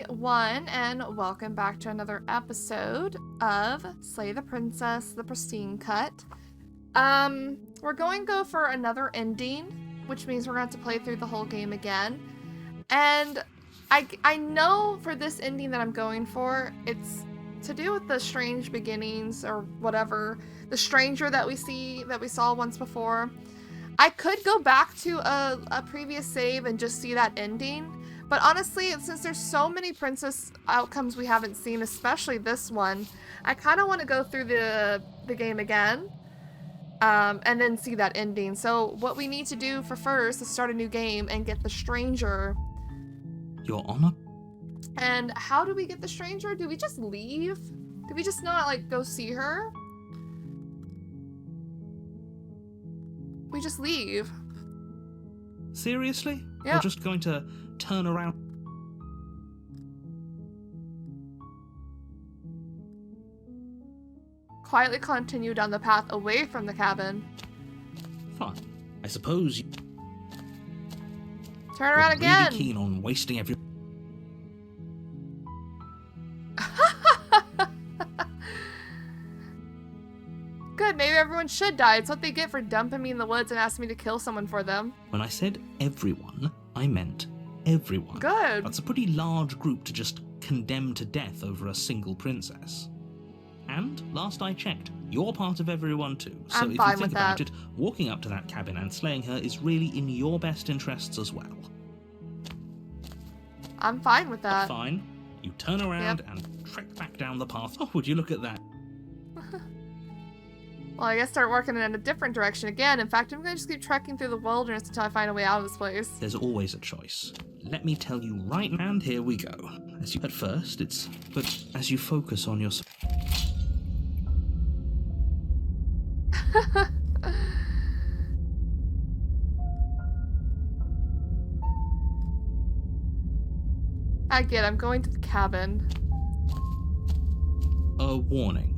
everyone, and welcome back to another episode of Slay the Princess, the Pristine Cut. We're going to go for another ending, which means we're going to have to play through the whole game again. And I know for this ending that I'm going for, it's to do with the strange beginnings or whatever, the stranger that we saw once before. I could go back to a previous save and just see that ending. But honestly, since there's so many princess outcomes we haven't seen, especially this one, I kind of want to go through the game again, and then see that ending. So what we need to do for first is start a new game and get the stranger. Your Honor? And how do we get the stranger? Do we just leave? Do we just not, like, go see her? We just leave. Seriously? Yeah. We're just going to turn around? Quietly continue down the path away from the cabin. Fine. I suppose you... Turn around again! Really keen on wasting every... Good, maybe everyone should die. It's what they get for dumping me in the woods and asking me to kill someone for them. When I said everyone, I meant everyone. Good. That's a pretty large group to just condemn to death over a single princess. And, last I checked, you're part of everyone too. So I'm if fine you think with about that. it, walking up to that cabin and slaying her is really in your best interests as well. I'm fine with that. Fine. You turn around and trek back down the path. Oh, would you look at that? Well, I guess start working in a different direction again. In fact, I'm going to just keep trekking through the wilderness until I find a way out of this place. There's always a choice. Let me tell you right now, and here we go. At first, but as you focus on your... I get it. I'm going to the cabin. A warning.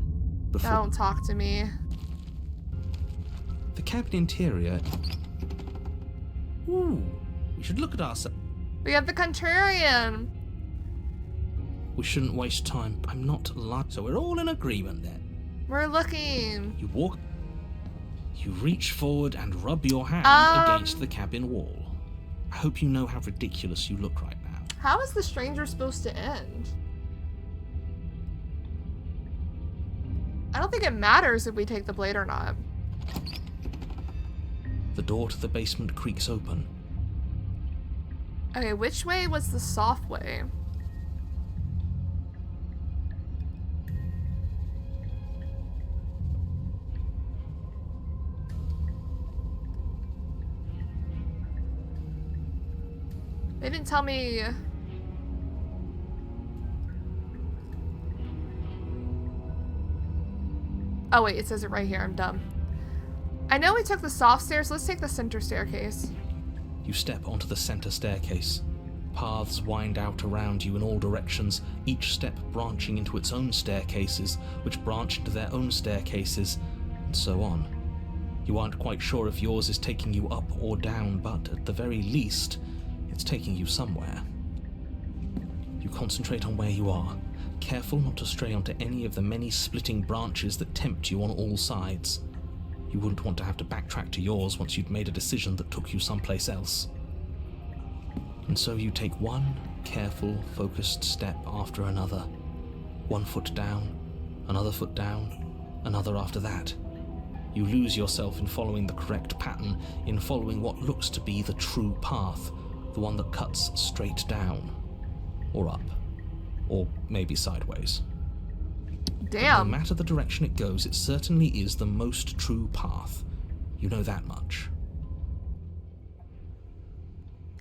Before Don't talk to me. the cabin interior... Ooh, we should look at ourselves. We have the Contrarian. We shouldn't waste time. I'm not lying. So we're all in agreement then. We're looking. You walk... You reach forward and rub your hand against the cabin wall. I hope you know how ridiculous you look right now. How is the stranger supposed to end? I don't think it matters if we take the blade or not. The door to the basement creaks open. Okay, which way was the soft way? They didn't tell me... Oh wait, it says it right here, I'm dumb. I know we took the soft stairs, let's take the center staircase. You step onto the center staircase. Paths wind out around you in all directions, each step branching into its own staircases, which branch into their own staircases, and so on. You aren't quite sure if yours is taking you up or down, but at the very least, it's taking you somewhere. You concentrate on where you are, careful not to stray onto any of the many splitting branches that tempt you on all sides. You wouldn't want to have to backtrack to yours once you'd made a decision that took you someplace else. And so you take one careful, focused step after another. One foot down, another foot down, another after that. You lose yourself in following the correct pattern, in following what looks to be the true path, the one that cuts straight down, or up, or maybe sideways. Damn. No matter the direction it goes, it certainly is the most true path. You know that much.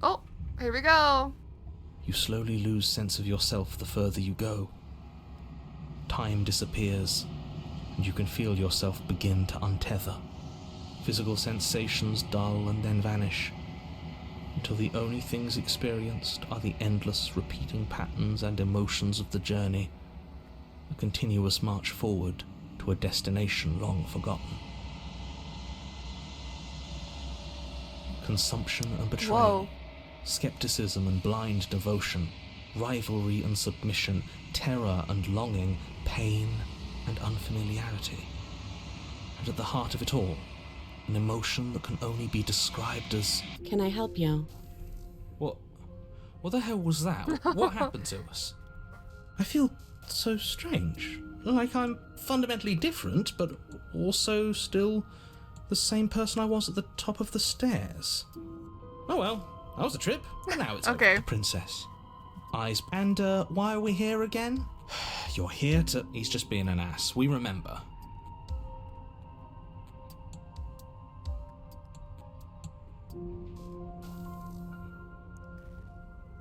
Oh, here we go. You slowly lose sense of yourself the further you go. Time disappears, and you can feel yourself begin to untether. Physical sensations dull and then vanish, until the only things experienced are the endless repeating patterns and emotions of the journey, a continuous march forward to a destination long forgotten. Consumption and betrayal, Whoa. skepticism and blind devotion, rivalry and submission, terror and longing, pain and unfamiliarity. And at the heart of it all, an emotion that can only be described as... Can I help you? What the hell was that? What happened to us? I feel so strange. Like I'm fundamentally different, but also still the same person I was at the top of the stairs. Oh well, that was a trip. And now it's Okay. over. The princess. Eyes. And why are we here again? You're here to... He's just being an ass. We remember.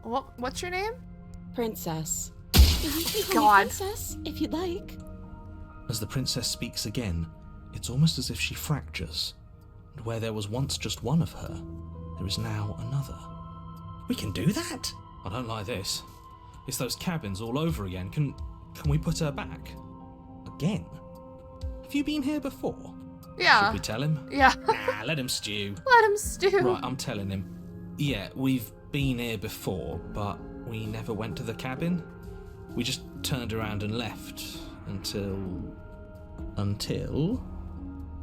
What's your name? Princess. You can call me God. Princess, if you'd like. As the princess speaks again, it's almost as if she fractures. And where there was once just one of her, there is now another. We can do that? I don't like this. It's those cabins all over again. Can we put her back? Again? Have you been here before? Yeah. Should we tell him? Yeah. Nah, let him stew. Let him stew. Right, I'm telling him. Yeah, we've been here before, but we never went to the cabin. We just turned around and left until...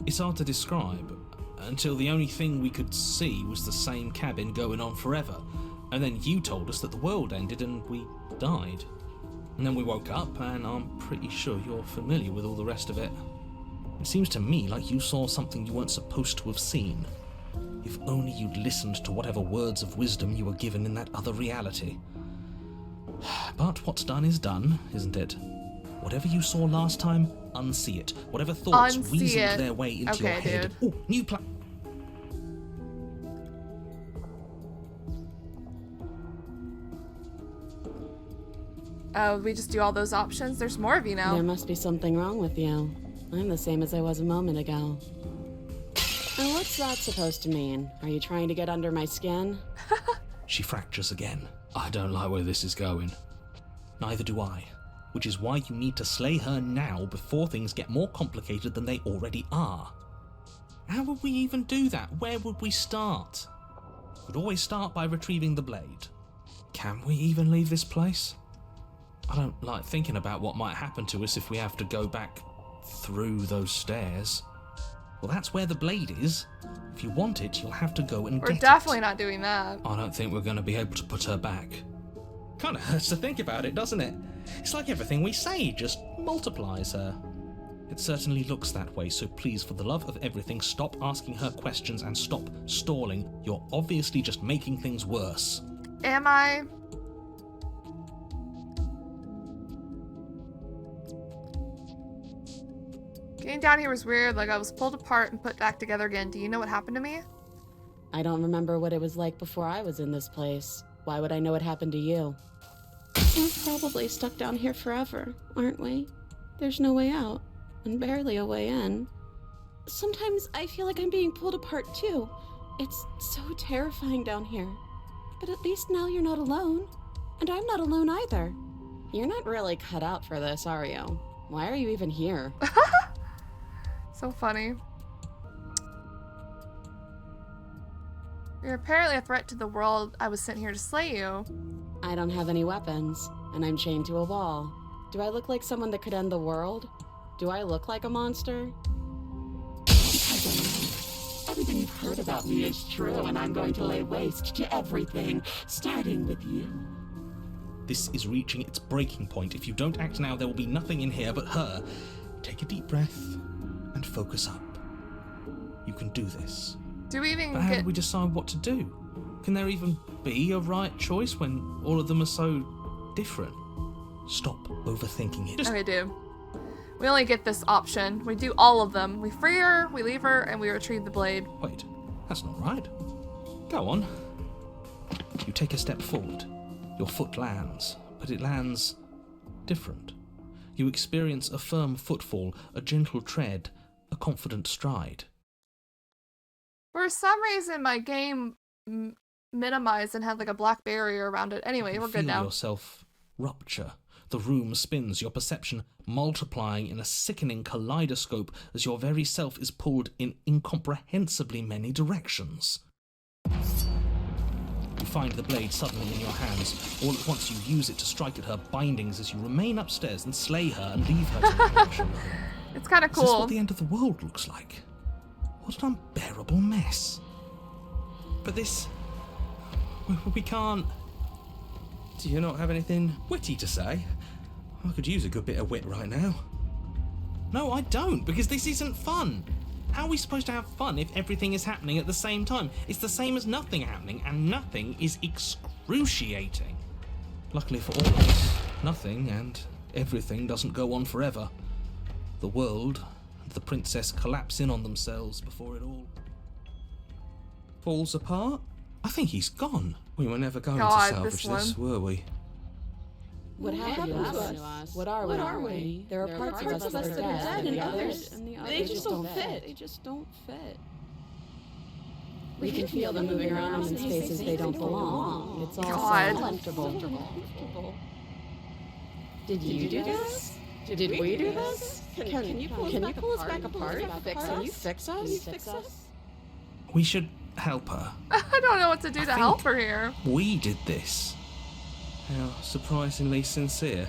It's hard to describe. Until the only thing we could see was the same cabin going on forever. And then you told us that the world ended and we died. And then we woke up, and I'm pretty sure you're familiar with all the rest of it. It seems to me like you saw something you weren't supposed to have seen. If only you'd listened to whatever words of wisdom you were given in that other reality. But what's done is done, isn't it? Whatever you saw last time, unsee it. Whatever thoughts Unsee reasoned it. their way into Okay, your head. dude. Oh, new plan. We just do all those options? There's more of you now. There must be something wrong with you. I'm the same as I was a moment ago. And what's that supposed to mean? Are you trying to get under my skin? She fractures again. I don't like where this is going. Neither do I. Which is why you need to slay her now before things get more complicated than they already are. How would we even do that? Where would we start? We'd always start by retrieving the blade. Can we even leave this place? I don't like thinking about what might happen to us if we have to go back through those stairs. Well, that's where the blade is. If you want it, you'll have to go and We're get definitely it. not doing that. I don't think we're going to be able to put her back. Kind of hurts to think about it, doesn't it? It's like everything we say just multiplies her. It certainly looks that way, so please, for the love of everything, stop asking her questions and stop stalling. You're obviously just making things worse. Am I? Getting down here was weird, like I was pulled apart and put back together again. Do you know what happened to me? I don't remember what it was like before I was in this place. Why would I know what happened to you? We're probably stuck down here forever, aren't we? There's no way out, and barely a way in. Sometimes I feel like I'm being pulled apart too. It's so terrifying down here. But at least now you're not alone. And I'm not alone either. You're not really cut out for this, are you? Why are you even here? So funny. You're apparently a threat to the world. I was sent here to slay you. I don't have any weapons, and I'm chained to a wall. Do I look like someone that could end the world? Do I look like a monster? Everything you've heard about me is true, and I'm going to lay waste to everything, starting with you. This is reaching its breaking point. If you don't act now, there will be nothing in here but her. Take a deep breath and focus up. You can do this. Do we even But how get... do we decide what to do? Can there even be a right choice when all of them are so different? Stop overthinking it. Just Okay, dude. We only get this option. We do all of them. We free her, we leave her, and we retrieve the blade. wait, that's not right. Go on. You take a step forward. Your foot lands, but it lands different. You experience a firm footfall, a gentle tread, a confident stride. For some reason, my game minimized and had like a black barrier around it. Anyway, You we're good feel now. yourself rupture. The room spins, your perception multiplying in a sickening kaleidoscope as your very self is pulled in incomprehensibly many directions. You find the blade suddenly in your hands. All at once you use it to strike at her bindings as you remain upstairs and slay her and leave her to perish alone. It's kind of Is this cool. what the end of the world looks like? What an unbearable mess. But this... we can't... Do you not have anything witty to say? I could use a good bit of wit right now. No, I don't, because this isn't fun. How are we supposed to have fun if everything is happening at the same time? It's the same as nothing happening, and nothing is excruciating. Luckily for all of us, nothing and everything doesn't go on forever. The world and the princess collapse in on themselves before it all falls apart. I think he's gone. We were never going to salvage this, were we? What happened to us? What are we? There are parts of us that are dead, and the others, they just don't fit. They just don't fit. We can feel them moving around in spaces they don't belong. It's all so uncomfortable. Did you do this? Did we do this? Can you pull us back apart? Can you fix us? We should help her. I don't know what to do to help her here. We did this. How surprisingly sincere.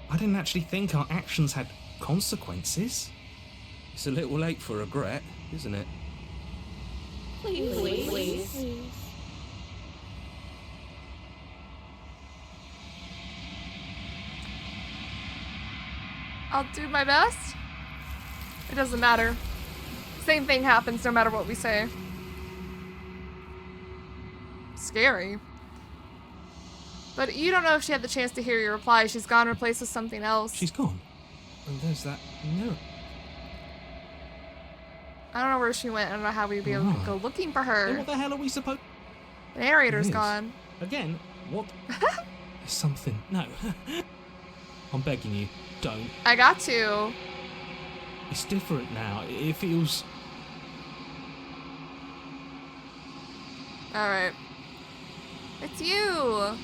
I didn't actually think our actions had consequences. It's a little late for regret, isn't it? Please. I'll do my best. It doesn't matter. Same thing happens no matter what we say. Scary. But you don't know if she had the chance to hear your reply. She's gone, replaced with something else. She's gone. And there's that mirror. I don't know where she went. I don't know how we'd be able to go looking for her. Then what the hell are we supposed... The narrator's gone. Again? What? There's something... No. I'm begging you, don't. I got to. It's different now. It feels... Alright. It's you!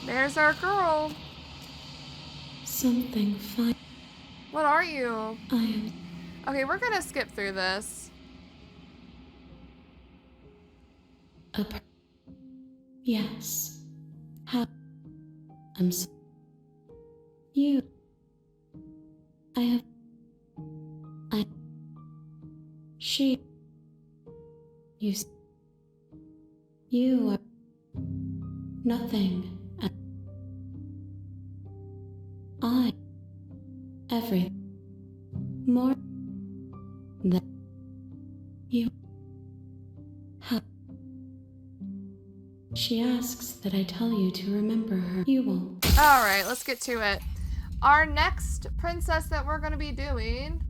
There's our girl. Something fine. What are you? I am. Okay, we're gonna skip through this. Yes. How? I'm so. You. I have. She. You. You are. Nothing. Every. More. Than. You. How? She asks that I tell you to remember her. You won't. Alright, let's get to it. Our next princess that we're gonna be doing...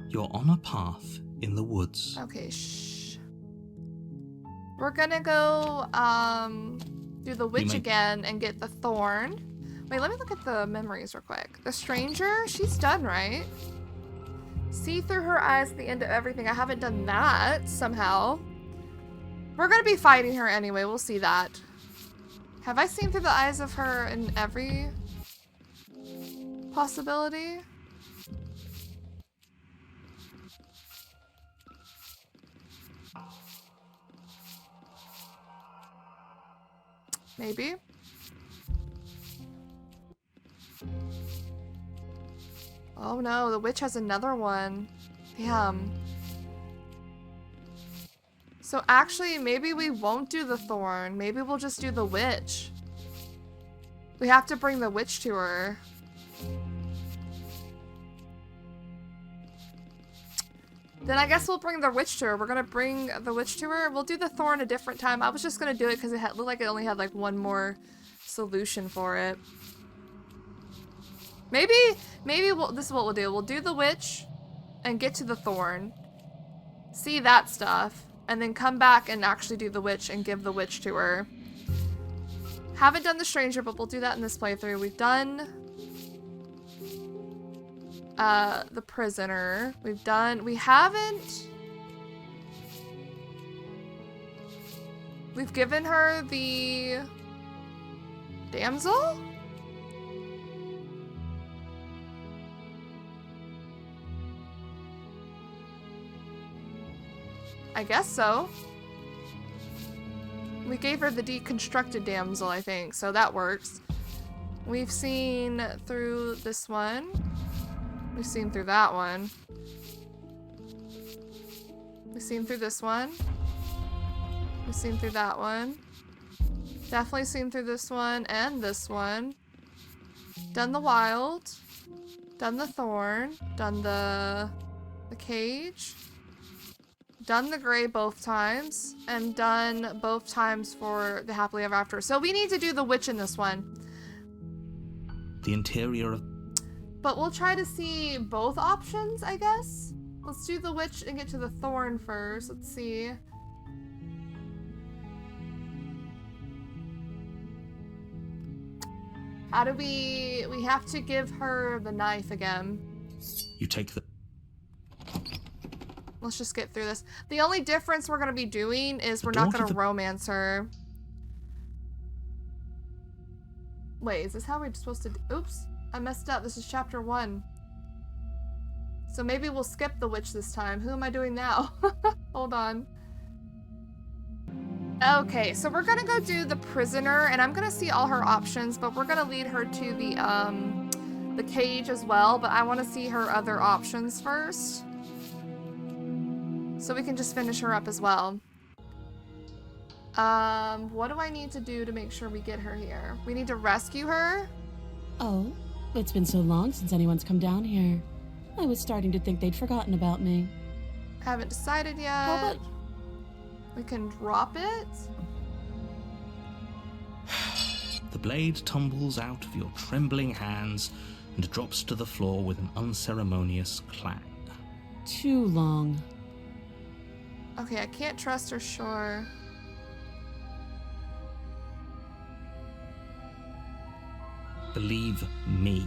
You're on a path in the woods. Okay, shh. We're gonna go, do the witch again and get the thorn. Wait, let me look at the memories real quick. The stranger, she's done, right? See through her eyes at the end of everything. I haven't done that, somehow. We're gonna be fighting her anyway, we'll see that. Have I seen through the eyes of her in every possibility? Maybe. Oh no, the witch has another one. Damn. So actually, maybe we won't do the thorn. Maybe we'll just do the witch. We have to bring the witch to her. Then I guess we'll bring the witch to her. We're gonna bring the witch to her. We'll do the thorn a different time. I was just gonna do it because it looked like it only had like one more solution for it. Maybe this is what we'll do. We'll do the witch and get to the thorn. See that stuff. And then come back and actually do the witch and give the witch to her. Haven't done the stranger, but we'll do that in this playthrough. We've done the prisoner. We haven't. We've given her the damsel? I guess so. We gave her the deconstructed damsel, I think, so that works. We've seen through this one. We've seen through that one. We've seen through this one. We've seen through that one. Definitely seen through this one and this one. Done the wild. Done the thorn. Done the cage. Done the gray both times. And done both times for the happily ever after. So we need to do the witch in this one. The interior of... But we'll try to see both options, I guess. Let's do the witch and get to the thorn first. Let's see. How do we have to give her the knife again. You take the... Let's just get through this. The only difference we're going to be doing is we're not going to romance her. Wait, is this how we're supposed to... Oops, I messed up. This is chapter 1. So maybe we'll skip the witch this time. Who am I doing now? Hold on. Okay, so we're gonna go do the prisoner, and I'm gonna see all her options, but we're gonna lead her to the cage as well, but I want to see her other options first. So we can just finish her up as well. What do I need to do to make sure we get her here? We need to rescue her? Oh, it's been so long since anyone's come down here. I was starting to think they'd forgotten about me. Haven't decided yet. How about... We can drop it? The blade tumbles out of your trembling hands and drops to the floor with an unceremonious clang. Too long. Okay, I can't trust her, sure. Believe me,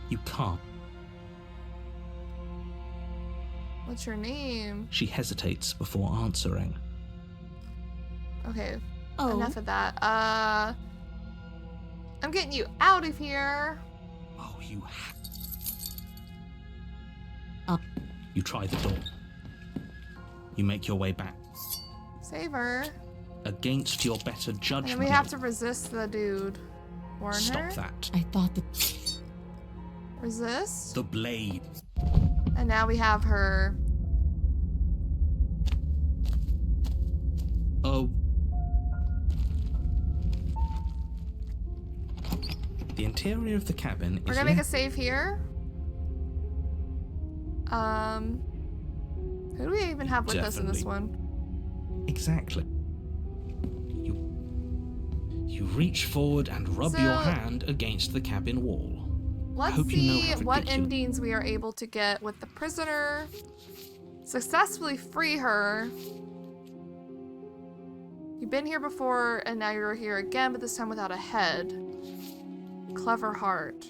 you can't. What's your name? She hesitates before answering. Okay, Oh. enough of that. I'm getting you out of here. Oh, you Up. You try the door. You make your way back. Save her. Against your better judgment. And we have to resist the dude. Warn her. Stop that. I thought that... Resist. The blade. And now we have her. Oh. The interior of the cabin We're is gonna make a save here. Who do we even have with us in this one? Exactly. You reach forward and rub your hand against the cabin wall. Let's hope you know see how what ridiculous- endings we are able to get with the prisoner. Successfully free her. You've been here before and now you're here again, but this time without a head. Clever heart.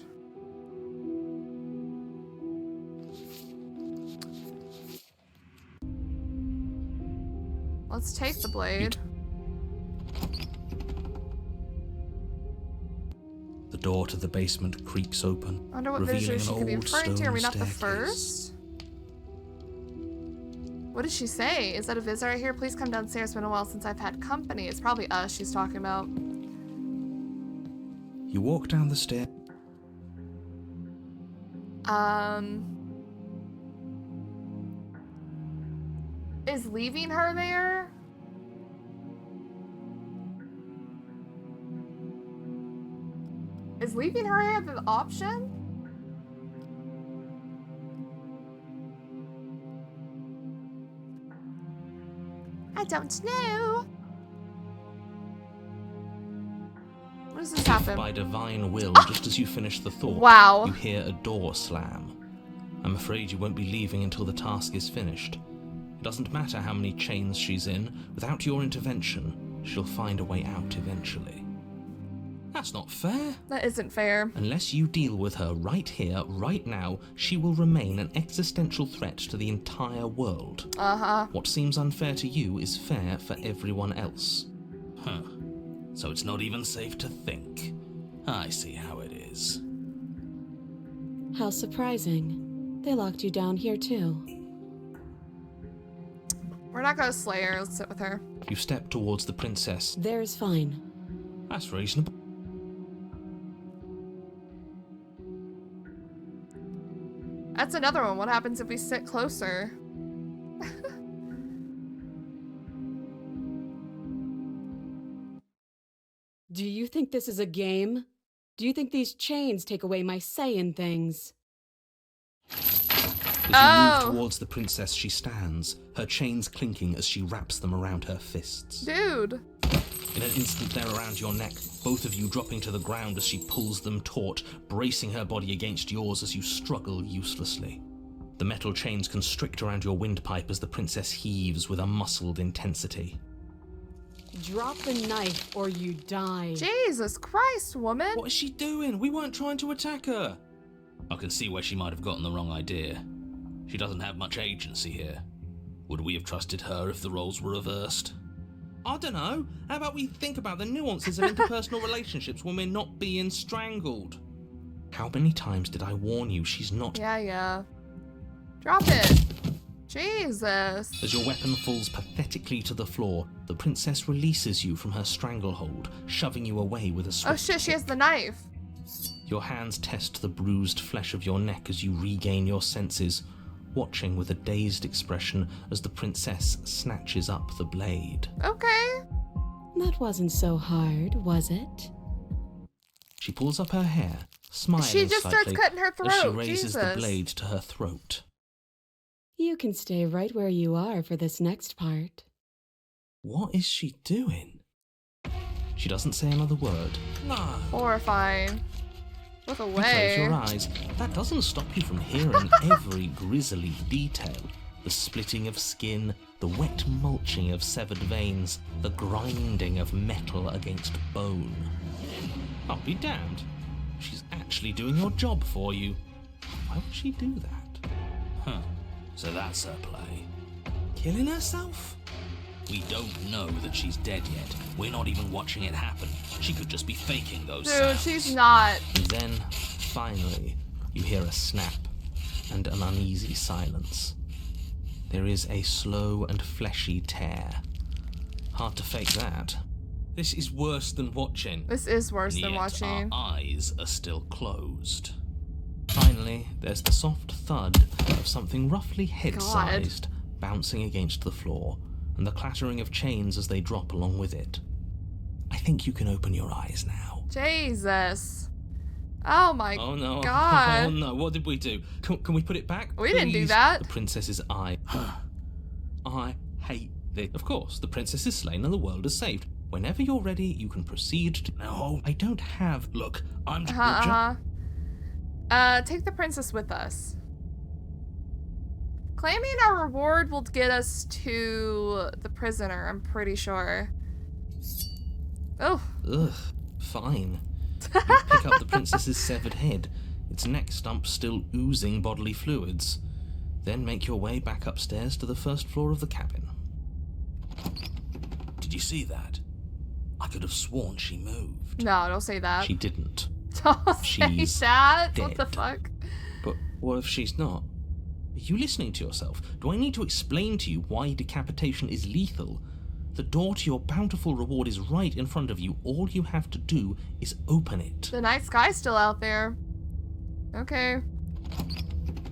Let's take the blade. The door to the basement creaks open. I wonder what revealing visitor she an could be old referring to. Are we not stone the staircase. first? What did she say? Is that a visitor here? Please come downstairs. It's been a while since I've had company. It's probably us she's talking about. You walk down the stair. Is leaving her there? Is leaving her here the option? I don't know. What does this happen? By divine will, just as you finish the thought, Wow. you hear a door slam. I'm afraid you won't be leaving until the task is finished. It doesn't matter how many chains she's in, without your intervention, she'll find a way out eventually. That's not fair. That isn't fair. Unless you deal with her right here, right now, she will remain an existential threat to the entire world. Uh-huh. What seems unfair to you is fair for everyone else. Huh. So it's not even safe to think. I see how it is. How surprising. They locked you down here, too. We're not gonna slay her. Let's sit with her. You step towards the princess. There's fine. That's reasonable. That's another one. What happens if we sit closer? Do you think this is a game? Do you think these chains take away my say in things? As you move towards the princess, she stands, her chains clinking as she wraps them around her fists. Dude. In an instant, they're around your neck, both of you dropping to the ground as she pulls them taut, bracing her body against yours as you struggle uselessly. The metal chains constrict around your windpipe as the princess heaves with a muscled intensity. Drop the knife or you die. Jesus Christ, woman. What is she doing? We weren't trying to attack her. I can see where she might have gotten the wrong idea. She doesn't have much agency here. Would we have trusted her if the roles were reversed? I don't know. How about we think about the nuances of interpersonal relationships when we're not being strangled? How many times did I warn you she's not... Yeah. Drop it. Jesus. As your weapon falls pathetically to the floor, the princess releases you from her stranglehold, shoving you away with a swift Oh shit, she has the knife. Your hands test the bruised flesh of your neck as you regain your senses, watching with a dazed expression as the princess snatches up the blade. Okay. That wasn't so hard, was it? She pulls up her hair, smiling She just slightly starts cutting her throat. as she raises the Jesus. blade to her throat. You can stay right where you are for this next part. What is she doing? She doesn't say another word. No. Horrifying. Look You away. close your eyes. That doesn't stop you from hearing every grisly detail. The splitting of skin, the wet mulching of severed veins, the grinding of metal against bone. I'll be damned. She's actually doing your job for you. Why would she do that? Huh. So that's her play. Killing herself? We don't know that she's dead yet. We're not even watching it happen. She could just be faking those Dude, sounds. she's not. And then, finally, you hear a snap and an uneasy silence. There is a slow and fleshy tear. Hard to fake that. This is worse than watching. This is worse And than yet watching. Our eyes are still closed. Finally, there's the soft thud of something roughly head-sized bouncing against the floor, and the clattering of chains as they drop along with it. I think you can open your eyes now. Jesus. Oh my Oh no. God. Oh no, what did we do? Can we put it back? We didn't do please? that. The princess's eye. I hate this. Of course, the princess is slain and the world is saved. Whenever you're ready, you can proceed to... No, I don't have... Look, I'm... Take the princess with us. Claiming our reward will get us to the prisoner, I'm pretty sure. Oh. Ugh, fine. You pick up the princess's severed head, its neck stump still oozing bodily fluids. Then make your way back upstairs to the first floor of the cabin. Did you see that? I could have sworn she moved. No, don't say that. She didn't. Don't She's say that. What the dead. fuck? But what if she's not? Are you listening to yourself? Do I need to explain to you why decapitation is lethal? The door to your bountiful reward is right in front of you. All you have to do is open it. The night sky's still out there. Okay.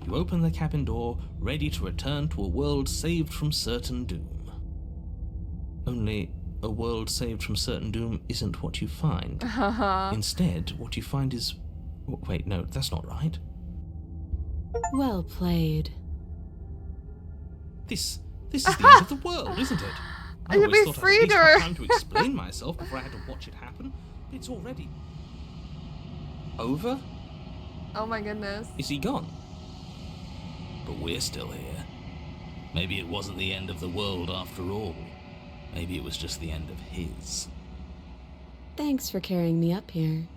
You open the cabin door, ready to return to a world saved from certain doom. Only, a world saved from certain doom isn't what you find. Instead, what you find is... Wait, no, that's not right. Well played. This is the end of the world, isn't it? I We always thought I'd at freed least her. have time to explain myself before I had to watch it happen. It's already... Over? Oh my goodness. Is he gone? But we're still here. Maybe it wasn't the end of the world after all. Maybe it was just the end of his. Thanks for carrying me up here.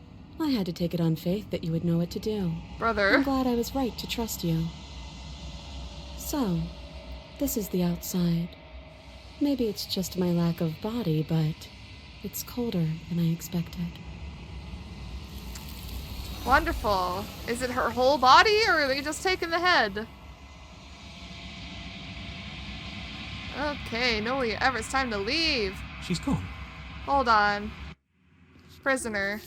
I had to take it on faith that you would know what to do. I'm Brother. glad I was right to trust you. So, this is the outside. Maybe it's just my lack of body, but it's colder than I expected. Wonderful. Is it her whole body or are they just taking the head? Okay, no leave. Ever, it's time to leave. She's gone. Hold on. Prisoner.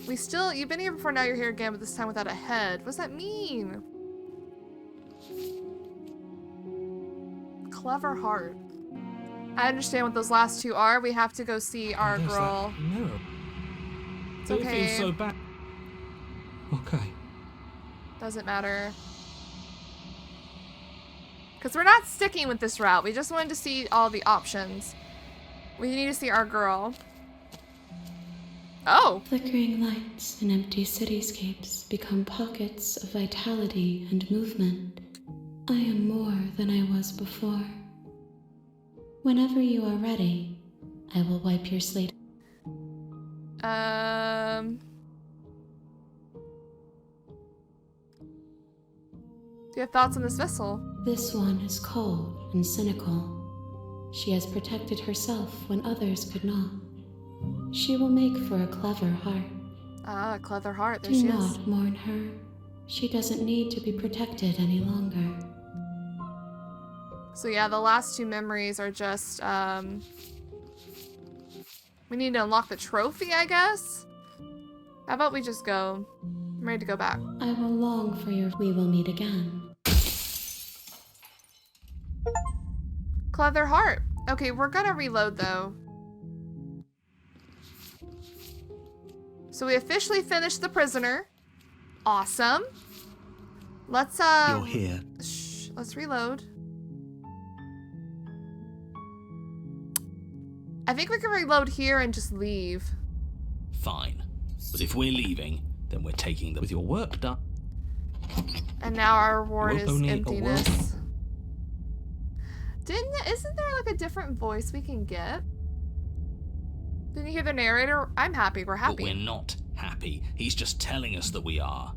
You've been here before, now you're here again, but this time without a head. What does that mean? Clever heart. I understand what those last two are. We have to go see our There's girl. that mirror. It's It okay. feels so bad. Okay. Doesn't matter. Because we're not sticking with this route. We just wanted to see all the options. We need to see our girl. Oh! Flickering lights and empty cityscapes become pockets of vitality and movement. I am more than I was before. Whenever you are ready, I will wipe your slate. Do you have thoughts on this vessel? This one is cold and cynical. She has protected herself when others could not. She will make for a clever heart. Ah, a clever heart. There Do she not is. mourn her. She doesn't need to be protected any longer. So yeah, the last two memories are just, we need to unlock the trophy, I guess? How about we just go? I'm ready to go back. I will long for your... We will meet again. Clever heart. Okay, we're gonna reload, though. So we officially finished the prisoner. Awesome. Let's, You're here. Shh, let's reload. I think we can reload here and just leave. Fine. But if we're leaving, then we're taking them with your work done. And now our reward Won't is only a emptiness. Isn't there like a different voice we can get? Didn't you hear the narrator? I'm happy, we're happy. But we're not happy. He's just telling us that we are.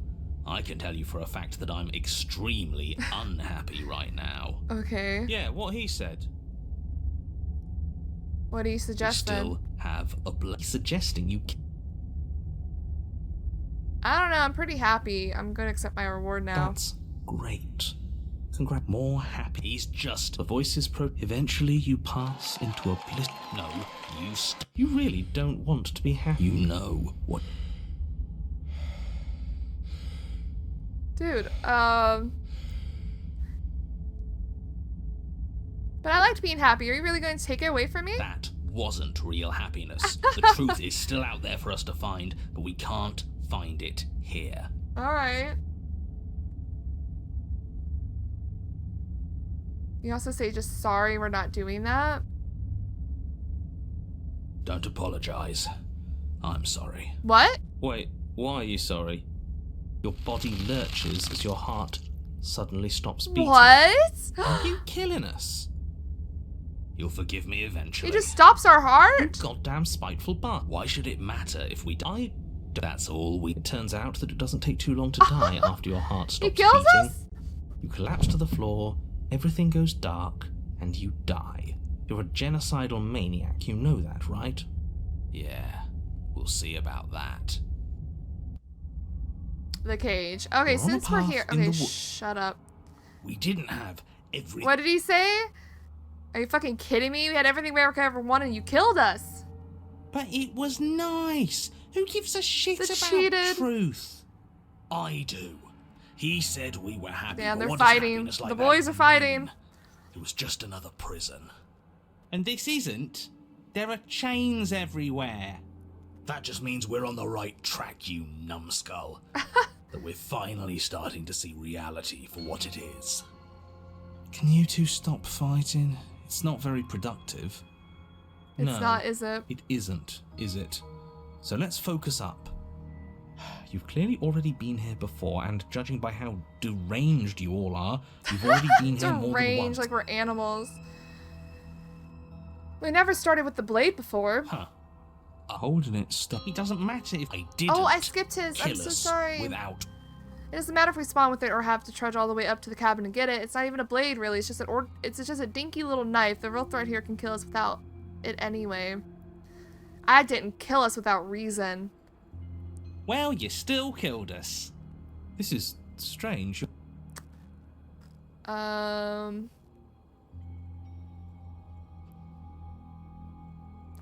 I can tell you for a fact that I'm extremely unhappy right now. Okay. Yeah, what he said. What do you We suggest then? still have a suggesting you. I don't know, I'm pretty happy. I'm gonna accept my reward now. That's great. Congrats. More happy. He's just the voices eventually you pass into a bliss. No, you really don't want to be happy. You know what. Dude, but I liked being happy. Are you really going to take it away from me? That wasn't real happiness. The truth is still out there for us to find, but we can't find it here. Alright. You also say just sorry we're not doing that? Don't apologize. I'm sorry. What? Wait, why are you sorry? Your body lurches as your heart suddenly stops beating. What? Are you killing us? You'll forgive me eventually. He just stops our You heart? goddamn spiteful bart. Why should it matter if we die? That's all we... It turns out that it doesn't take too long to die after your heart stops He kills beating. us? You collapse to the floor, everything goes dark, and you die. You're a genocidal maniac, you know that, right? Yeah, we'll see about that. The cage. Okay, We're on a since we're path here. in Okay, the wo- shut up. We didn't have every... What did he say? Are you fucking kidding me? We had everything we ever wanted and you killed us. But it was nice. Who gives a shit The about cheated. truth? I do. He said we were happy. Man, but they're what does fighting. happiness like The that boys are even fighting. mean? It was just another prison. And this isn't. There are chains everywhere. That just means we're on the right track, you numbskull. That we're finally starting to see reality for what it is. Can you two stop fighting? It's not very productive. It's not, is it? It isn't, is it? So let's focus up. You've clearly already been here before, and judging by how deranged you all are, you've already been here more than Deranged, once. like we're animals. We never started with the blade before. Huh. Holding it stuck. It doesn't matter if I didn't. Oh, I skipped his. I'm kill so us sorry. Without. It doesn't matter if we spawn with it or have to trudge all the way up to the cabin to get it. It's not even a blade, really. It's just it's just a dinky little knife. The real threat here can kill us without it anyway. I didn't kill us without reason. Well, you still killed us. This is strange.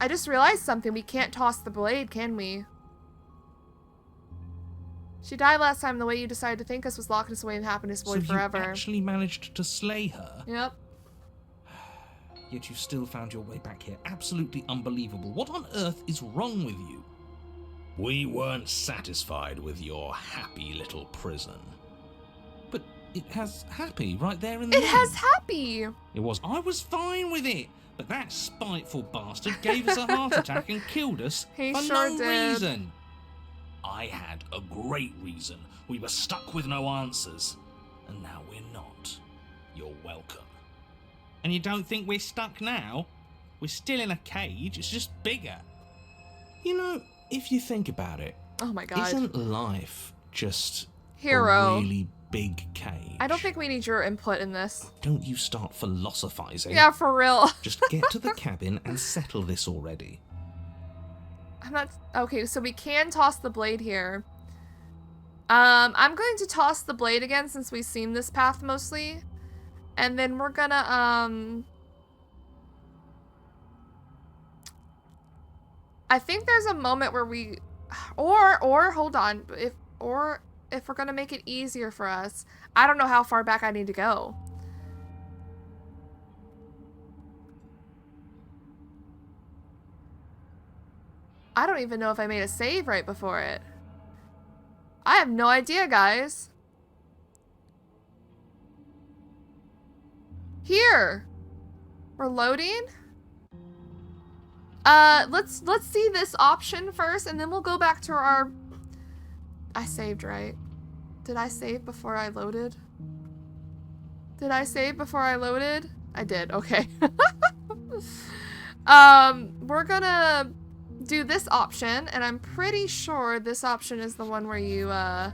I just realized something. We can't toss the blade, can we? She died last time. The way you decided to think us was locking us away in happiness void forever. So you actually managed to slay her? Yep. Yet you still found your way back here. Absolutely unbelievable. What on earth is wrong with you? We weren't satisfied with your happy little prison. But it has happy right there in the It name. has happy. It was. I was fine with it. But that spiteful bastard gave us a heart attack and killed us He for sure no did. reason. I had a great reason. We were stuck with no answers. And now we're not. You're welcome. And you don't think we're stuck now? We're still in a cage, it's just bigger. You know, if you think about it, Oh my god. isn't life just Hero. a really big cage? I don't think we need your input in this. Don't you start philosophizing. Yeah, for real. Just get to the cabin and settle this already. I'm not... Okay, so we can toss the blade here. I'm going to toss the blade again since we've seen this path mostly. And then we're gonna, I think there's a moment where we... Or, hold on. If we're gonna make it easier for us, I don't know how far back I need to go. I don't even know if I made a save right before it. I have no idea, guys. Here. We're loading. Let's see this option first, and then we'll go back to our... I saved, right? Did I save before I loaded? Did I save before I loaded? I did, okay. We're gonna do this option, and I'm pretty sure this option is the one where you, I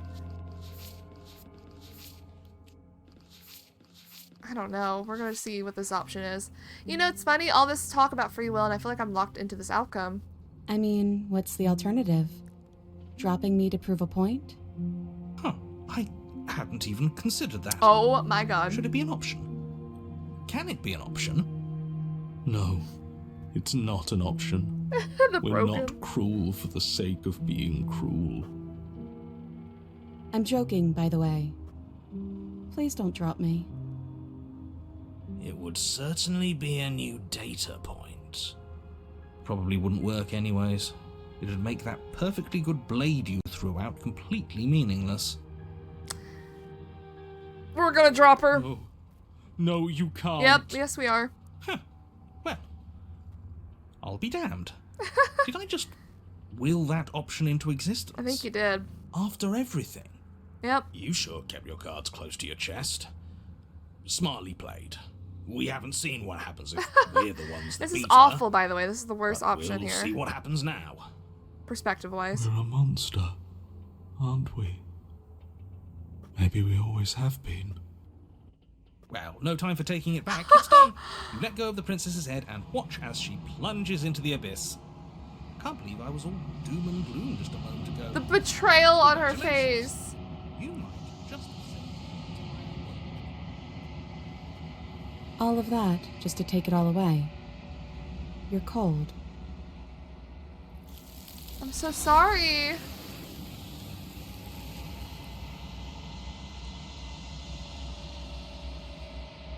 don't know. We're gonna see what this option is. You know, it's funny, all this talk about free will, and I feel like I'm locked into this outcome. I mean, what's the alternative? Dropping me to prove a point? Huh. I hadn't even considered that. Oh my god. Should it be an option? Can it be an option? No, it's not an option. The We're broken. not cruel for the sake of being cruel. I'm joking, by the way. Please don't drop me. It would certainly be a new data point. Probably wouldn't work anyways. It'd make that perfectly good blade you threw out completely meaningless. We're gonna drop her. Oh. No, you can't. Yep, yes we are. Huh. Well, I'll be damned. Did I just will that option into existence? I think you did. After everything. Yep. You sure kept your cards close to your chest. Smartly played. We haven't seen what happens if we're the ones that This beat is her, awful, by the way. This is the worst but option we'll here. see what happens now. Perspective-wise. We're a monster, aren't we? Maybe we always have been. Well, no time for taking it back. It's done. You let go of the princess's head and watch as she plunges into the abyss. Can't believe I was all doom and gloom just a moment ago. The betrayal on her Congratulations. face. You might just have saved the entire world. All of that just to take it all away. You're cold. I'm so sorry.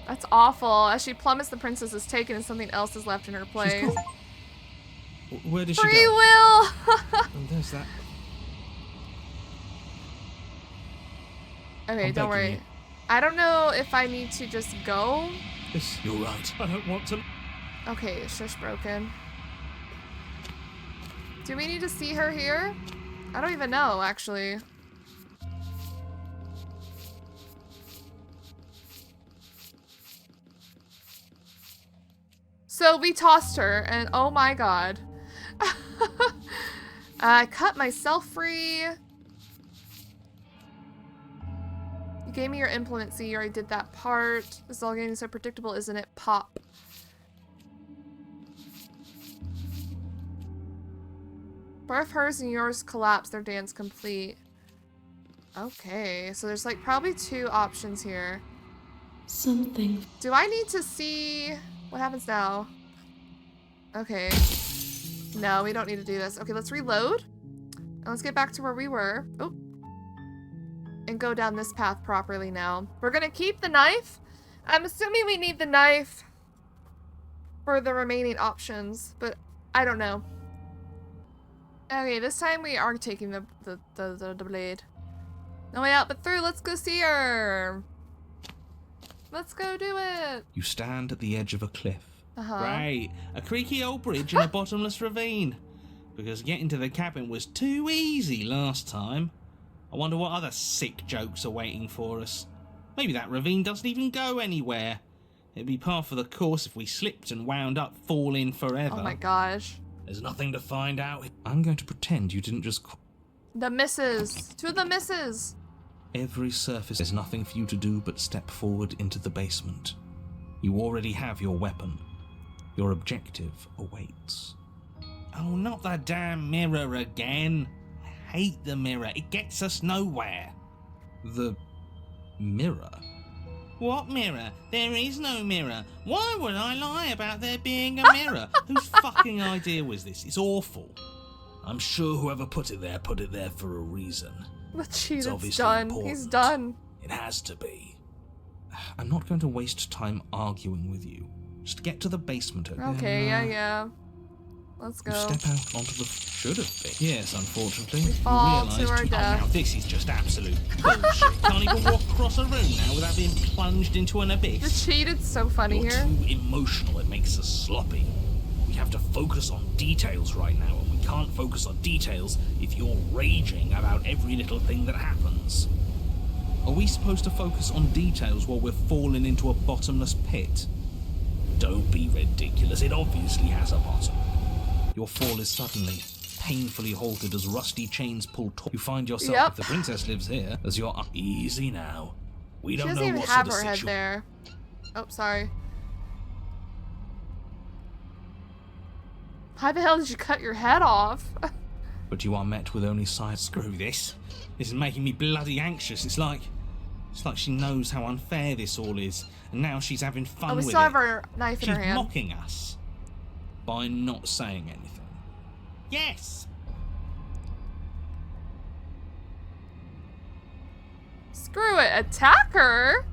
That's awful. As she plummets, the princess is taken and something else is left in her place. She's gone. Where did she Free go? will! Oh, there's that. Okay, I'm don't begging worry. you. I don't know if I need to just go. Yes, you're right. I don't want to. Okay, shush broken. Do we need to see her here? I don't even know, actually. So we tossed her, and oh my god. I cut myself free. You gave me your implement. See, you already did that part. This is all getting so predictable, isn't it? Pop. Both hers and yours collapse. Their dance complete. Okay, so there's like probably two options here. Something. Do I need to see what happens now? Okay. No, we don't need to do this. Okay, let's reload. And let's get back to where we were. Oh. And go down this path properly now. We're gonna keep the knife. I'm assuming we need the knife for the remaining options, but I don't know. Okay, this time we are taking the blade. No way out but through. Let's go see her. Let's go do it. You stand at the edge of a cliff. Right, a creaky old bridge and a bottomless ravine. Because getting to the cabin was too easy last time. I wonder what other sick jokes are waiting for us. Maybe that ravine doesn't even go anywhere. It'd be par for the course if we slipped and wound up falling forever. Oh my gosh. There's nothing to find out. I'm going to pretend you didn't just... The misses. To the misses. Every surface, there's nothing for you to do but step forward into the basement. You already have your weapon. Your objective awaits. Oh, not the damn mirror again. I hate the mirror. It gets us nowhere. The mirror? What mirror? There is no mirror. Why would I lie about there being a mirror? Whose fucking idea was this? It's awful. I'm sure whoever put it there for a reason. The cheat is obviously done. important. He's done. It has to be. I'm not going to waste time arguing with you. Just get to the basement, okay? Okay, yeah. Let's go. You step out onto the... Should have been. Yes, unfortunately. We fall to our Oh, death. now this is just absolute bullshit. Can't even walk across a room now without being plunged into an The abyss. cheat is so funny You're here. too emotional, it makes us sloppy. We have to focus on details right now, and we can't focus on details if you're raging about every little thing that happens. Are we supposed to focus on details while we're falling into a bottomless pit? Don't be ridiculous, it obviously has a bottom. Your fall is suddenly, painfully halted as rusty chains pull taut. You find yourself, Yep. if the princess lives here, as you're easy now. We She don't doesn't know even what have sort her of head situation. there. Oh, sorry. How the hell did you cut your head off? But you are met with only silence. Screw this. This is making me bloody anxious. It's like she knows how unfair this all is, and now she's having fun Oh, we with still it. have our knife in She's her hand. mocking us. By not saying anything. Yes. Screw it. Attack her?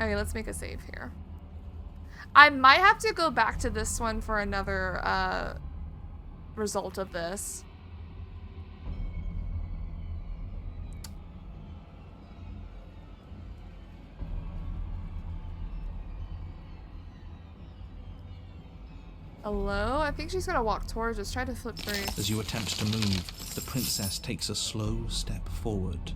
Okay, let's make a save here. I might have to go back to this one for another result of this. Hello? I think she's gonna walk towards us. Try to flip through. As you attempt to move, the princess takes a slow step forward.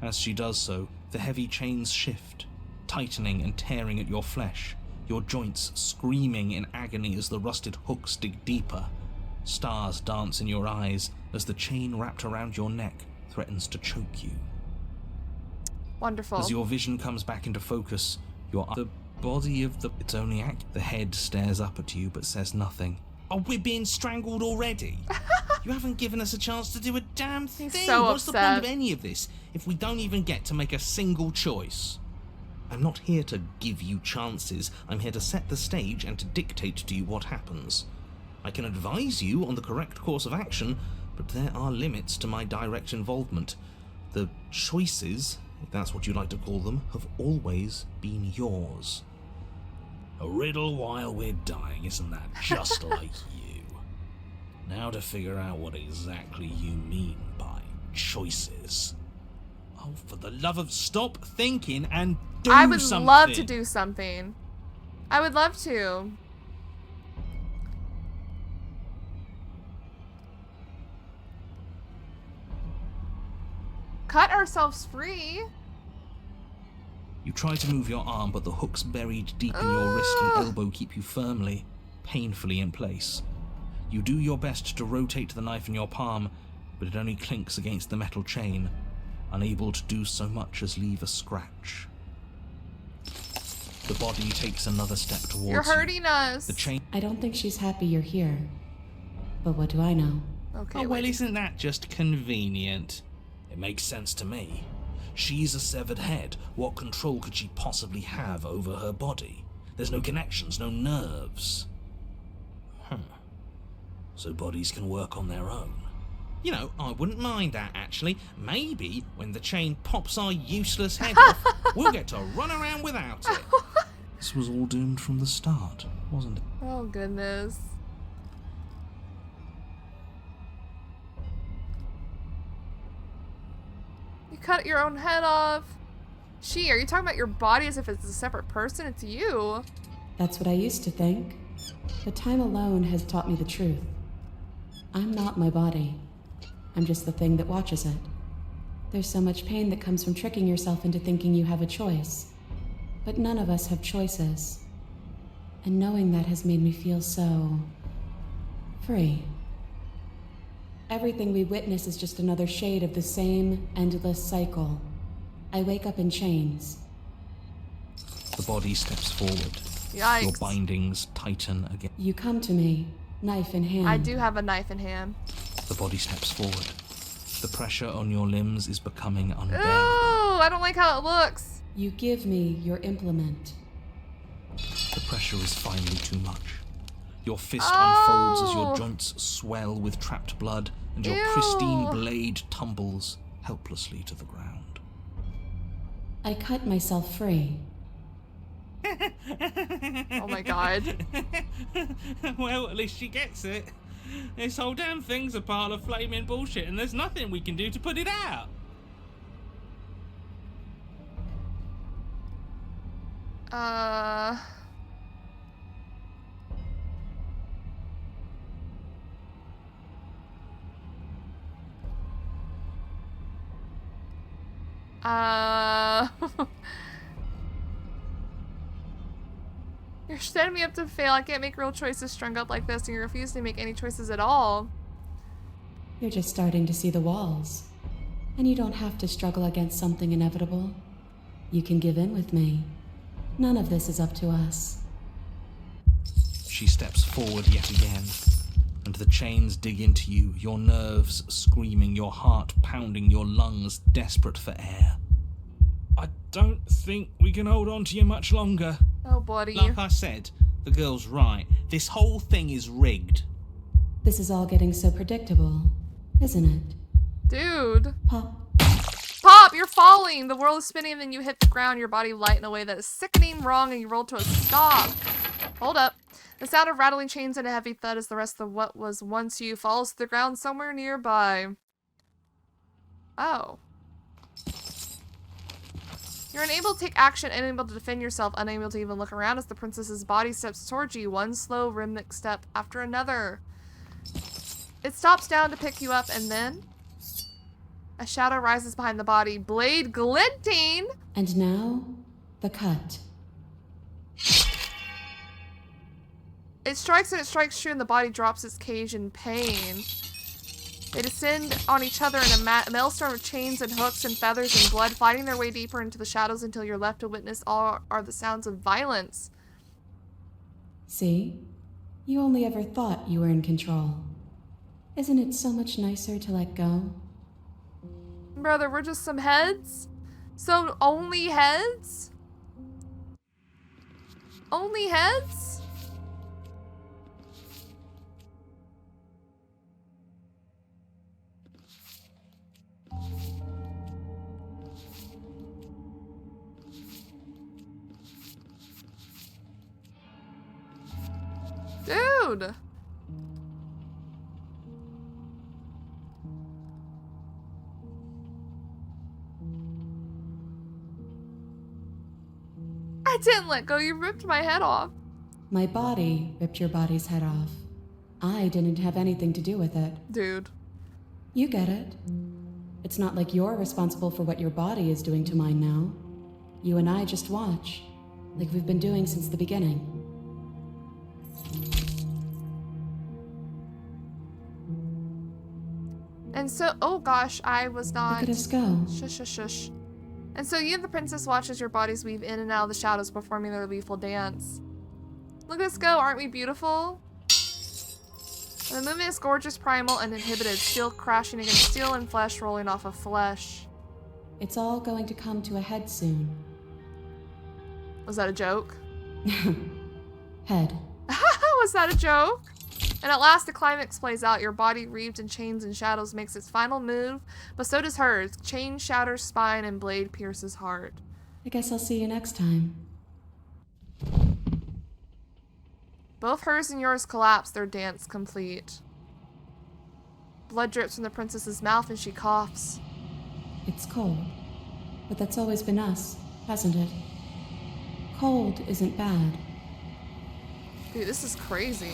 As she does so, the heavy chains shift, tightening and tearing at your flesh, your joints screaming in agony as the rusted hooks dig deeper. Stars dance in your eyes as the chain wrapped around your neck threatens to choke you. Wonderful. As your vision comes back into focus, the body of its only act. The head stares up at you but says nothing. Oh, we're being strangled already. You haven't given us a chance to do a damn thing. so What's the point upset. of any of this if we don't even get to make a single choice? I'm not here to give you chances. I'm here to set the stage and to dictate to you what happens. I can advise you on the correct course of action, but there are limits to my direct involvement. The choices, if that's what you like to call them, have always been yours. A riddle while we're dying, isn't that just like you? Now to figure out what exactly you mean by choices. Oh, for the love of stop thinking and do I would something. love to do something. I would love to. Cut ourselves free. You try to move your arm, but the hooks buried deep in your wrist and elbow keep you firmly, painfully in place. You do your best to rotate the knife in your palm, but it only clinks against the metal chain, unable to do so much as leave a scratch. The body takes another step towards You're you. hurting us. The chain I don't think she's happy you're here. But what do I know? Okay. Oh, well, wait. isn't that just convenient? It makes sense to me. She's a severed head. What control could she possibly have over her body? There's no connections, no nerves. so bodies can work on their own. You know, I wouldn't mind that, actually. Maybe when the chain pops our useless head off, we'll get to run around without it. This was all doomed from the start, wasn't it? Oh, goodness. You cut your own head off. Are you talking about your body as if it's a separate person? It's you. That's what I used to think. But time alone has taught me the truth. I'm not my body. I'm just the thing that watches it. There's so much pain that comes from tricking yourself into thinking you have a choice. But none of us have choices. And knowing that has made me feel so... free. Everything we witness is just another shade of the same endless cycle. I wake up in chains. The body steps forward. Yikes. Your bindings tighten again. You come to me, knife in hand. I do have a knife in hand. The body steps forward. The pressure on your limbs is becoming unbearable. Ooh, I don't like how it looks. You give me your implement. The pressure is finally too much. Your fist unfolds as your joints swell with trapped blood, and your pristine blade tumbles helplessly to the ground. I cut myself free. Oh my god. Well, at least she gets it. This whole damn thing's a pile of flaming bullshit, and there's nothing we can do to put it out. You're setting me up to fail. I can't make real choices strung up like this, and you refuse to make any choices at all. You're just starting to see the walls. And you don't have to struggle against something inevitable. You can give in with me. None of this is up to us. She steps forward yet again, and the chains dig into you, your nerves screaming, your heart pounding, your lungs desperate for air. I don't think we can hold on to you much longer. Oh, buddy. Like I said, the girl's right. This whole thing is rigged. This is all getting so predictable, isn't it? Dude. Pop. Pop, you're falling! The world is spinning and then you hit the ground, your body light in a way that is sickening, wrong, and you roll to a stop. Hold up. The sound of rattling chains and a heavy thud as the rest of what was once you falls to the ground somewhere nearby. Oh. You're unable to take action, unable to defend yourself, unable to even look around as the princess's body steps towards you, one slow rhythmic step after another. It stops down to pick you up, and then a shadow rises behind the body, blade glinting. And now, the cut. It strikes and it strikes true, and the body drops its cage in pain. They descend on each other in a maelstrom of chains and hooks and feathers and blood, fighting their way deeper into the shadows until you're left to witness all are the sounds of violence. See? You only ever thought you were in control. Isn't it so much nicer to let go? Brother, we're just some heads? So only heads? Only heads? Dude! I didn't let go. You ripped my head off. My body ripped your body's head off. I didn't have anything to do with it. Dude. You get it. It's not like you're responsible for what your body is doing to mine now. You and I just watch, like we've been doing since the beginning. And so, oh gosh, I was not. Look at us go. Shush, shush, shush. And so you and the princess watch as your bodies weave in and out of the shadows, performing their lethal dance. Look at us go, aren't we beautiful? And the movement is gorgeous, primal, and inhibited, steel crashing against steel and flesh rolling off of flesh. It's all going to come to a head soon. Was that a joke? Head. Was that a joke? And at last, the climax plays out. Your body, wreathed in chains and shadows, makes its final move, but so does hers. Chain shatters spine and blade pierces heart. I guess I'll see you next time. Both hers and yours collapse, their dance complete. Blood drips from the princess's mouth and she coughs. It's cold, but that's always been us, hasn't it? Cold isn't bad. Dude, this is crazy.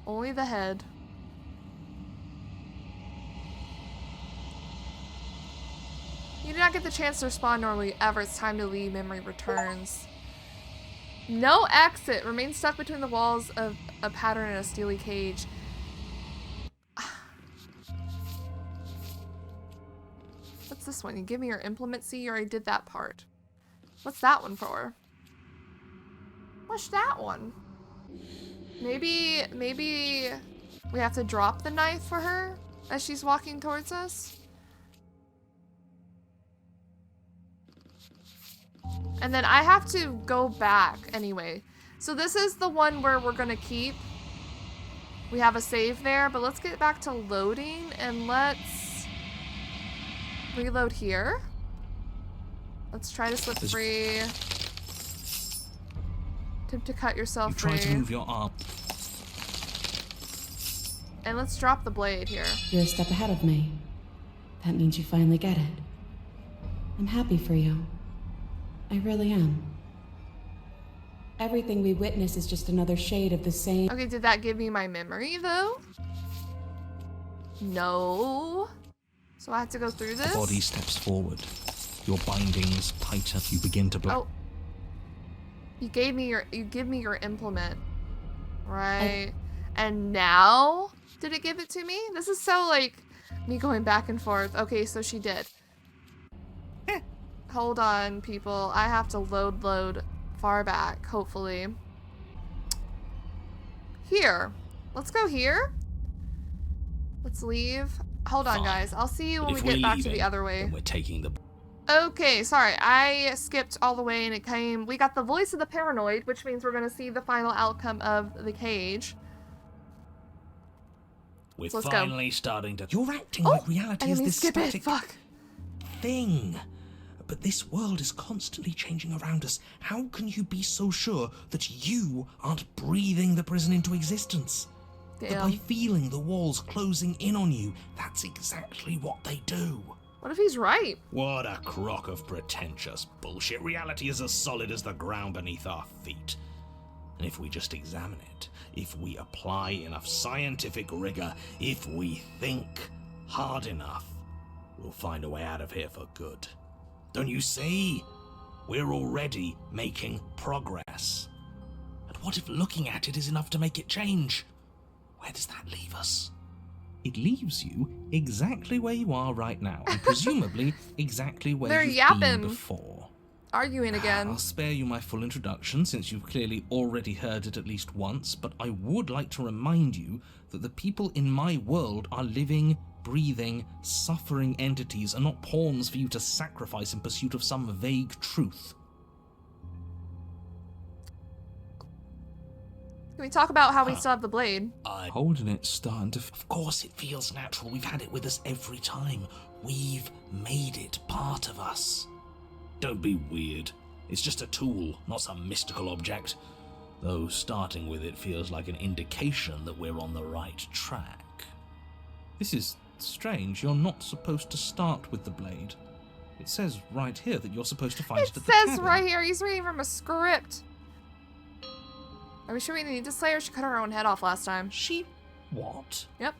Only the head. You do not get the chance to respond normally ever. It's time to leave. Memory returns. No exit. Remain stuck between the walls of a pattern in a steely cage. What's this one? You give me your implement. See, you already did that part. What's that one for? What's that one? Maybe we have to drop the knife for her as she's walking towards us. And then I have to go back anyway. So this is the one where we're gonna keep. We have a save there, but let's get back to loading and let's reload here. Let's try to slip free. Attempt to cut yourself free. Try to move your arm. And let's drop the blade here. You're a step ahead of me. That means you finally get it. I'm happy for you. I really am. Everything we witness is just another shade of the same. Okay, did that give me my memory though? No. So I have to go through this? The body steps forward. Your bindings tighten. You begin to black. Oh. You give me your implement. Right. And now did it give it to me? This is so like me going back and forth. Okay, so she did. Hold on, people. I have to load far back, hopefully. Here. Let's go here. Let's leave. Hold on, guys. I'll see you when we get back to the other way. We're taking the... Okay, sorry. I skipped all the way and it came... We got the voice of the paranoid, which means we're going to see the final outcome of the cage. We're So let's finally starting to... You're acting like reality is this skip it. static Fuck. thing. But this world is constantly changing around us. How can you be so sure that you aren't breathing the prison into existence? That by Damn. feeling the walls closing in on you, that's exactly what they do. What if he's right? What a crock of pretentious bullshit. Reality is as solid as the ground beneath our feet. And if we just examine it, if we apply enough scientific rigor, if we think hard enough, we'll find a way out of here for good. Don't you see? We're already making progress. And what if looking at it is enough to make it change? Where does that leave us? It leaves you exactly where you are right now, and presumably exactly where They're you've yapping. been before. Arguing again. I'll spare you my full introduction, since you've clearly already heard it at least once, but I would like to remind you that the people in my world are living, breathing, suffering entities and not pawns for you to sacrifice in pursuit of some vague truth. Can we talk about how we still have the blade? Holding it starting to... Of course it feels natural. We've had it with us every time. We've made it part of us. Don't be weird. It's just a tool, not some mystical object. Though starting with it feels like an indication that we're on the right track. This is strange. You're not supposed to start with the blade. It says right here that you're supposed to find it It at the says cabin. right here. He's reading from a script. Are we sure we need to slay her? She cut her own head off last time. She... what? Yep.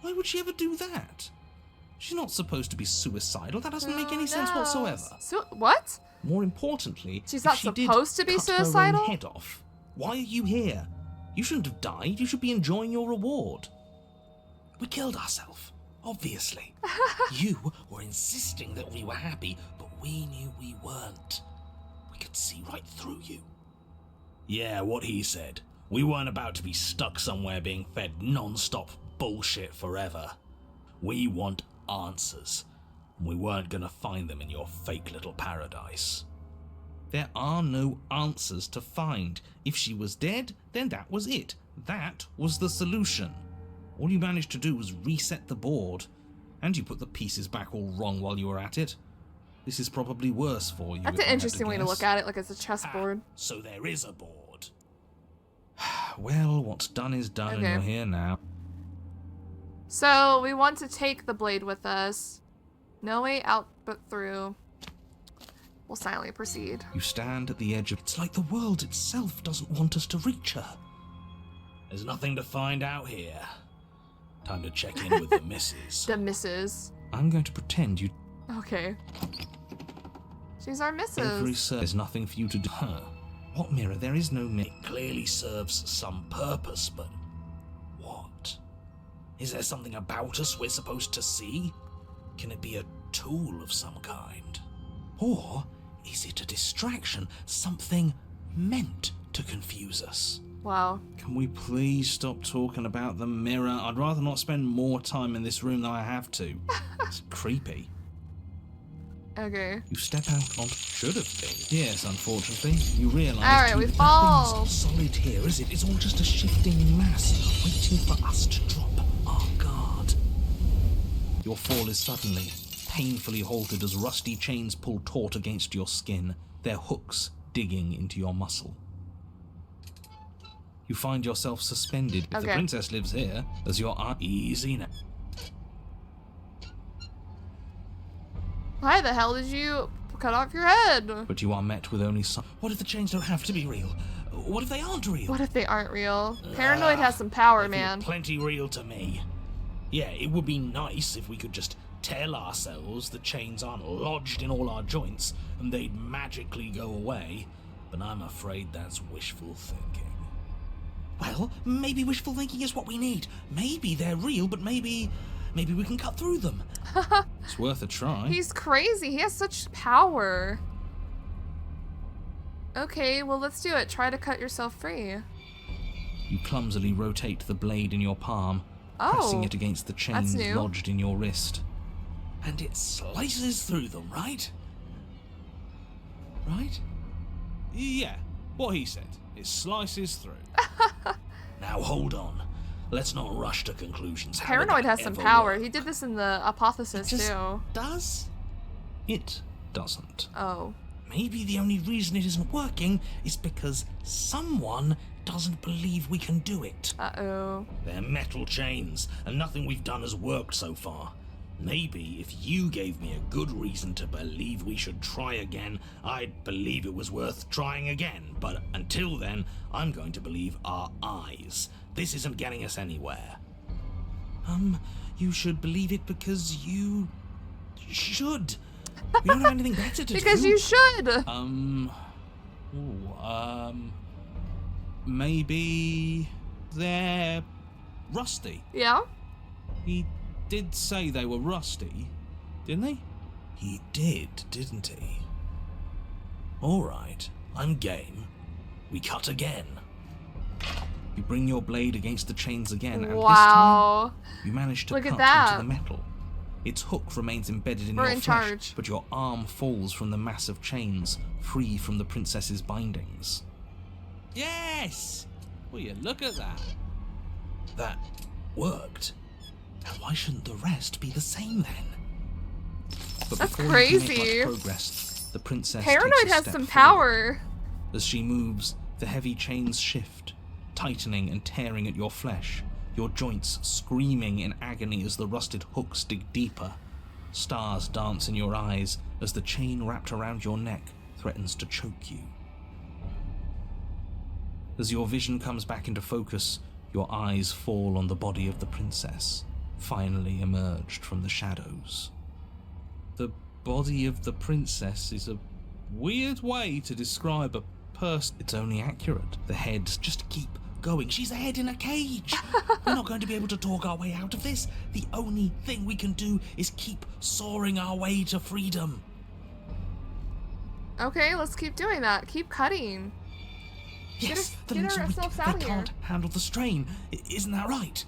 Why would she ever do that? She's not supposed to be suicidal. That doesn't make any sense Who knows? whatsoever. What? More importantly, She's if not she did supposed to be cut suicidal? her own head off, why are you here? You shouldn't have died. You should be enjoying your reward. We killed ourselves, obviously. You were insisting that we were happy, but we knew we weren't. We could see right through you. Yeah, what he said. We weren't about to be stuck somewhere being fed non-stop bullshit forever. We want answers. We weren't gonna find them in your fake little paradise. There are no answers to find. If she was dead, then that was it. That was the solution. All you managed to do was reset the board, and you put the pieces back all wrong while you were at it. This is probably worse for you. That's an interesting way to look at it, like it's a chessboard. So there is a board. Well, what's done is done, Okay. and you're here now. So, we want to take the blade with us. No way out but through. We'll silently proceed. You stand at the edge of... It's like the world itself doesn't want us to reach her. There's nothing to find out here. Time to check in with the missus. The missus. I'm going to pretend you... Okay. She's our missus. There's nothing for you to do. Huh. What mirror? There is no mirror. It clearly serves some purpose, but what? Is there something about us we're supposed to see? Can it be a tool of some kind? Or is it a distraction? Something meant to confuse us? Wow. Can we please stop talking about the mirror? I'd rather not spend more time in this room than I have to. It's creepy. Okay. You step out on... Should have been. Yes, unfortunately. You realise... Alright, we fall. Nothing's solid here, is it? It's all just a shifting mass waiting for us to drop our guard. Your fall is suddenly, painfully halted as rusty chains pull taut against your skin, their hooks digging into your muscle. You find yourself suspended. If the Okay. princess lives here, as your easy now. Why the hell did you cut off your head? But you are met with only some... What if the chains don't have to be real? What if they aren't real? What if they aren't real? Paranoid has some power, They feel man. plenty real to me. Yeah, it would be nice if we could just tell ourselves the chains aren't lodged in all our joints and they'd magically go away, but I'm afraid that's wishful thinking. Well, maybe wishful thinking is what we need. Maybe they're real, but maybe we can cut through them. It's worth a try. He's crazy. He has such power. Okay, well, let's do it. Try to cut yourself free. You clumsily rotate the blade in your palm, pressing Oh, it against the that's chains new. lodged in your wrist. And it slices through them, right? Right? Yeah, what he said. It slices through. Now hold on. Let's not rush to conclusions. How would Paranoid that has some ever power. work? He did this in the Apotheosis, Just too. does? It doesn't. Oh. Maybe the only reason it isn't working is because someone doesn't believe we can do it. Uh-oh. They're metal chains, and nothing we've done has worked so far. Maybe if you gave me a good reason to believe we should try again, I'd believe it was worth trying again. But until then, I'm going to believe our eyes. This isn't getting us anywhere. You should believe it because you should. We don't have anything better to do. Because you should! Maybe they're rusty. Yeah? He did say they were rusty, didn't he? He did, didn't he? All right, I'm game. We cut again. You bring your blade against the chains again, and Wow. this time you manage to Look at cut that. into the metal. Its hook remains embedded in We're your in flesh, charge. but your arm falls from the mass of chains, free from the princess's bindings. Yes! Will you look at that? That worked. Now why shouldn't the rest be the same then? But That's before you can make crazy. much progress, the princess Paranoid takes a has step some forward. power. As she moves, the heavy chains shift, tightening and tearing at your flesh, your joints screaming in agony as the rusted hooks dig deeper. Stars dance in your eyes as the chain wrapped around your neck threatens to choke you. As your vision comes back into focus, your eyes fall on the body of the princess, finally emerged from the shadows. The body of the princess is a weird way to describe a person. It's only accurate. The head just keep going. She's a head in a cage. We're not going to be able to talk our way out of this. The only thing we can do is keep soaring our way to freedom. Okay, let's keep doing that. Keep cutting. Yes, the get links are weak. ourselves They out of here. can't handle the strain. Isn't that right?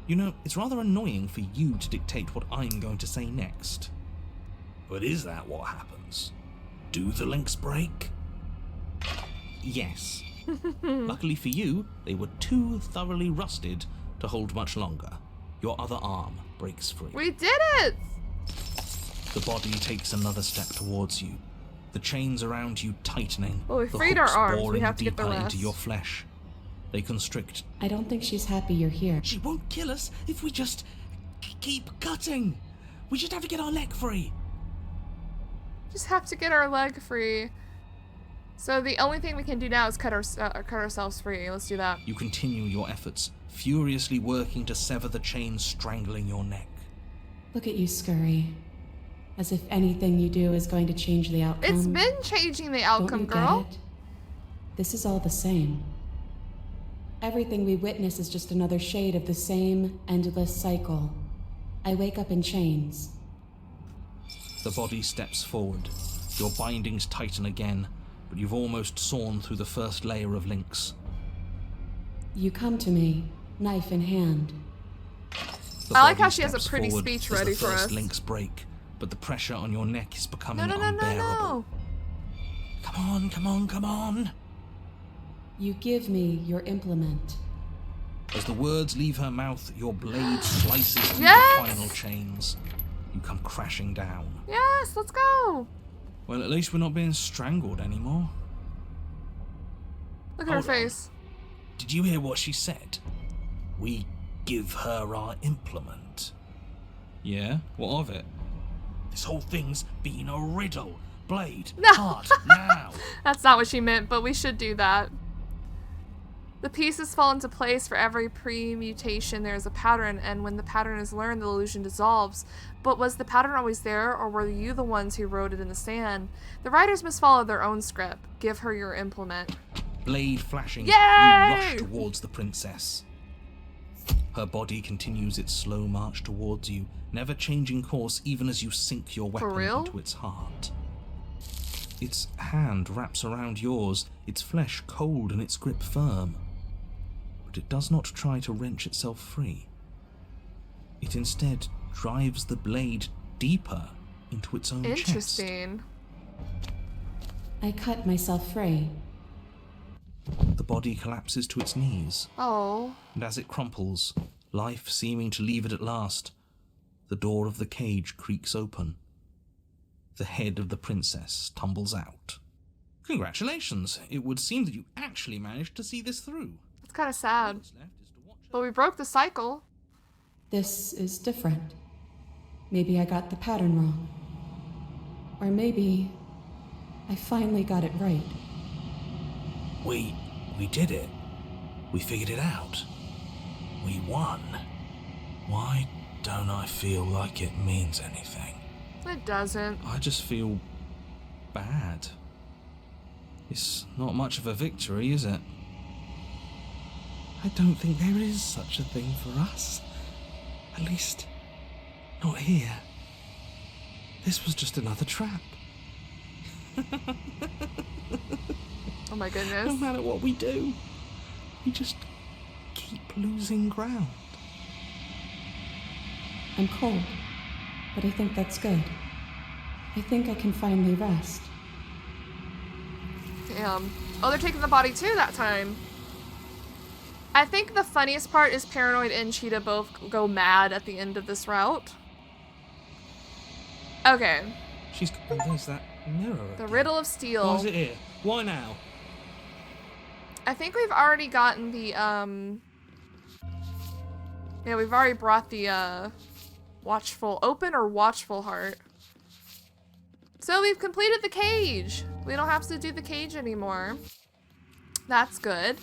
You know, it's rather annoying for you to dictate what I'm going to say next. But is that what happens? Do the links break? Yes. Luckily for you, they were too thoroughly rusted to hold much longer. Your other arm breaks free. We did it! The body takes another step towards you. The chains around you tightening. Well, we the freed our hooks arms. We boring have to get the deeper rest. into your flesh. They constrict. I don't think she's happy you're here. She won't kill us if we just keep cutting. We just have to get our leg free. Just have to get our leg free. So the only thing we can do now is cut ourselves free. Let's do that. You continue your efforts, furiously working to sever the chains strangling your neck. Look at you scurry. As if anything you do is going to change the outcome. It's been changing the outcome, Don't you girl. get it? This is all the same. Everything we witness is just another shade of the same endless cycle. I wake up in chains. The body steps forward. Your bindings tighten again, but you've almost sawn through the first layer of links. You come to me, knife in hand. The I like body how she has a steps pretty forward speech as ready the for first us. links break, but the pressure on your neck is becoming No. unbearable. Come on, come on, come on! You give me your implement. As the words leave her mouth, your blade slices through Yes! the final chains. You come crashing down. Yes, let's go. Well, at least we're not being strangled anymore. Look at her Hold on. face. Did you hear what she said? We give her our implement. Yeah? What of it? This whole thing's been a riddle. Blade, No. hard, now. That's not what she meant, but we should do that. The pieces fall into place for every pre-mutation. There is a pattern, and when the pattern is learned, the illusion dissolves. But was the pattern always there, or were you the ones who wrote it in the sand? The writers must follow their own script. Give her your implement. Blade flashing, Yay! you rush towards the princess. Her body continues its slow march towards you, never changing course even as you sink your weapon real? into its heart. Its hand wraps around yours, its flesh cold and its grip firm. But it does not try to wrench itself free. It instead drives the blade deeper into its own chest. Interesting. I cut myself free. The body collapses to its knees, Oh. and as it crumples, life seeming to leave it at last, the door of the cage creaks open. The head of the princess tumbles out. Congratulations! It would seem that you actually managed to see this through. It's kind of sad. What's left is to watch her. But we broke the cycle. This is different. Maybe I got the pattern wrong. Or maybe I finally got it right. We did it. We figured it out. We won. Why don't I feel like it means anything? It doesn't. I just feel bad. It's not much of a victory, is it? I don't think there is such a thing for us. At least, not here. This was just another trap. Oh my No goodness. matter what we do, we just keep losing ground. I'm cold, but I think that's good. I think I can finally rest. Damn. Oh, they're taking the body too that time. I think the funniest part is Paranoid and Cheetah both go mad at the end of this route. Okay. And there's that mirror. The again. Riddle of Why Steel. is it here? Why now? I think we've already gotten the, yeah, we've already brought the, Watchful Open or Watchful Heart. So we've completed the cage. We don't have to do the cage anymore. That's good.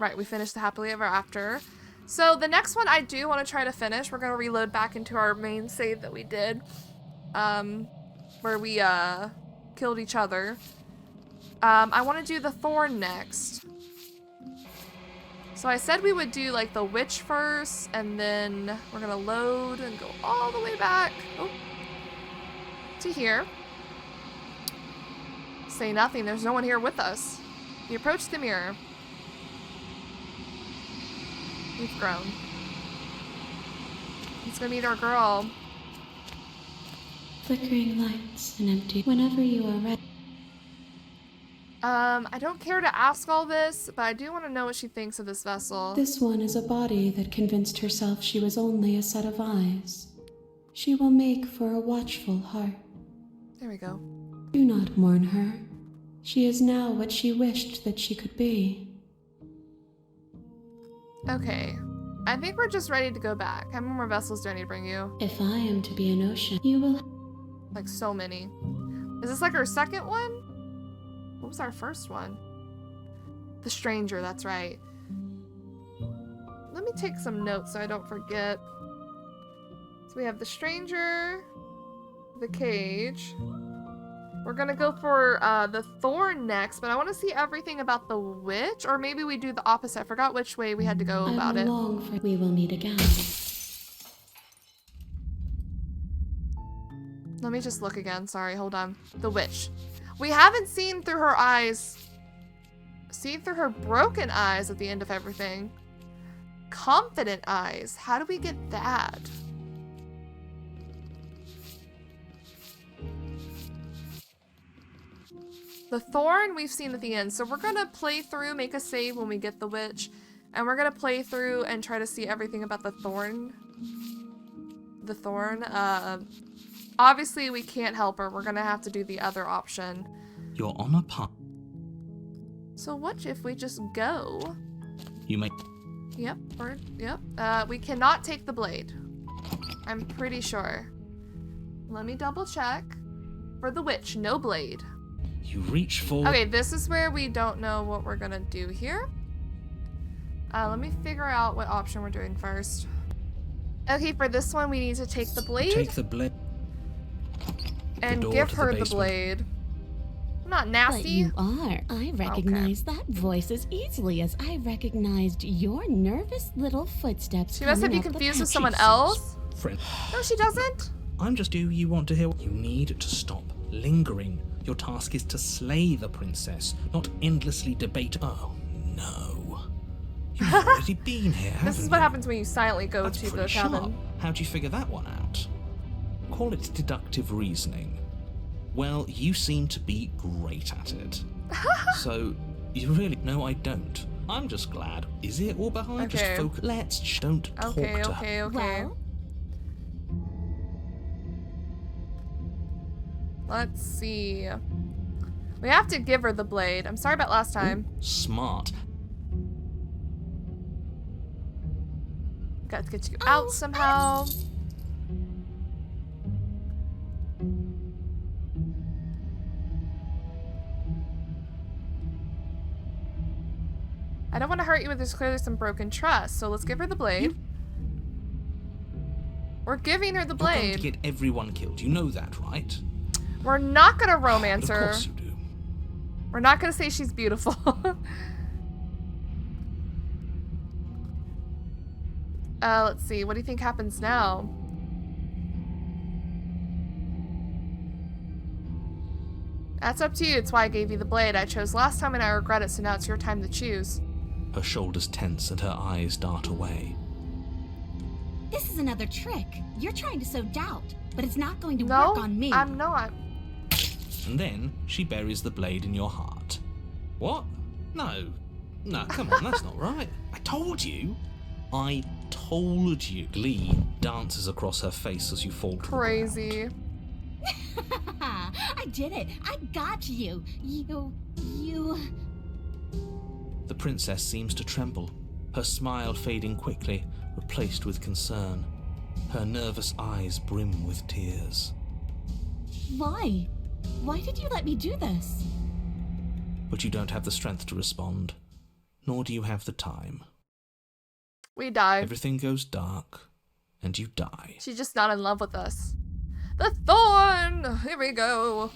Right, we finished the Happily Ever After. So the next one I do want to try to finish. We're going to reload back into our main save that we did. Where we, killed each other. I want to do the Thorn next. So I said we would do like the Witch first, and then we're going to load and go all the way back. Oh. To here. Say nothing. There's no one here with us. We approach the mirror. We've grown. It's gonna meet our girl. Flickering lights and empty. Whenever you are ready. I don't care to ask all this, but I do want to know what she thinks of this vessel. This one is a body that convinced herself she was only a set of eyes. She will make for a watchful heart. There we go. Do not mourn her. She is now what she wished that she could be. Okay. I think we're just ready to go back. How many more vessels do I need to bring you? If I am to be an ocean, you will... Like, so many. Is this like our second one? What was our first one? The Stranger, that's right. Let me take some notes so I don't forget. So we have the Stranger, the Cage. We're gonna go for the Thorn next, but I want to see everything about the Witch, or maybe we do the opposite. I forgot which way we had to go about it. We will meet again. Let me just look again. Sorry, hold on. The Witch. We haven't seen through her eyes. Seen through her broken eyes at the end of everything. Confident eyes. How do we get that? The Thorn we've seen at the end. So we're going to play through, make a save when we get the Witch. And we're going to play through and try to see everything about the Thorn. The Thorn. Obviously, we can't help her. We're going to have to do the other option. You're on a path. So what if we just go? You may... Yep. We cannot take the blade. I'm pretty sure. Let me double check. For the Witch, no blade. You reach for... Okay, this is where we don't know what we're gonna do here. Let me figure out what option we're doing first. Okay, for this one, we need to take the blade. Take the blade. And door give to her the the basement. blade. I'm not But nasty. you are. I recognize that voice as easily as I recognized your nervous little footsteps. She must have coming you up the confused with path. someone else. Friend, No, she doesn't. I'm just... Do you want to hear... You need to stop lingering. Your task is to slay the princess, not endlessly debate... Oh, no. You've already been here, haven't This is you? what happens when you silently go That's to the pretty sharp. cabin. How'd you figure that one out? Call it deductive reasoning. Well, you seem to be great at it. So, you really... No, I don't. I'm just glad. Is it all behind? Okay. Just focus. Let's don't talk Okay, to her. okay. Well, Let's see. We have to give her the blade. I'm sorry about last time. Smart. Got to get you out somehow. I don't want to hurt you, but there's clearly some broken trust. So let's give her the blade. We're giving her the You're going to blade. get everyone killed. You know that, right? We're not gonna romance But of her. course you do. We're not gonna say she's beautiful. Let's see. What do you think happens now? That's up to you. It's why I gave you the blade. I chose last time and I regret it, so now it's your time to choose. Her shoulders tense and her eyes dart away. this is another trick. You're trying to sow doubt, but it's not going to No, work on me. I'm not. And then she buries the blade in your heart. What? No. No, come on, that's not right. I told you. I told you. Glee dances across her face as you fall to the ground. Crazy. I did it. I got you. You. The princess seems to tremble, her smile fading quickly, replaced with concern. Her nervous eyes brim with tears. Why? Why did you let me do this? But you don't have the strength to respond, nor do you have the time. We die. Everything goes dark, and you die. She's just not in love with us. The thorn! Here we go.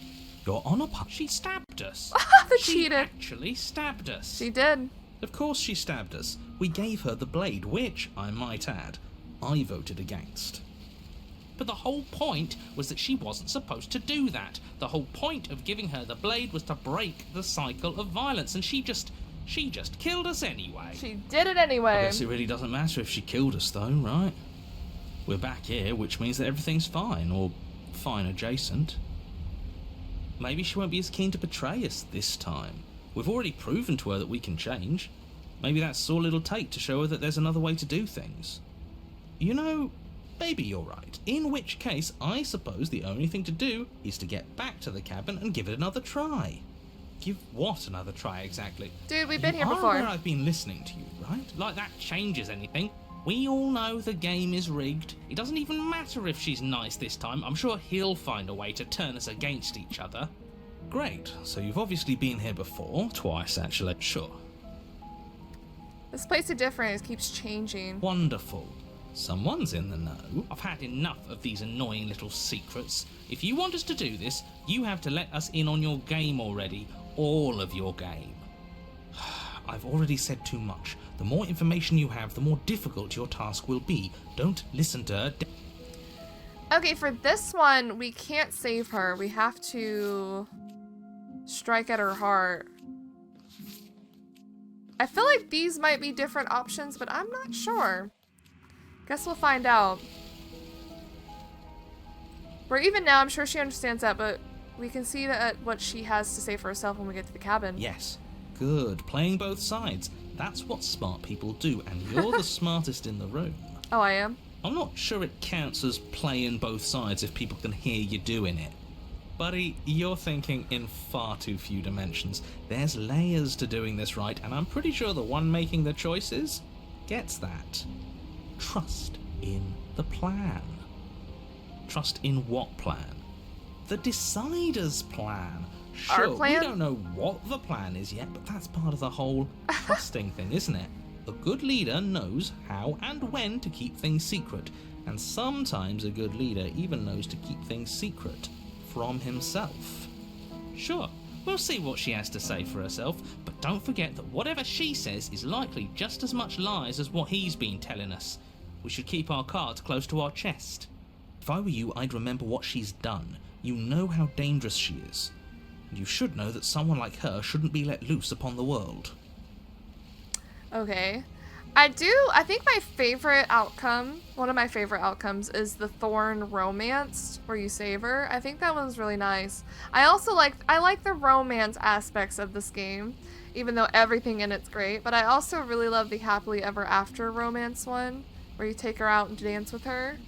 You're on a punch. She stabbed us. They She cheated. actually stabbed us. She did. Of course she stabbed us. We gave her the blade, which, I might add, I voted against. But the whole point was that she wasn't supposed to do that. The whole point of giving her the blade was to break the cycle of violence, and she just killed us anyway. She did it I anyway. guess it really doesn't matter if she killed us, though, right? We're back here, which means that everything's fine, or fine adjacent. Maybe she won't be as keen to betray us this time. We've already proven to her that we can change. Maybe that's all it'll take to show her that there's another way to do things. You know, maybe you're right. In which case, I suppose the only thing to do is to get back to the cabin and give it another try. Give what another try exactly? Dude, we've been here You are before. aware I've been listening to you, right? Like that changes anything. We all know the game is rigged. It doesn't even matter if she's nice this time. I'm sure he'll find a way to turn us against each other. Great. So you've obviously been here before. Twice, actually. Sure. This place is different. It keeps changing. Wonderful. Someone's in the know. I've had enough of these annoying little secrets. If you want us to do this, you have to let us in on your game already. All of your game. I've already said too much. The more information you have, the more difficult your task will be. Don't listen to her. Okay, for this one, we can't save her. We have to strike at her heart. I feel like these might be different options, but I'm not sure. Guess we'll find out. Where even now, I'm sure she understands that, but we can see that what she has to say for herself when we get to the cabin. Yes. Good. Playing both sides. That's what smart people do, and you're the smartest in the room. Oh, I am? I'm not sure it counts as playing both sides if people can hear you doing it. Buddy, you're thinking in far too few dimensions. There's layers to doing this right, and I'm pretty sure the one making the choices gets that. Trust in the plan. Trust in what plan? The Decider's plan. Our Sure, plan? we don't know what the plan is yet, but that's part of the whole trusting thing, isn't it? A good leader knows how and when to keep things secret, and sometimes a good leader even knows to keep things secret from himself. Sure, we'll see what she has to say for herself, but don't forget that whatever she says is likely just as much lies as what he's been telling us. We should keep our cards close to our chest. If I were you, I'd remember what she's done. You know how dangerous she is. And you should know that someone like her shouldn't be let loose upon the world. Okay. I think my favorite outcome, one of my favorite outcomes, is the Thorn romance, where you save her. I think that one's really nice. I like the romance aspects of this game, even though everything in it's great, but I also really love the happily ever after romance one, where you take her out and dance with her.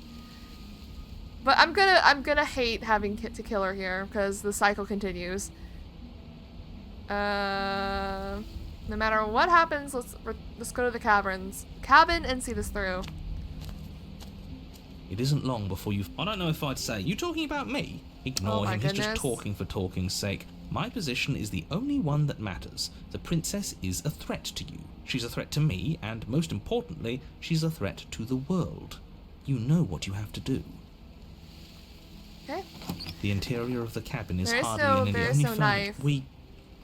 But I'm gonna hate having to kill her here, because the cycle continues. No matter what happens, let's go to the cabin and see this through. It isn't long before you... I don't know if I'd say... You talking about me? Ignore my him, he's just goodness. talking for talking's sake. My position is the only one that matters. The princess is a threat to you. She's a threat to me, and most importantly, she's a threat to the world. You know what you have to do. Okay. The interior of the cabin is There is hardly no- in there any is only no furnished. knife.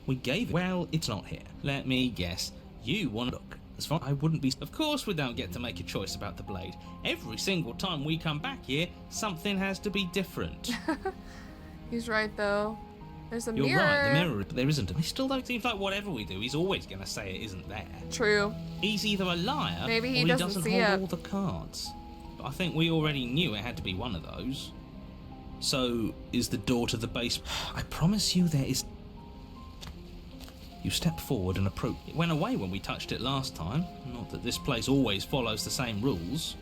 We gave it. Well, it's not here. Let me guess. You want to look. As far I wouldn't be... Of course we don't get to make a choice about the blade. Every single time we come back here, something has to be different. He's right, though. There's a You're mirror. right, the mirror, but there isn't. I still don't seem like whatever we do, he's always going to say it isn't there. True. He's either a liar, Maybe he or doesn't doesn't see hold it. all the cards. But I think we already knew it had to be one of those. So, is the door to the basement? I promise you there is... You step forward and approach. It went away when we touched it last time. Not that this place always follows the same rules.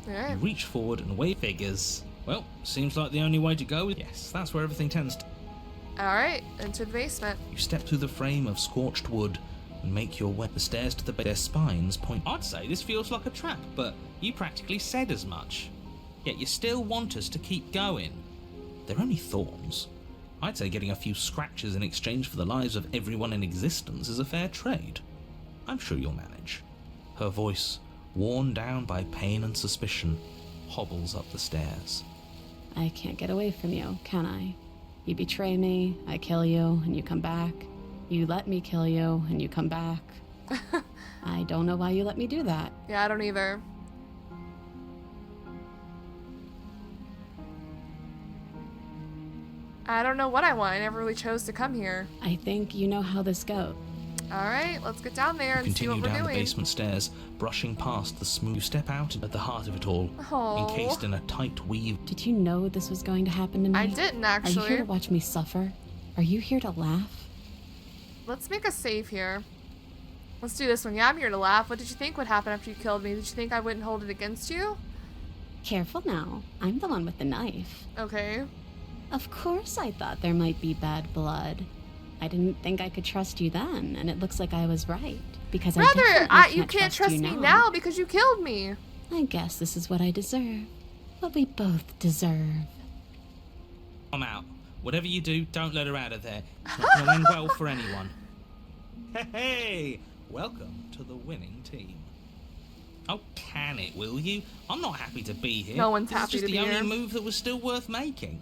You Alright. reach forward and away figures. Well, seems like the only way to go. Yes, that's where everything tends to. Alright, into the basement. You step through the frame of scorched wood and make your way. The stairs to the base. Their spines point. I'd say this feels like a trap, but you practically said as much. Yet you still want us to keep going. They're only thorns. I'd say getting a few scratches in exchange for the lives of everyone in existence is a fair trade. I'm sure you'll manage. Her voice, worn down by pain and suspicion, hobbles up the stairs. I can't get away from you, can I? You betray me, I kill you, and you come back. You let me kill you, and you come back. I don't know why you let me do that. Yeah, I don't either. I don't know what I want. I never really chose to come here. I think you know how this goes. Alright, let's get down there and see Continue what we're down the doing. basement stairs, brushing past the smooth. Step out at the heart of it all, Aw. encased in a tight weave. Did you know this was going to happen to me? I didn't Are you here actually. to watch me suffer? Are you here to laugh? let's make a save here. Let's do this one. Yeah, I'm here to laugh. What did you think would happen after you killed me? Did you think I wouldn't hold it against you? Careful now. I'm the one with the knife. Okay. Of course I thought there might be bad blood. I didn't think I could trust you then, and it looks like I was right. Because You can't trust me now because you killed me. I guess this is what I deserve. What we both deserve. I'm out. Whatever you do, don't let her out of there. It's not going to end well for anyone. Hey, welcome to the winning team. Oh, can it, will you? I'm not happy to be here. No one's This is happy just to be the here. only move that was still worth making.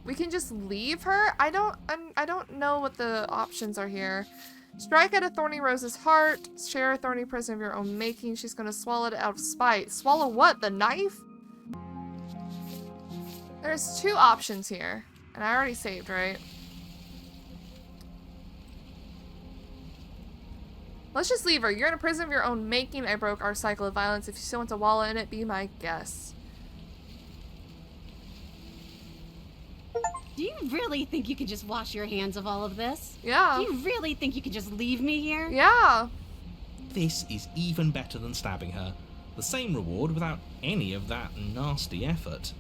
We can just leave her? I don't know what the options are here. Strike at a thorny rose's heart. Share a thorny prison of your own making. She's gonna swallow it out of spite. Swallow what? The knife? There's two options here. And I already saved, right? Let's just leave her. You're in a prison of your own making. I broke our cycle of violence. If you still want to wallow in it, be my guest. Do you really think you can just wash your hands of all of this? Yeah. Do you really think you can just leave me here? Yeah. This is even better than stabbing her. The same reward without any of that nasty effort.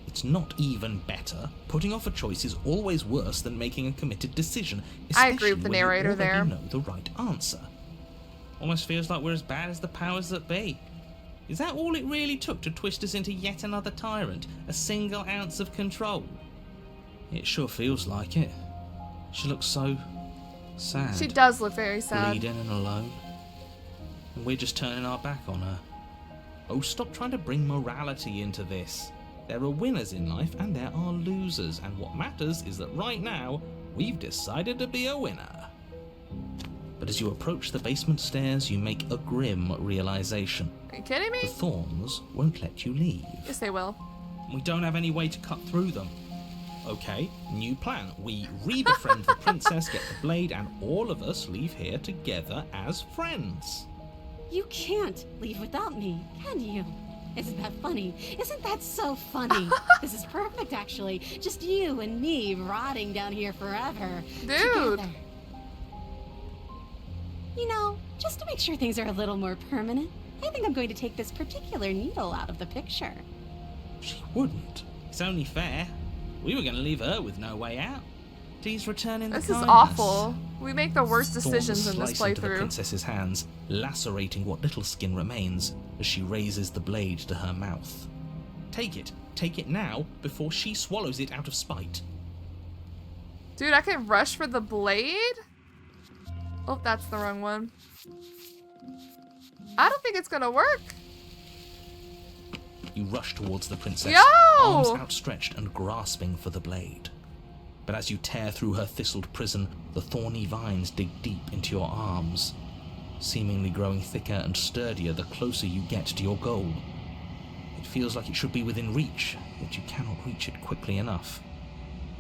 It's not even better. Putting off a choice is always worse than making a committed decision. I agree with the especially when you narrator there. already know the right answer. Almost feels like we're as bad as the powers that be. Is that all it really took to twist us into yet another tyrant? A single ounce of control? It sure feels like it. She looks so sad. She does look very sad. Bleeding and alone. And we're just turning our back on her. Oh, stop trying to bring morality into this. There are winners in life and there are losers, and what matters is that right now, we've decided to be a winner. But as you approach the basement stairs, you make a grim realization. Are you kidding The me? thorns won't let you leave. Yes, they will. We don't have any way to cut through them. Okay, new plan. We re-befriend the princess, get the blade, and all of us leave here together as friends. You can't leave without me, can you? Isn't that funny? Isn't that so funny? This is perfect, actually. Just you and me rotting down here forever. Dude. Together. You know, just to make sure things are a little more permanent, I think I'm going to take this particular needle out of the picture. She wouldn't. It's only fair. We were going to leave her with no way out. Please return in the This is kindness. awful. We make the worst Thorns decisions in this slice into the playthrough. princess's hands, lacerating what little skin remains as she raises the blade to her mouth. Take it now, before she swallows it out of spite. Dude, I can rush for the blade? Oh, that's the wrong one. I don't think it's gonna work. You rush towards the princess, Yo! arms outstretched and grasping for the blade. But as you tear through her thistled prison, the thorny vines dig deep into your arms, seemingly growing thicker and sturdier the closer you get to your goal. It feels like it should be within reach, yet you cannot reach it quickly enough.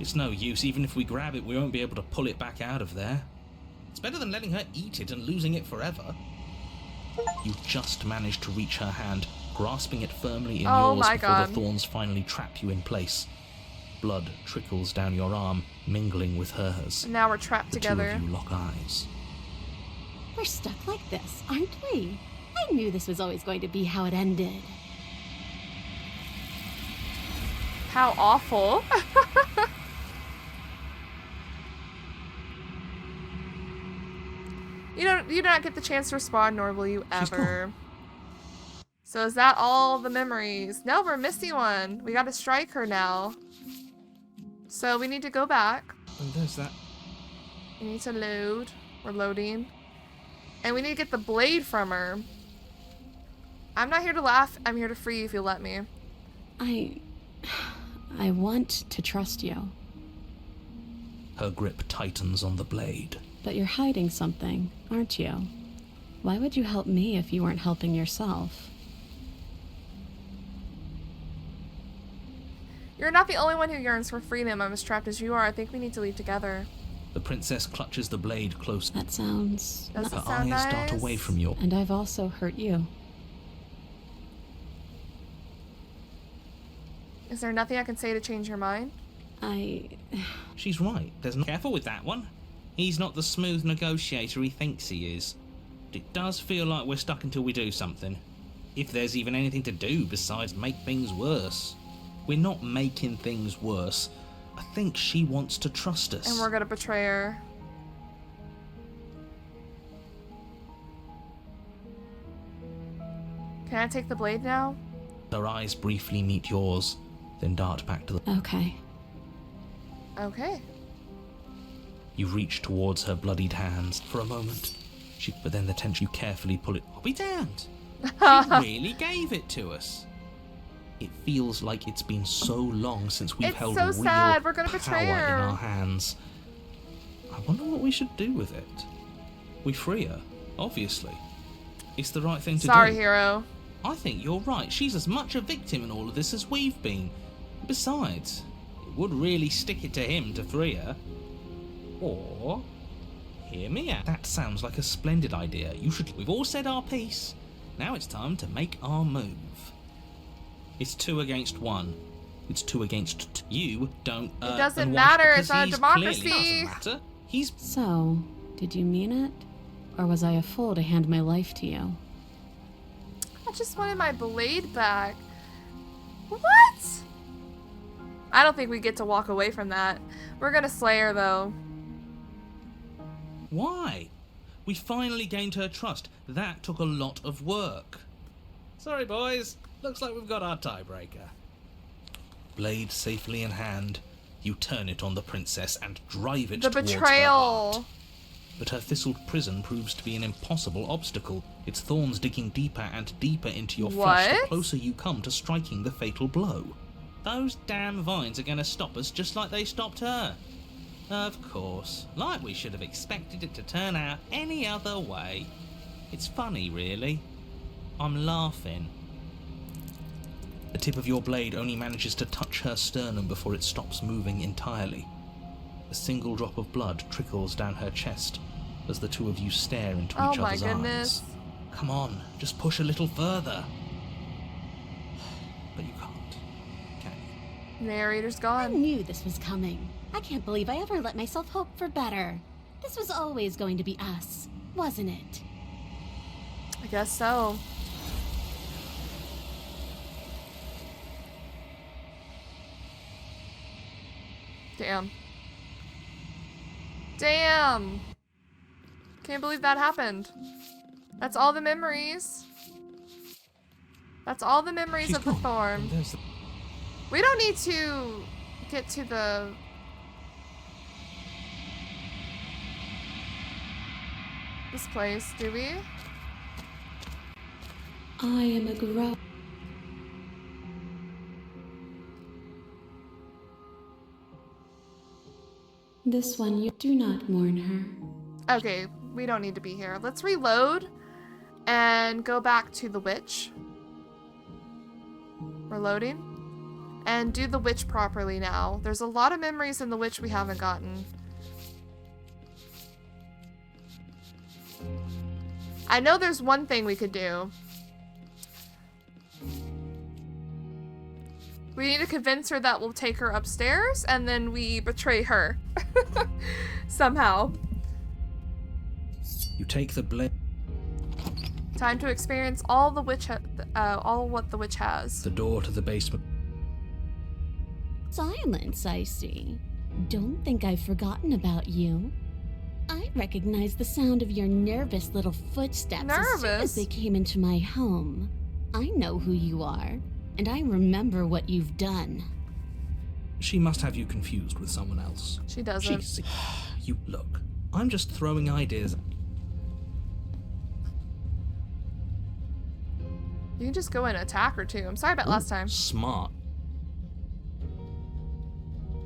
It's no use. Even if we grab it, we won't be able to pull it back out of there. It's better than letting her eat it and losing it forever. You just manage to reach her hand, grasping it firmly in Oh yours my before God. the thorns finally trap you in place. Blood trickles down your arm, mingling with hers. And now we're trapped The together. two of you lock eyes. We're stuck like this, aren't we? I knew this was always going to be how it ended. How awful. You do not get the chance to respond, nor will you She's ever. So is that all the memories? No, we're missing one. We gotta strike her now. So we need to go back. And there's that. We need to load. We're loading. And we need to get the blade from her. I'm not here to laugh. I'm here to free you if you'll let me. I want to trust you, Her grip tightens on the blade. but you're hiding something, aren't you? Why would you help me if you weren't helping yourself? You're not the only one who yearns for freedom. I'm as trapped as you are. I think we need to leave together. The princess clutches the blade closer. That sounds... Does Her it sound eyes nice? dart away from you. And I've also hurt you. Is there nothing I can say to change your mind? She's right. There's no... Careful with that one. He's not the smooth negotiator he thinks he is. It does feel like we're stuck until we do something. If there's even anything to do besides make things worse. We're not making things worse. I think she wants to trust us. And we're gonna betray her. Can I take the blade now? Her eyes briefly meet yours, then dart back to the... Okay. Okay. You reach towards her bloodied hands for a moment. But then the tension, you carefully pull it. I'll be damned. She really gave it to us. It feels like it's been so long since we've It's held so real sad. We're gonna betray power her. in our hands. I wonder what we should do with it. We free her, obviously. It's the right thing to do. Sorry, hero. I think you're right. She's as much a victim in all of this as we've been. Besides, it would really stick it to him to free her. Or, hear me out. That sounds like a splendid idea. You should... We've all said our piece. Now it's time to make our move. It's 2 against 1. It's 2 against... You don't... It doesn't and matter. because It's not a he's democracy. Clearly doesn't matter. He's... So, did you mean it? Or was I a fool to hand my life to you? I just wanted my blade back. What? I don't think we get to walk away from that. We're gonna slay her, though. Why? We finally gained her trust. That took a lot of work. Sorry, boys. Looks like we've got our tiebreaker. Blade safely in hand, you turn it on the princess and drive it The towards her betrayal. heart. But her thistled prison proves to be an impossible obstacle, its thorns digging deeper and deeper into your flesh the What? closer you come to striking the fatal blow. Those damn vines are going to stop us just like they stopped her. Of course. Like we should have expected it to turn out any other way. It's funny, really. I'm laughing. The tip of your blade only manages to touch her sternum before it stops moving entirely. A single drop of blood trickles down her chest as the two of you stare into Oh each my other's goodness. eyes. Come on, just push a little further. But you can't, can you? Narrator's I gone. knew this was coming. I can't believe I ever let myself hope for better. This was always going to be us, wasn't it? I guess so. Damn. Damn! Can't believe that happened. That's all the memories. That's all the memories She's of the gone. thorn. And there's the... We don't need to get to the... this place, do we? I am a grow. This one, you do not mourn her. Okay, we don't need to be here. Let's reload and go back to the witch. We're loading. And do the witch properly now. There's a lot of memories in the witch we haven't gotten. I know there's one thing we could do. We need to convince her that we'll take her upstairs and then we betray her. Somehow. You take the blade. Time to experience all the witch, all what the witch has. The door to the basement. Silence, I see. Don't think I've forgotten about you. I recognize the sound of your nervous little footsteps as soon Nervous? as they came into my home. I know who you are, and I remember what you've done. She must have you confused with someone else. She doesn't. You look. I'm just throwing ideas. You can just go and attack her too. I'm sorry about last time. Smart.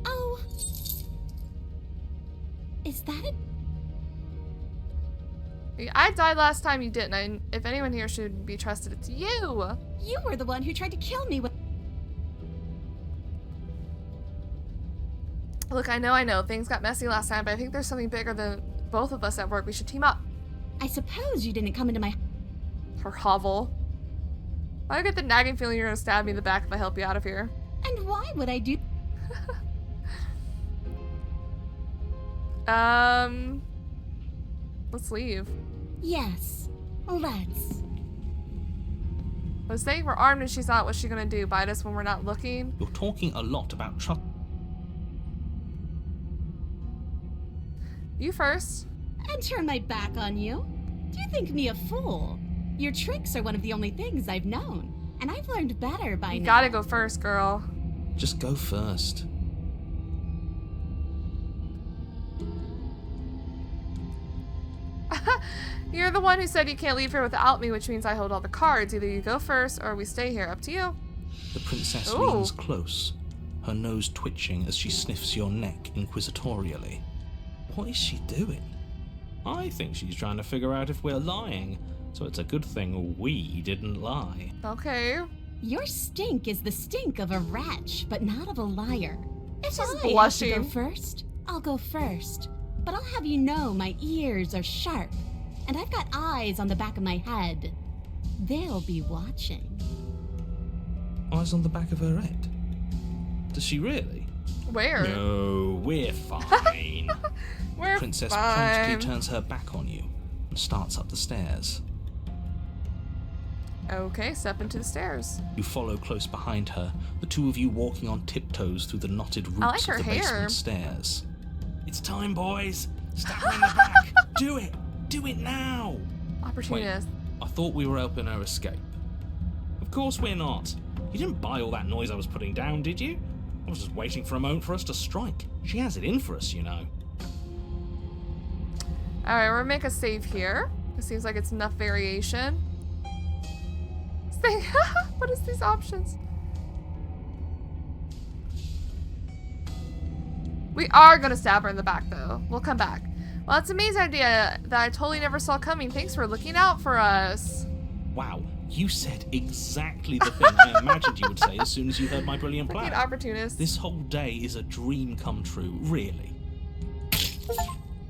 Oh. Is that it? I died last time, you didn't. If anyone here should be trusted, it's you. You were the one who tried to kill me. Look, I know. Things got messy last time, but I think there's something bigger than both of us at work. We should team up. I suppose you didn't come into my... Her hovel. I get the nagging feeling you're gonna stab me in the back if I help you out of here. And why would I do... Let's leave. Yes, let's. I was saying we're armed and she's not. What's she gonna do? Bite us when we're not looking? You're talking a lot about trust. You first. And turn my back on you? Do you think me a fool? Your tricks are one of the only things I've known. And I've learned better by You now. gotta go first, girl. Just go first. You're the one who said you can't leave here without me, which means I hold all the cards. Either you go first or we stay here. Up to you. The princess Ooh. leans close, her nose twitching as she sniffs your neck inquisitorially. What is she doing? I think she's trying to figure out if we're lying, so it's a good thing we didn't lie. Okay. Your stink is the stink of a wretch, but not of a liar. If She's I have to blushing. go first, I'll go first. But I'll have you know my ears are sharp, and I've got eyes on the back of my head. They'll be watching. Eyes on the back of her head. Does she really? Where? No, we're fine. We're Princess fine. promptly turns her back on you and starts up the stairs. Okay, step into the stairs. You follow close behind her, the two of you walking on tiptoes through the knotted roots like her of the hair. basement stairs. It's time, boys. Stab her in the back. Do it. Do it now. Opportunist. I thought we were helping her escape. Of course we're not. You didn't buy all that noise I was putting down, did you? I was just waiting for a moment for us to strike. She has it in for us, you know. Alright, we're gonna make a save here. It seems like it's enough variation. What is these options? We are gonna stab her in the back though. We'll come back. Well, it's an amazing idea that I totally never saw coming. Thanks for looking out for us. Wow, you said exactly the thing I imagined you would say as soon as you heard my brilliant Freaking plan. opportunist. This whole day is a dream come true, really.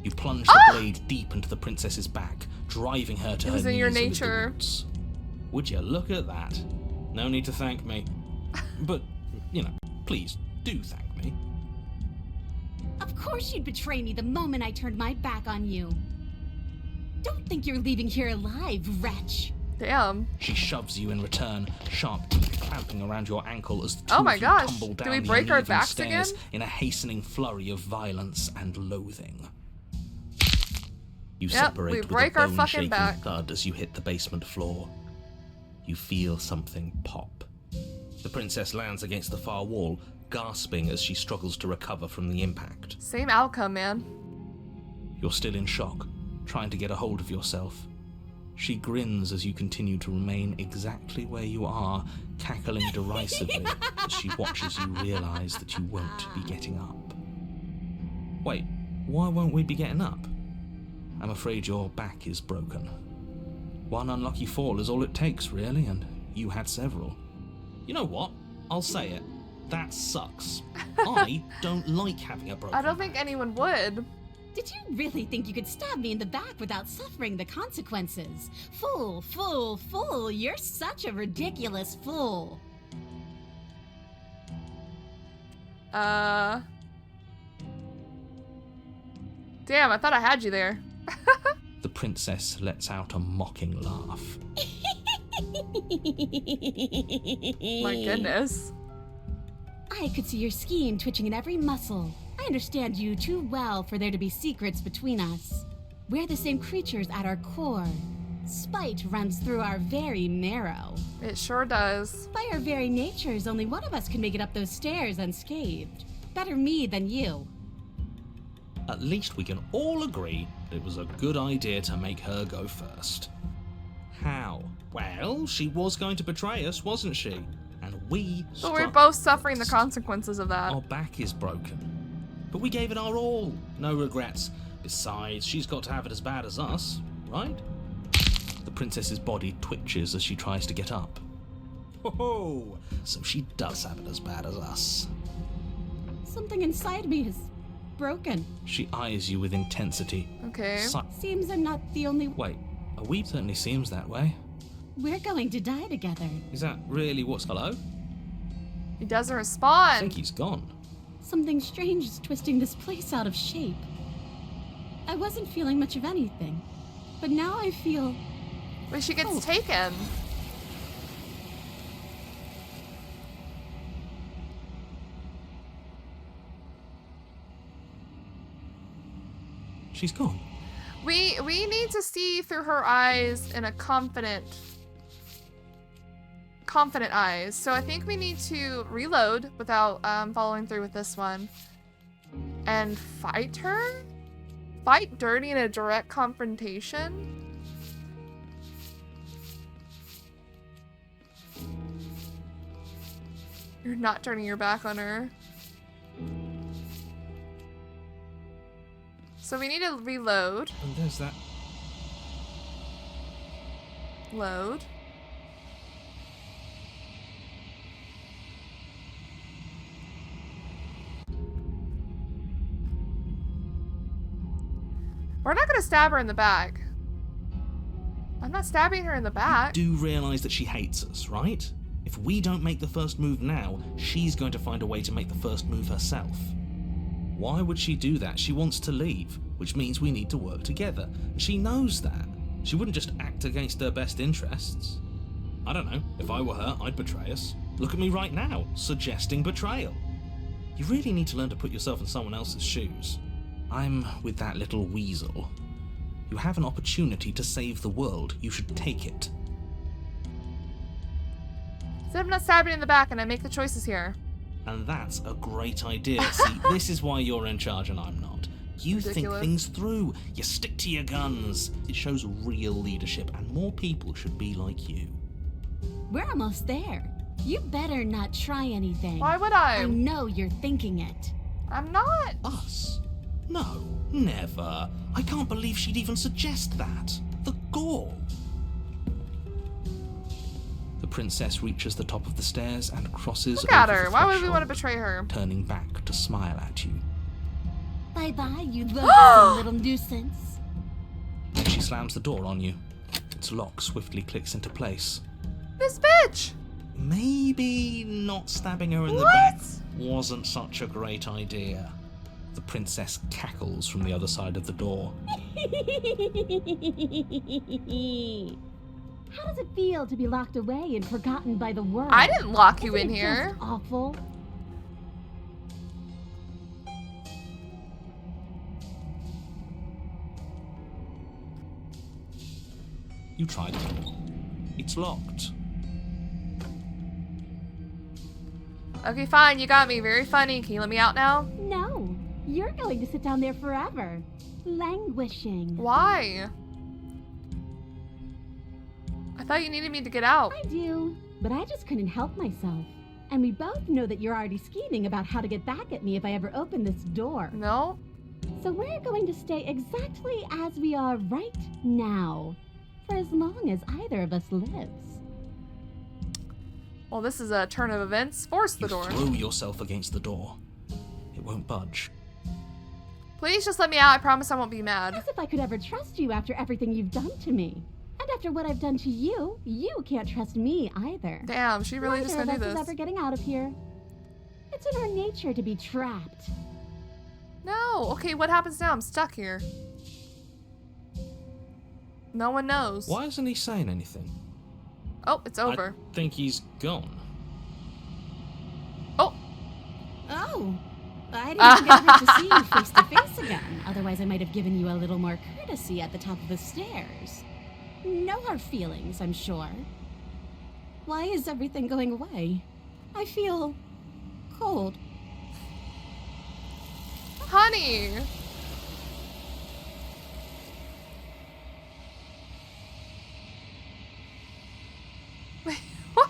You plunge the blade deep into the princess's back, driving her to It her was in knees your amid the nature. roots. Would you look at that? No need to thank me. But, you know, please do thank me. Of course you'd betray me the moment I turned my back on you. Don't think you're leaving here alive, wretch. Damn. She shoves you in return, sharp teeth clamping around your ankle as the two Oh my of you gosh. tumble Do down we the break our uneven backs stairs again? in a hastening flurry of violence and loathing. You Yep, separate we with break a our fucking bone-shaking back. thud as you hit the basement floor. You feel something pop. The princess lands against the far wall, gasping as she struggles to recover from the impact. Same outcome, man. You're still in shock, trying to get a hold of yourself. She grins as you continue to remain exactly where you are, cackling derisively as she watches you realize that you won't be getting up. Wait, why won't we be getting up? I'm afraid your back is broken. One unlucky fall is all it takes, really, and you had several. You know what? I'll say it. That sucks. I don't like having a broken I don't think anyone would. Did you really think you could stab me in the back without suffering the consequences? Fool, fool, fool, you're such a ridiculous fool. Damn, I thought I had you there. The princess lets out a mocking laugh. My goodness. I could see your scheme twitching in every muscle. I understand you too well for there to be secrets between us. We're the same creatures at our core. Spite runs through our very marrow. It sure does. By our very natures, only one of us can make it up those stairs unscathed. Better me than you. At least we can all agree that it was a good idea to make her go first. How? Well, she was going to betray us, wasn't she? And we But we're struck both suffering the first. consequences of that. Our back is broken. But we gave it our all. No regrets. Besides, she's got to have it as bad as us, right? The princess's body twitches as she tries to get up. Oh, so she does have it as bad as us. Something inside me is broken. She eyes you with intensity. Okay. Seems I'm not the only... Wait, a weep certainly seems that way. We're going to die together. Is that really what's... Hello? He doesn't I respond. think he's gone. Something strange is twisting this place out of shape. I wasn't feeling much of anything, but now I feel... But she gets Oh. taken. She's gone. We need to see through her eyes in a confident eyes. So I think we need to reload without following through with this one. And fight her? Fight dirty in a direct confrontation? You're not turning your back on her. So we need to reload. And there's that. Load. We're not gonna stab her in the back. I'm not stabbing her in the back. You do realise that she hates us, right? If we don't make the first move now, she's going to find a way to make the first move herself. Why would she do that? She wants to leave, which means we need to work together. And she knows that. She wouldn't just act against her best interests. I don't know, if I were her, I'd betray us. Look at me right now, suggesting betrayal. You really need to learn to put yourself in someone else's shoes. I'm with that little weasel. You have an opportunity to save the world. You should take it. So I'm not stabbing in the back and I make the choices here. And that's a great idea. See, this is why you're in charge and I'm not. You Ridiculous. think things through. You stick to your guns. It shows real leadership, and more people should be like you. We're almost there. You better not try anything. Why would I? I know you're thinking it. I'm not. Us? No, never. I can't believe she'd even suggest that. The gall. The princess reaches the top of the stairs and crosses Look at over her. the Why would we want to threshold, betray her? turning back to smile at you. Bye-bye, you loathsome little nuisance. Then she slams the door on you. Its lock swiftly clicks into place. This bitch! Maybe not stabbing her in the What? back wasn't such a great idea. The princess cackles from the other side of the door. How does it feel to be locked away and forgotten by the world? I didn't lock you Isn't in it here. just awful. You tried it. It's locked. Okay, fine. You got me. Very funny. Can you let me out now? No, you're going to sit down there forever, languishing. Why? I thought you needed me to get out. I do, but I just couldn't help myself. And we both know that you're already scheming about how to get back at me if I ever open this door. No? So we're going to stay exactly as we are right now, for as long as either of us lives. Well, this is a turn of events. Force the You door. throw yourself against the door. It won't budge. Please just let me out. I promise I won't be mad. As if I could ever trust you after everything you've done to me. And after what I've done to you, you can't trust me either. Damn, she really just Neither gonna of do us is this. ever getting out of here. It's in our nature to be trapped. No. Okay, what happens now? I'm stuck here. No one knows. Why isn't he saying anything? Oh, it's over. I think he's gone. Oh. Oh, I didn't get to see you face to face again. Otherwise, I might have given you a little more courtesy at the top of the stairs. No hard feelings, I'm sure. Why is everything going away? I feel cold. Honey. Wait, what?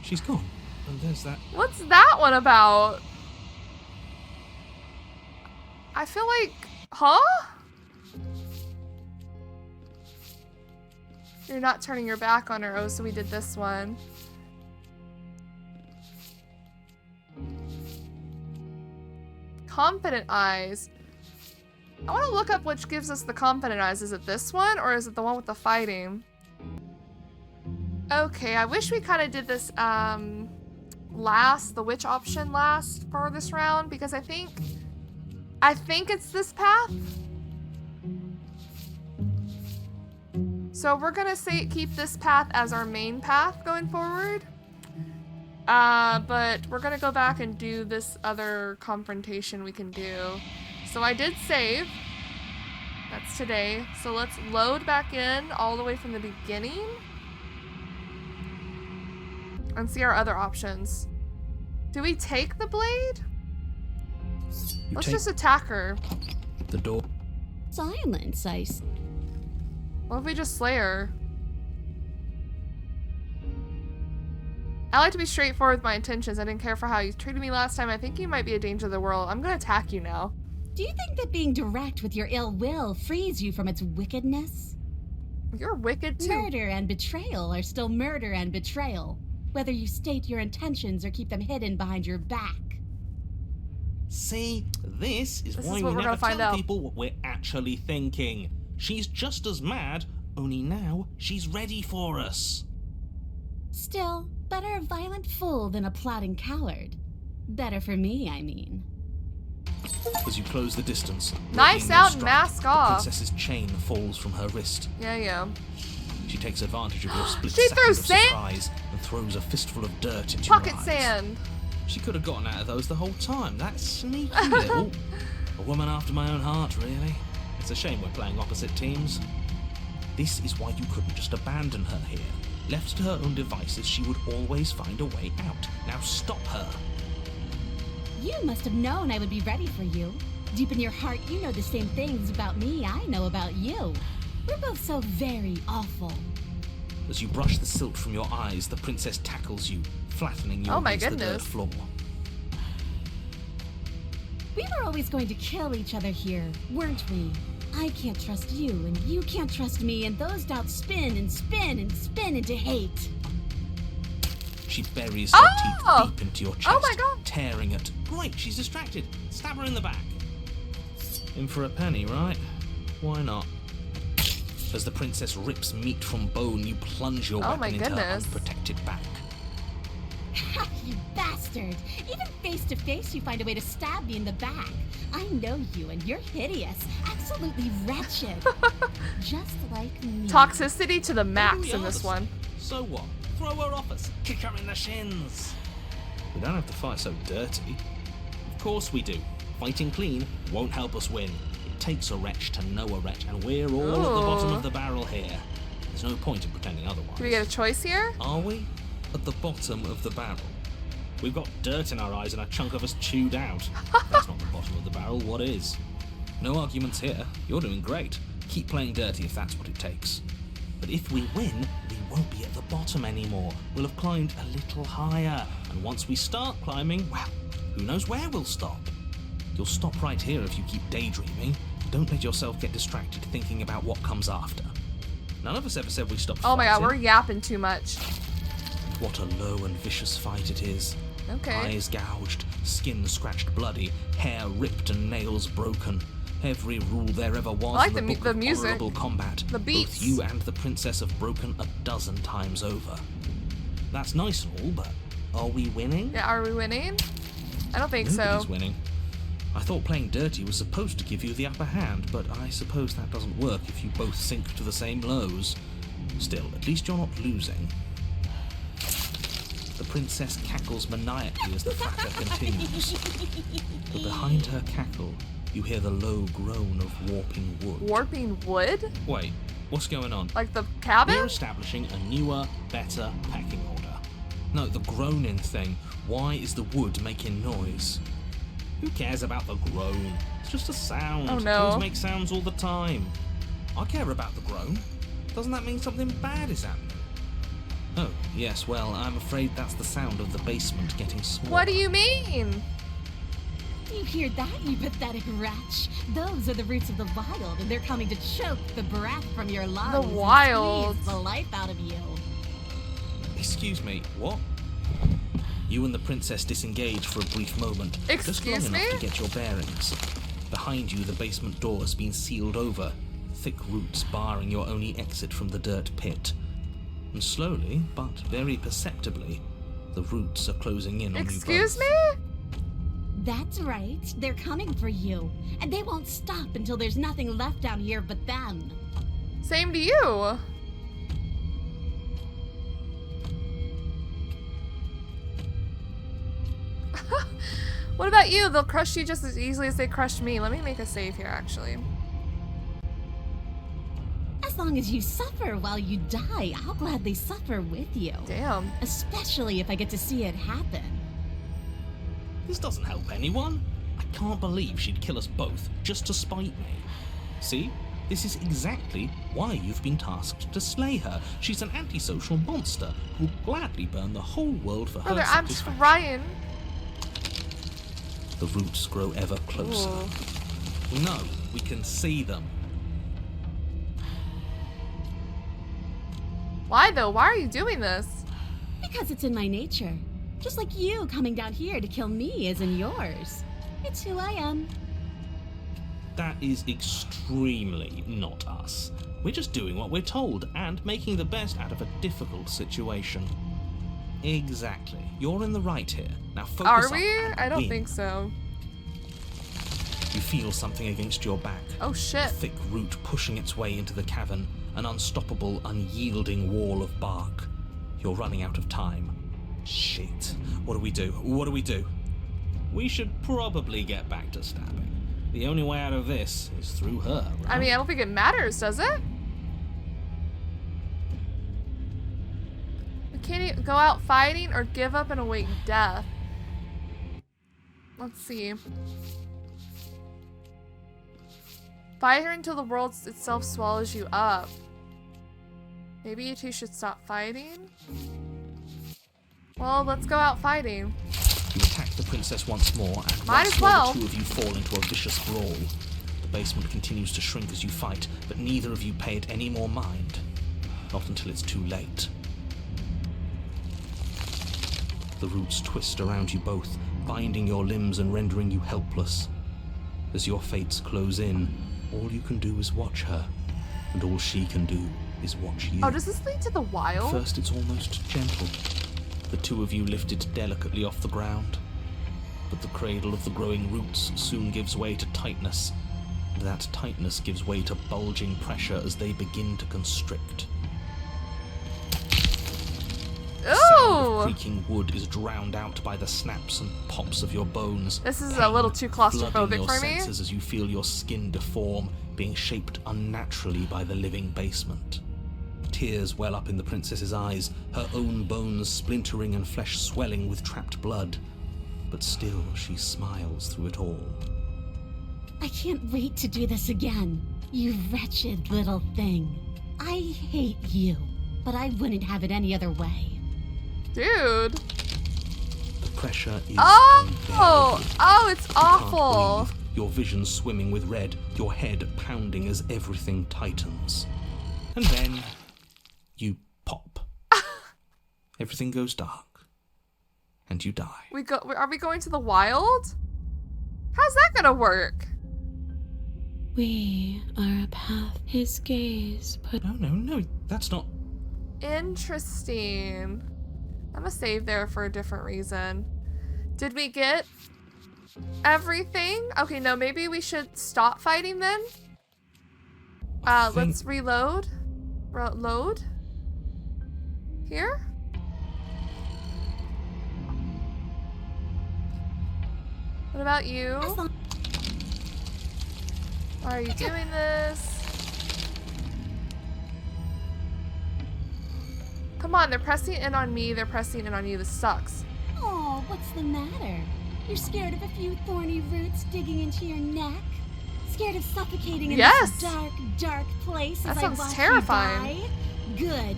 She's gone. And there's that. What's that one about? I feel like... Huh? You're not turning your back on her. Oh, so we did this one. Confident eyes. I want to look up which gives us the confident eyes. Is it this one or is it the one with the fighting? Okay, I wish we kind of did this the witch option last for this round, because I think it's this path. So we're gonna keep this path as our main path going forward. But we're gonna go back and do this other confrontation we can do. So I did save. That's today. So let's load back in all the way from the beginning and see our other options. Do we take the blade? Let's just attack her. The door. Silence, What if we just slay her? I like to be straightforward with my intentions. I didn't care for how you treated me last time. I think you might be a danger to the world. I'm gonna attack you now. Do you think that being direct with your ill will frees you from its wickedness? You're wicked too. Murder and betrayal are still murder and betrayal, whether you state your intentions or keep them hidden behind your back. See, this is why what we we're never gonna find tell out. people what we're actually thinking. She's just as mad, only now she's ready for us. Still, better a violent fool than a plotting coward. Better for me, I mean. As you close the distance, Nice readying your out and strike, mask the off. princess's chain falls from her wrist. Yeah. She takes advantage of your split She second threw of sand? surprise and throws a fistful of dirt into your Pocket eyes. sand. She could have gotten out of those the whole time. That sneaky little... A woman after my own heart, really. It's a shame we're playing opposite teams. This is why you couldn't just abandon her here. Left to her own devices, she would always find a way out. Now stop her. You must have known I would be ready for you. Deep in your heart, you know the same things about me I know about you. We're both so very awful. As you brush the silt from your eyes, the princess tackles you, flattening you Oh my against the dirt goodness. floor. We were always going to kill each other here, weren't we? I can't trust you, and you can't trust me, and those doubts spin and spin and spin into hate. She buries her Oh! teeth deep into your chest, Oh my God. tearing at. Right, she's distracted. Stab her in the back. In for a penny, right? Why not? As the princess rips meat from bone, you plunge your Oh weapon my into her goodness. unprotected back. Ha, you bastard! Even face to face, you find a way to stab me in the back. I know you, and you're hideous, absolutely wretched. Just like me. Toxicity to the Maybe max we in are this the one. So what? Throw her off us. Kick her in the shins. We don't have to fight so dirty. Of course we do. Fighting clean won't help us win. It takes a wretch to know a wretch, and we're all at the bottom Ooh. of the barrel here. There's no point in pretending otherwise. Do we get a choice here? Are we? At the bottom of the barrel. We've got dirt in our eyes and a chunk of us chewed out. That's not the bottom of the barrel, what is? No arguments here. You're doing great. Keep playing dirty if that's what it takes. But if we win, we won't be at the bottom anymore. We'll have climbed a little higher. And once we start climbing, well, who knows where we'll stop? You'll stop right here if you keep daydreaming. Don't let yourself get distracted thinking about what comes after. None of us ever said we stopped Oh my god, we're fighting. yapping too much. What a low and vicious fight it is. Okay. Eyes gouged, skin scratched bloody, hair ripped and nails broken. Every rule there ever was I like in the the mu- book the of music. honorable combat. The beats. Both you and the princess have broken 12 times over. That's nice and all, but are we winning? Yeah, are we winning? I don't think Nobody's so. winning. I thought playing dirty was supposed to give you the upper hand, but I suppose that doesn't work if you both sink to the same lows. Still, at least you're not losing. The princess cackles maniacally as the fracas continues. But behind her cackle, you hear the low groan of warping wood. Warping wood? Wait, what's going on? Like the We're cabin? establishing a newer, better pecking order. No, the groaning thing. Why is the wood making noise? Who cares about the groan? It's just a sound. Oh, no. Things make sounds all the time. I care about the groan. Doesn't that mean something bad is happening? Oh, yes, well, I'm afraid that's the sound of the basement getting smaller. What do you mean? You hear that, you pathetic wretch? Those are the roots of the wild, and they're coming to choke the breath from your lungs and wild. squeeze the life out of you. Excuse me, what? You and the princess disengage for a brief moment. Just long Excuse enough me? to get your bearings. Behind you, the basement door has been sealed over, thick roots barring your only exit from the dirt pit. And slowly, but very perceptibly, The roots are closing in on you both. Excuse me? That's right. They're coming for you. And they won't stop until there's nothing left down here but them. Same to you. What about you? They'll crush you just as easily as they crushed me. Let me make a save here, actually. As long as you suffer while you die, I'll gladly suffer with you. Damn. Especially if I get to see it happen. This doesn't help anyone. I can't believe she'd kill us both just to spite me. See? This is exactly why you've been tasked to slay her. She's an antisocial monster who'll gladly burn the whole world for her Brother, I'm satisfaction. trying. The roots grow ever closer. Ooh. No, we can see them. Why though? Why are you doing this? Because it's in my nature. Just like you coming down here to kill me is in yours. It's who I am. That is extremely not us. We're just doing what we're told and making the best out of a difficult situation. Exactly. You're in the right here. Now focus Are up we? and I don't win. think so. You feel something against your back. Oh A shit. thick root pushing its way into the cavern, an unstoppable, unyielding wall of bark. You're running out of time. Shit. What do we do? What do we do? We should probably get back to stabbing. The only way out of this is through her, right? I mean, I don't think it matters, does it? We can't even go out fighting or give up and await death. Let's see. Fight her until the world itself swallows you up. Maybe you two should stop fighting? Well, let's go out fighting. You attack the princess once more, and Might once as more well. the two of you fall into a vicious brawl. The basement continues to shrink as you fight, but neither of you pay it any more mind. Not until it's too late. The roots twist around you both, binding your limbs and rendering you helpless. As your fates close in, all you can do is watch her, and all she can do is watch you. Oh, does this lead to the wild? First, it's almost gentle. The two of you lifted delicately off the ground. But the cradle of the growing roots soon gives way to tightness, and that tightness gives way to bulging pressure as they begin to constrict. The sound of Ooh! creaking wood is drowned out by the snaps and pops of your bones. This is a Pain little too flooding claustrophobic your for me. senses as you feel your skin deform, being shaped unnaturally by the living basement. Tears well up in the princess's eyes, her own bones splintering and flesh swelling with trapped blood. But still she smiles through it all. I can't wait to do this again. You wretched little thing. I hate you, but I wouldn't have it any other way. Dude. The pressure is Oh! unbearable. Oh, it's You can't awful. breathe, your vision swimming with red, your head pounding as everything tightens. And then you pop. Everything goes dark. And you die. Are we going to the wild? How's that gonna work? We are a path his gaze put. No, that's not... Interesting. I'm gonna save there for a different reason. Did we get everything? Okay, no, maybe we should stop fighting then. Let's reload. Load. Here? What about you? As long- Why are you doing this? Come on, they're pressing in on me, they're pressing in on you. This sucks. Oh, what's the matter? You're scared of a few thorny roots digging into your neck? Scared of suffocating in Yes! this dark, dark place That as sounds I watch terrifying. you die? Good.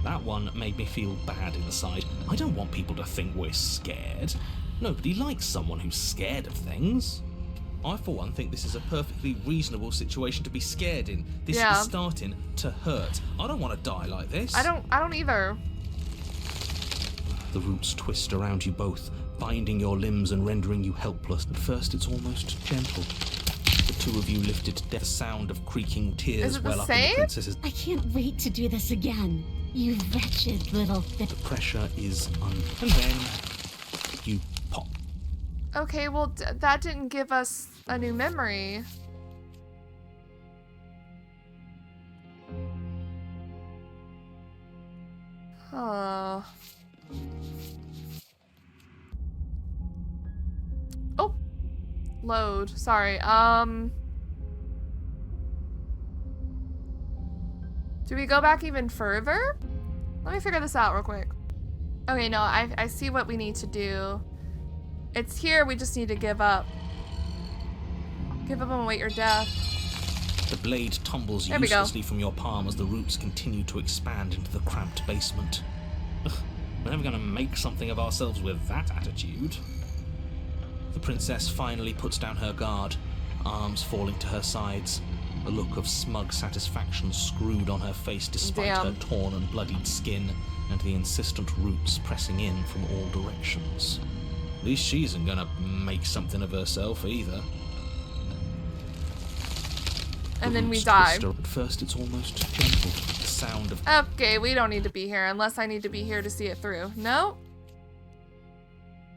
That one made me feel bad inside. I don't want people to think we're scared. Nobody likes someone who's scared of things. I, for one, think this is a perfectly reasonable situation to be scared in. This Yeah. is starting to hurt. I don't want to die like this. I don't either. The roots twist around you both, binding your limbs and rendering you helpless. At first, it's almost gentle. The two of you lifted the sound of creaking tears Is it the well up in same? the princess's... I can't wait to do this again. You wretched little The pressure is and then you pop. Okay, well, that didn't give us a new memory. Oh. Oh. Load. Sorry. Do we go back even further? Let me figure this out real quick. Okay, no, I see what we need to do. It's here, we just need to give up. Give up and wait your death. The blade tumbles There we go. uselessly from your palm as the roots continue to expand into the cramped basement. Ugh, we're never going to make something of ourselves with that attitude. The princess finally puts down her guard, arms falling to her sides, a look of smug satisfaction screwed on her face despite her torn and bloodied skin and the insistent roots pressing in from all directions. At least she isn't going to make something of herself either. And then we roots die. twist her. At first it's almost gentle, the sound of Okay, we don't need to be here unless I need to be here to see it through. No?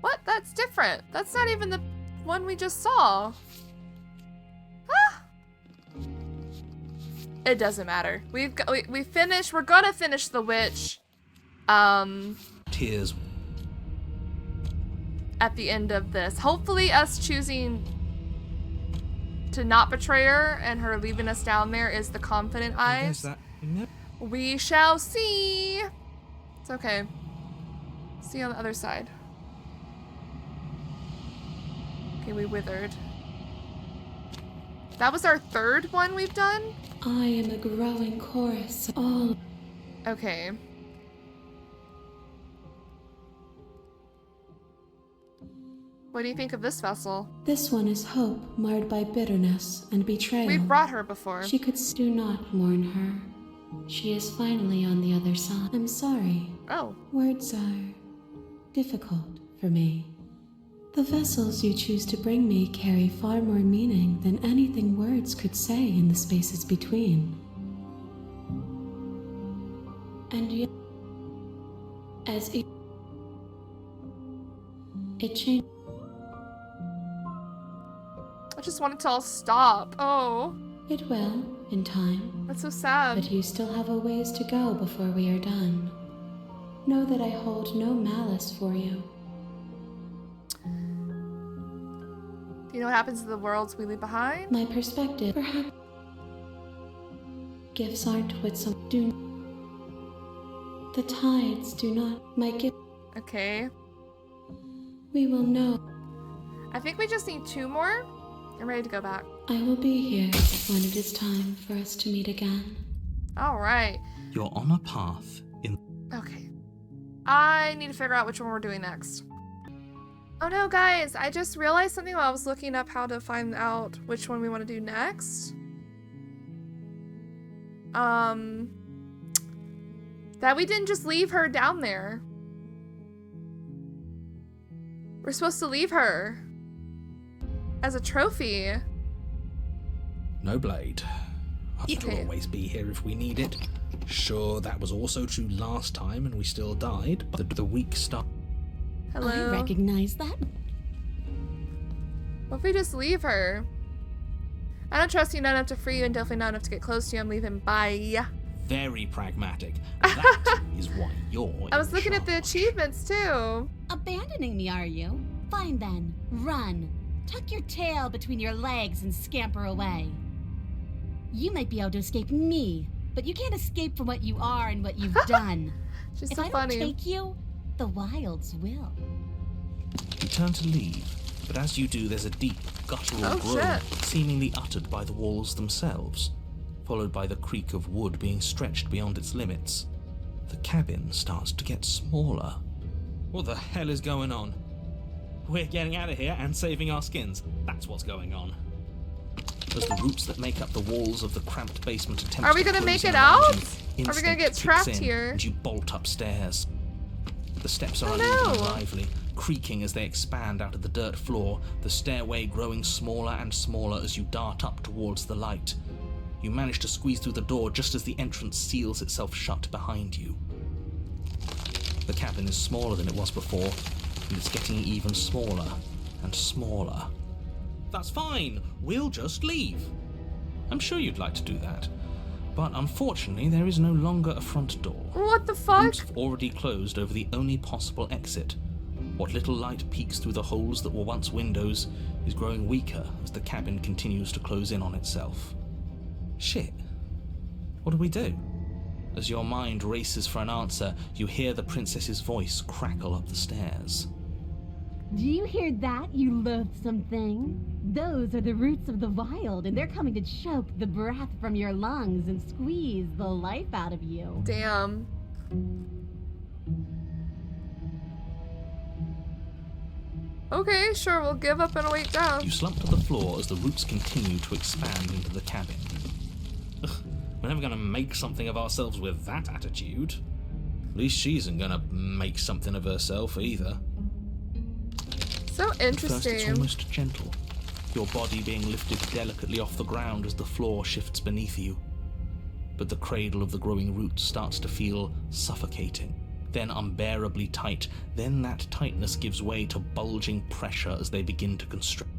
What? That's different. That's not even the one we just saw. Ah! It doesn't matter. We finished. We're gonna finish the witch. tears. At the end of this. Hopefully us choosing to not betray her and her leaving us down there is the confident eyes. There's that. Yep. We shall see. It's okay. See you on the other side. Okay, we withered. That was our third one we've done? I am a growing chorus of all. Okay. What do you think of this vessel? This one is hope marred by bitterness and betrayal. We've brought her before. She could do not mourn her. She is finally on the other side. I'm sorry. Oh. Words are difficult for me. The vessels you choose to bring me carry far more meaning than anything words could say in the spaces between. And yet, as it changed. I just wanted to all stop. Oh. It will, in time. That's so sad. But you still have a ways to go before we are done. Know that I hold no malice for you. Do you know what happens to the worlds we leave behind? My perspective, perhaps. Gifts aren't what some do. The tides do not. My gift. Okay. We will know. I think we just need 2 more. I'm ready to go back. I will be here when it is time for us to meet again. All right. You're on a path in. Okay. I need to figure out which one we're doing next. Oh no, guys, I just realized something while I was looking up how to find out which one we want to do next. That we didn't just leave her down there. We're supposed to leave her as a trophy. No blade. It'll Okay. always be here if we need it. Sure, that was also true last time and we still died, but the weak start. Hello. I recognize that. What if we just leave her? I don't trust you not enough to free you and definitely not enough to get close to you. I'm leaving. Bye. Very pragmatic. That is why you're I was in looking at the charge. achievements too. Abandoning me, are you? Fine then. Run. Tuck your tail between your legs and scamper away. You might be able to escape me, but you can't escape from what you are and what you've done. She's If so I funny. don't take you, the wilds will. You turn to leave, but as you do, there's a deep, guttural Oh, groan, shit. seemingly uttered by the walls themselves, followed by the creak of wood being stretched beyond its limits. The cabin starts to get smaller. What the hell is going on? We're getting out of here and saving our skins. That's what's going on. As the roots that make up the walls of the cramped basement attempt Are we to gonna close make in it around out? you, Are we gonna instinct get kicks trapped in, here? And you bolt upstairs. The steps are Oh, uneven and no. lively, creaking as they expand out of the dirt floor, the stairway growing smaller and smaller as you dart up towards the light. You manage to squeeze through the door just as the entrance seals itself shut behind you. The cabin is smaller than it was before, and it's getting even smaller and smaller. That's fine, we'll just leave. I'm sure you'd like to do that, but unfortunately there is no longer a front door. What the fuck? Roots have already closed over the only possible exit. What little light peeks through the holes that were once windows is growing weaker as the cabin continues to close in on itself. Shit. What do we do? As your mind races for an answer, you hear the princess's voice crackle up the stairs. Do you hear that, you loathsome thing? Those are the roots of the wild, and they're coming to choke the breath from your lungs and squeeze the life out of you. Damn. Okay, sure, we'll give up and wait down. You slump to the floor as the roots continue to expand into the cabin. Ugh, we're never gonna make something of ourselves with that attitude. At least she isn't gonna make something of herself either. So interesting. First it's almost gentle, your body being lifted delicately off the ground as the floor shifts beneath you. But the cradle of the growing roots starts to feel suffocating, then unbearably tight. Then that tightness gives way to bulging pressure as they begin to constrict.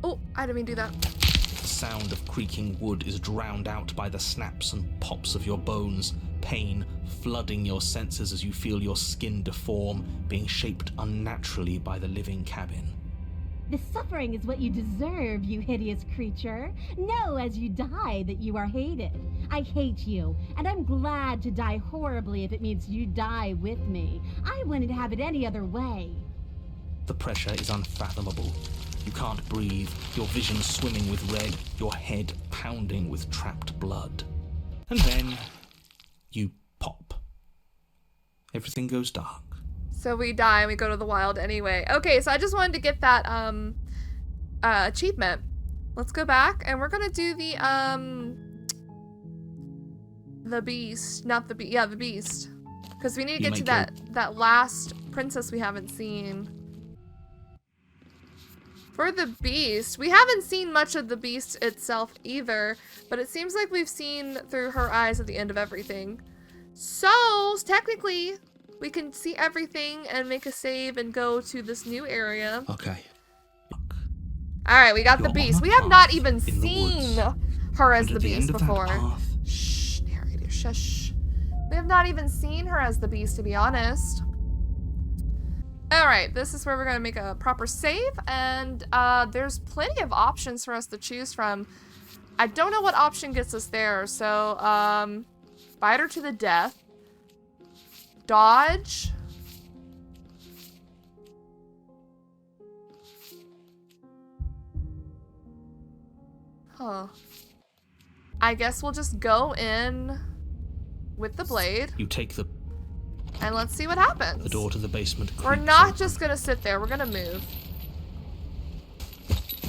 Oh, I didn't mean to do that. The sound of creaking wood is drowned out by the snaps and pops of your bones, pain flooding your senses as you feel your skin deform, being shaped unnaturally by the living cabin. The suffering is what you deserve, you hideous creature. Know as you die that you are hated. I hate you, and I'm glad to die horribly if it means you die with me. I wouldn't have it any other way. The pressure is unfathomable. You can't breathe, your vision swimming with red, your head pounding with trapped blood. And then you pop. Everything goes dark. So we die and we go to the wild anyway. Okay, so I just wanted to get that achievement. Let's go back and we're gonna do the beast, not the beast. Yeah, the beast, because we need to get to that last princess we haven't seen. For the beast, we haven't seen much of the beast itself either, but it seems like we've seen through her eyes at the end of everything. So technically, we can see everything and make a save and go to this new area. Okay. Look. Alright, we got the You're on beast. a We have path not even in the seen woods. her as And the at the beast end of before. that path, Shh, narrator, shush. We have not even seen her as the beast, to be honest. Alright, this is where we're going to make a proper save, and there's plenty of options for us to choose from. I don't know what option gets us there, so, bite her to the death. Dodge. Huh. I guess we'll just go in with the blade, you take the and let's see what happens. door to the basement. We're creaks not open. just gonna sit there, we're gonna move.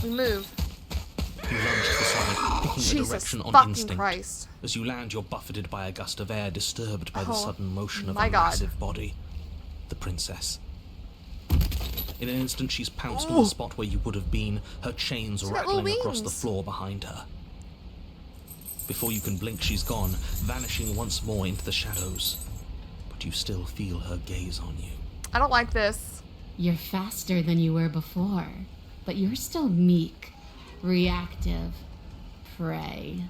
We move. You lunge to the side, picking a Jesus direction on fucking instinct. Christ. As you land, you're buffeted by a gust of air, disturbed by the Oh, sudden motion of my a God. massive body. The princess. In an instant, she's pounced on the spot where you would have been, her chains got rattling little across the wings. floor behind her. Before you can blink, she's gone, vanishing once more into the shadows. But you still feel her gaze on you. I don't like this. You're faster than you were before, but you're still meek, reactive, prey.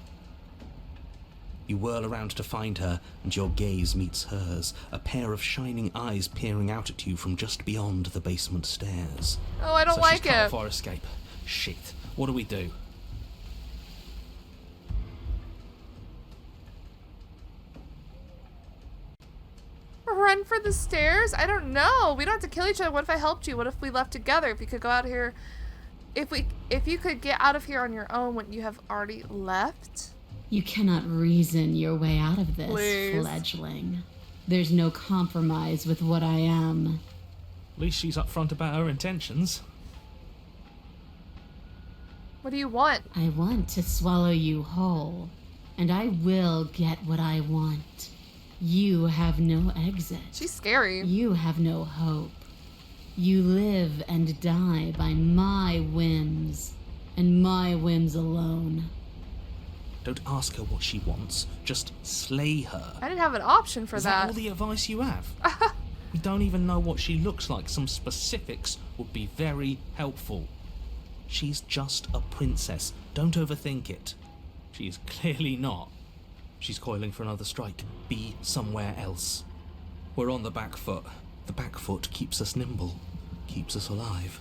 You whirl around to find her, and your gaze meets hers, a pair of shining eyes peering out at you from just beyond the basement stairs. Oh, I don't So like she's cut it. off our escape. Shit. What do we do? Run for the stairs? I don't know. We don't have to kill each other. What if I helped you? What if we left together? If you could go out of here, if you could get out of here on your own, wouldn't you have already left? You cannot reason your way out of this, Please. fledgling. There's no compromise with what I am. At least she's upfront about her intentions. What do you want? I want to swallow you whole, and I will get what I want. You have no exit. She's scary. You have no hope. You live and die by my whims, and my whims alone. Don't ask her what she wants. Just slay her. I didn't have an option for Is that all the advice you have? We don't even know what she looks like. Some specifics would be very helpful. She's just a princess. Don't overthink it. She is clearly not. She's coiling for another strike. Be somewhere else. We're on the back foot. The back foot keeps us nimble, keeps us alive.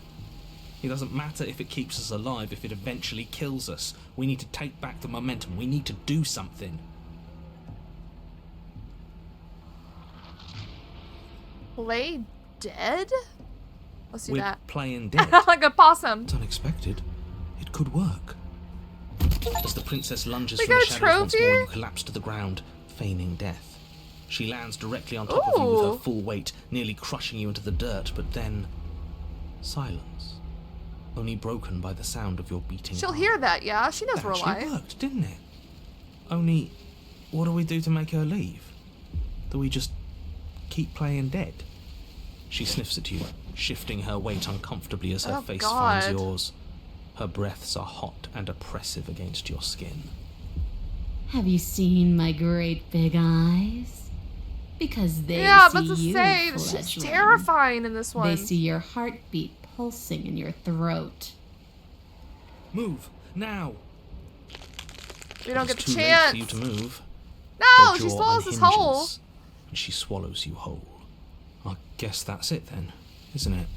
It doesn't matter if it keeps us alive if it eventually kills us. We need to take back the momentum. We need to do something. Play dead? Let's do We're that. playing dead. Like a possum. It's unexpected. It could work. As the princess lunges We from the got a shadows once more, trophy? you collapse to the ground, feigning death. She lands directly on top of you with her Ooh. full weight, nearly crushing you into the dirt, but then... silence. Only broken by the sound of your beating She'll heart. hear that, yeah? She knows That we're actually alive. worked, didn't it? Only, what do we do to make her leave? Do we just keep playing dead? She sniffs at you, shifting her weight uncomfortably as her Oh, face God. finds yours. Her breaths are hot and oppressive against your skin. Have you seen my great big eyes? Because they Yeah, see I was about to you, say, she's fledgling. terrifying in this one. They see your heartbeat pulsing in your throat. Move, now! We don't It's get too the late chance. for you to move. No, Her she jaw swallows us whole. unhinges, and she swallows you whole. I guess that's it then, isn't it?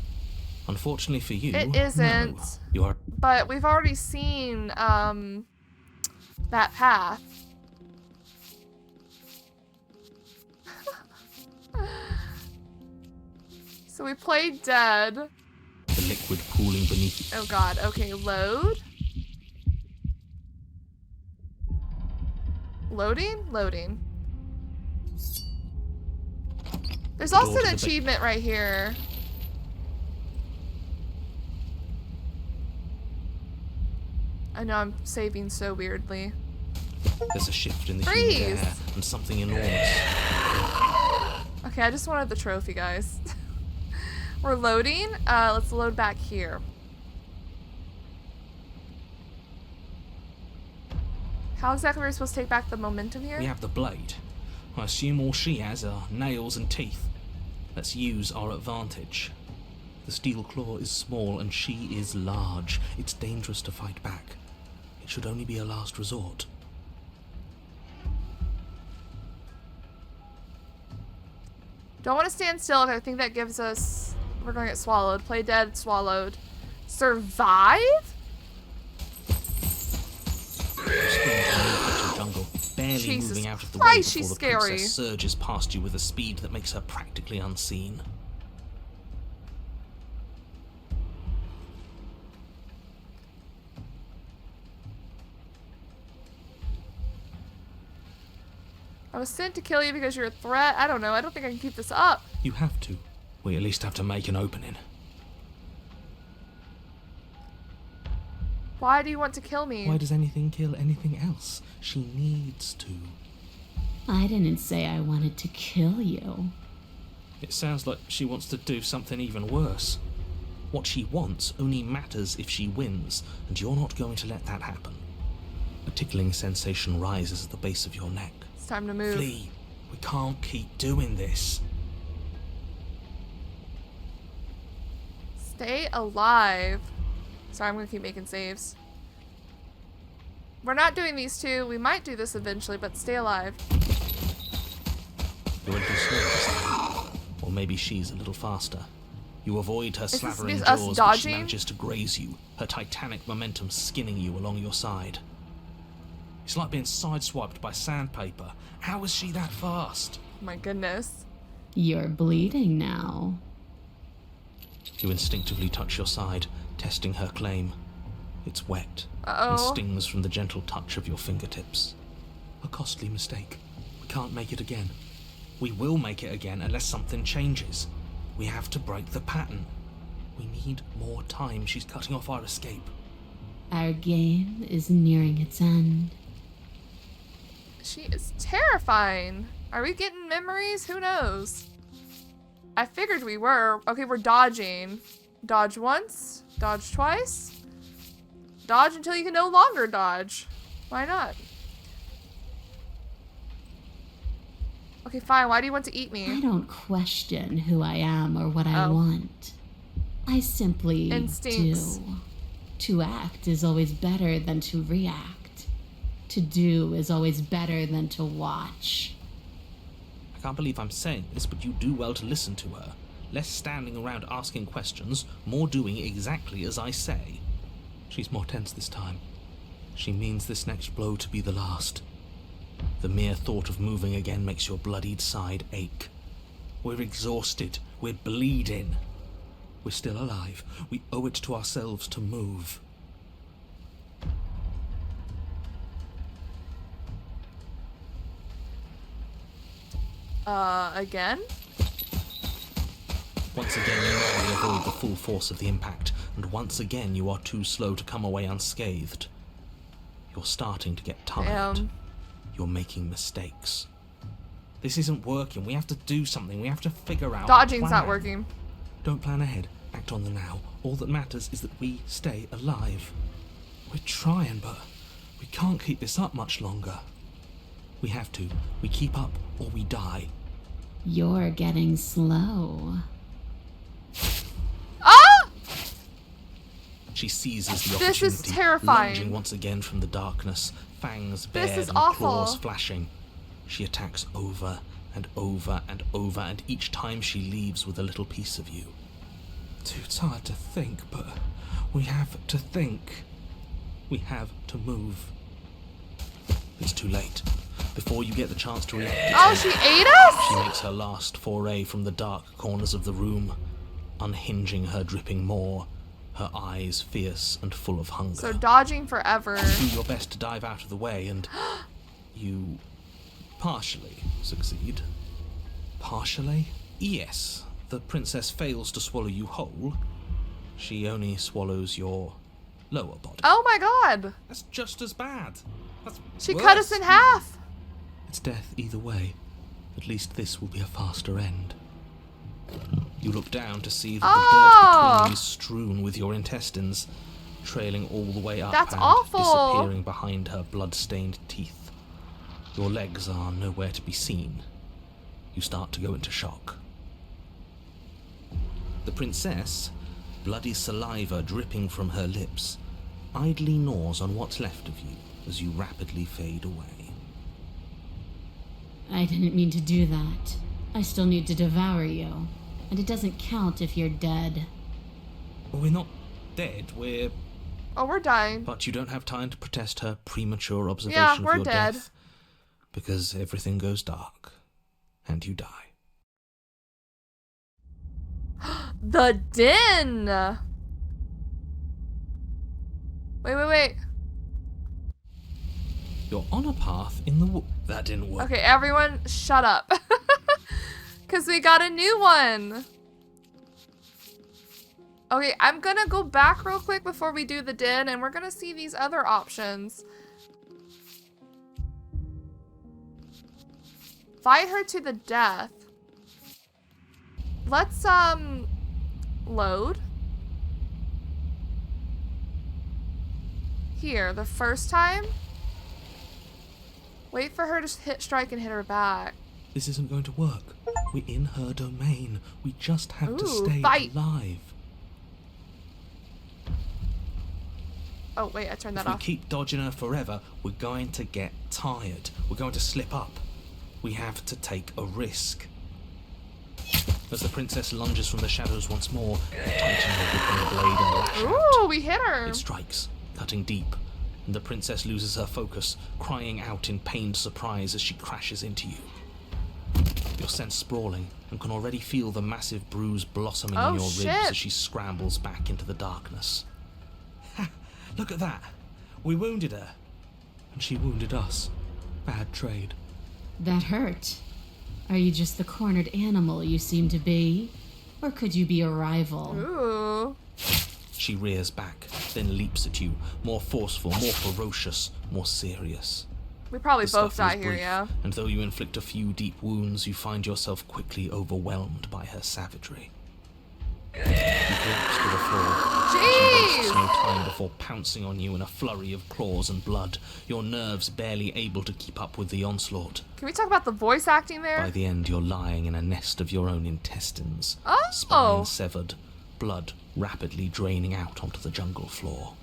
Unfortunately for you, It isn't. No. You are But we've already seen, that path. So we played dead. the liquid pooling beneath you. Oh god, okay, load. Loading? Loading. There's also an achievement right here. I know I'm saving so weirdly. There's a shift in the Freeze! humid air and something enormous. Okay, I just wanted the trophy, guys. We're loading. Let's load back here. How exactly are we supposed to take back the momentum here? We have the blade. I assume all she has are nails and teeth. Let's use our advantage. The steel claw is small and she is large. It's dangerous to fight back. It should only be a last resort. Don't want to stand still, 'cause I think that gives us... We're going to get swallowed. Play dead, swallowed. Survive? You sprint on the edge of jungle, barely Jesus moving out of the Christ, way she's before the scary. princess surges past you with a speed that makes her practically unseen. I was sent to kill you because you're a threat. I don't know. I don't think I can keep this up. You have to. We at least have to make an opening. Why do you want to kill me? Why does anything kill anything else? She needs to. I didn't say I wanted to kill you. It sounds like she wants to do something even worse. What she wants only matters if she wins, and you're not going to let that happen. A tickling sensation rises at the base of your neck. It's time to move. Flee. We can't keep doing this. Stay alive. Sorry, I'm gonna keep making saves. We're not doing these two. We might do this eventually, but stay alive. You're a little slow this time. Or maybe she's a little faster. You avoid her this slavering us jaws, but she dodging? manages to graze you, her titanic momentum skinning you along your side. It's like being sideswiped by sandpaper. How is she that fast? My goodness. You're bleeding now. You instinctively touch your side, testing her claim. It's wet and Uh-oh. stings from the gentle touch of your fingertips. A costly mistake. We can't make it again. We will make it again unless something changes. We have to break the pattern. We need more time. She's cutting off our escape. Our game is nearing its end. She is terrifying. Are we getting memories? Who knows? I figured we were. Okay, we're dodging. Dodge once. Dodge twice. Dodge until you can no longer dodge. Why not? Okay, fine. Why do you want to eat I me? don't question who I am or what I Oh. want. I simply Instincts. do. To act is always better than to react. To do is always better than to watch. I can't believe I'm saying this, but you do well to listen to her. Less standing around asking questions, more doing exactly as I say. She's more tense this time. She means this next blow to be the last. The mere thought of moving again makes your bloodied side ache. We're exhausted. We're bleeding. We're still alive. We owe it to ourselves to move. Again? Once again, you narrowly avoid the full force of the impact, and once again you are too slow to come away unscathed. You're starting to get tired. Damn. You're making mistakes. This isn't working. We have to do something. We have to figure out. Dodging's a not plan. working. Don't plan ahead. Act on the now. All that matters is that we stay alive. We're trying, but we can't keep this up much longer. We have to. We keep up or we die. You're getting slow. Ah! She seizes the This opportunity, is terrifying. lunging once again from the darkness, fangs This bared is and awful. claws flashing. She attacks over and over and over, and each time she leaves with a little piece of you. It's hard to think, but we have to think. We have to move. It's too late. Before you get the chance to react, Oh, she ate us? she makes her last foray from the dark corners of the room, unhinging her dripping maw, her eyes fierce and full of hunger. So dodging forever. You do your best to dive out of the way, and you partially succeed. Partially? Yes, the princess fails to swallow you whole. She only swallows your lower body. Oh my god. That's just as bad. That's She worse. cut us in half. It's death either way. At least this will be a faster end. You look down to see that Oh! the dirt between is strewn with your intestines, trailing all the way up That's and awful. disappearing behind her blood-stained teeth. Your legs are nowhere to be seen. You start to go into shock. The princess, bloody saliva dripping from her lips, idly gnaws on what's left of you as you rapidly fade away. I didn't mean to do that. I still need to devour you. And it doesn't count if you're dead. We're not dead, we're... Oh, we're dying. But you don't have time to protest her premature observation Yeah, of we're your dead. death, because everything goes dark, and you die. The den. Wait. You're on a path in the wood. That didn't work. Okay, everyone shut up. Because we got a new one. Okay, I'm gonna go back real quick before we do the den, and we're gonna see these other options. Fight her to the death. Let's, load. Here, the first time. Wait for her to strike and hit her back. This isn't going to work. We're in her domain. We just have to Ooh, stay fight. alive. Oh, wait, I turned that If we off. keep dodging her forever, we're going to get tired. We're going to slip up. We have to take a risk. As the princess lunges from the shadows once more, you tighten her whipping blade and lash out. Ooh, we hit her. It strikes, cutting deep, and the princess loses her focus, crying out in pained surprise as she crashes into you. You're sent sprawling and can already feel the massive bruise blossoming on Oh, your shit. ribs as she scrambles back into the darkness. Ha! Look at that! We wounded her. And she wounded us. Bad trade. That hurt. Are you just the cornered animal you seem to be? Or could you be a rival? Ooh. She rears back, then leaps at you, more forceful, more ferocious, more serious. We probably The both scuffle is die here, brief, yeah. and though you inflict a few deep wounds, you find yourself quickly overwhelmed by her savagery. You collapse to the floor. She wastes no time before pouncing on you in a flurry of claws and blood, your nerves barely able to keep up with the onslaught. Can we talk about the voice acting there? By the end, you're lying in a nest of your own intestines, Oh. spine severed, blood rapidly draining out onto the jungle floor.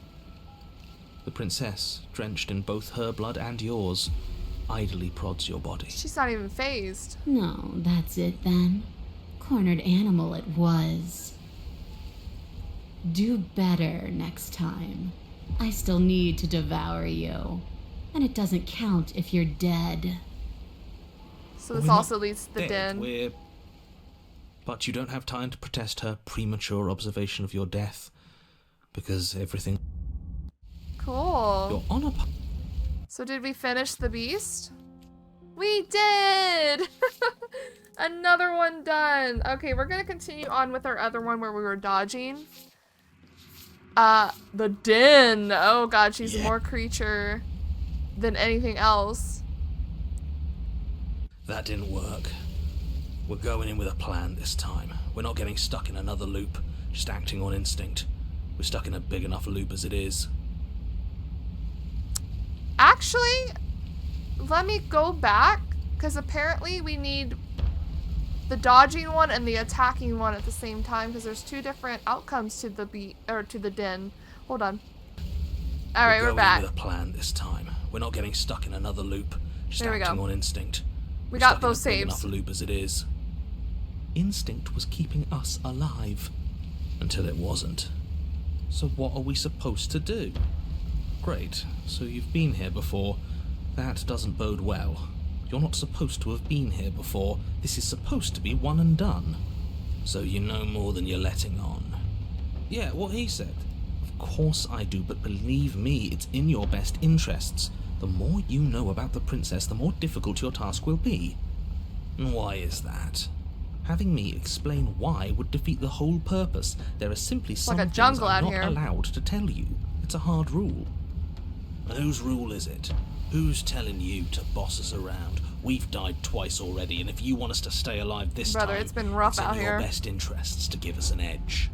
The princess, drenched in both her blood and yours, idly prods your body. She's not even phased. No, that's it then. Cornered animal it was. Do better next time. I still need to devour you. And it doesn't count if you're dead. So this We're not also leads to the dead, den. But you don't have time to protest her premature observation of your death, because everything... Cool. You're on a... So did we finish the beast? We did! Another one done. Okay, we're gonna continue on with our other one where we were dodging. The den. Oh god, she's more creature than anything else. That didn't work. We're going in with a plan this time. We're not getting stuck in another loop, just acting on instinct. We're stuck in a big enough loop as it is. Actually, let me go back, because apparently we need the dodging one and the attacking one at the same time, because there's two different outcomes to the den. Hold on. All right, we're back. We're going with a plan this time. We're not getting stuck in another loop, just There we acting go. on instinct. We We're got stuck in both a big saves. enough loop as it is. Instinct was keeping us alive until it wasn't. So what are we supposed to do? Great. So you've been here before. That doesn't bode well. You're not supposed to have been here before. This is supposed to be one and done. So you know more than you're letting on. Yeah, what he said. Of course I do, but believe me, it's in your best interests. The more you know about the princess, the more difficult your task will be. And why is that? Having me explain why would defeat the whole purpose. There are simply some like a things jungle I'm out not here. allowed to tell you. It's a hard rule. And whose rule is it? Who's telling you to boss us around? We've died twice already, and if you want us to stay alive this Brother, time, it's been rough it's out in here. your best interests to give us an edge.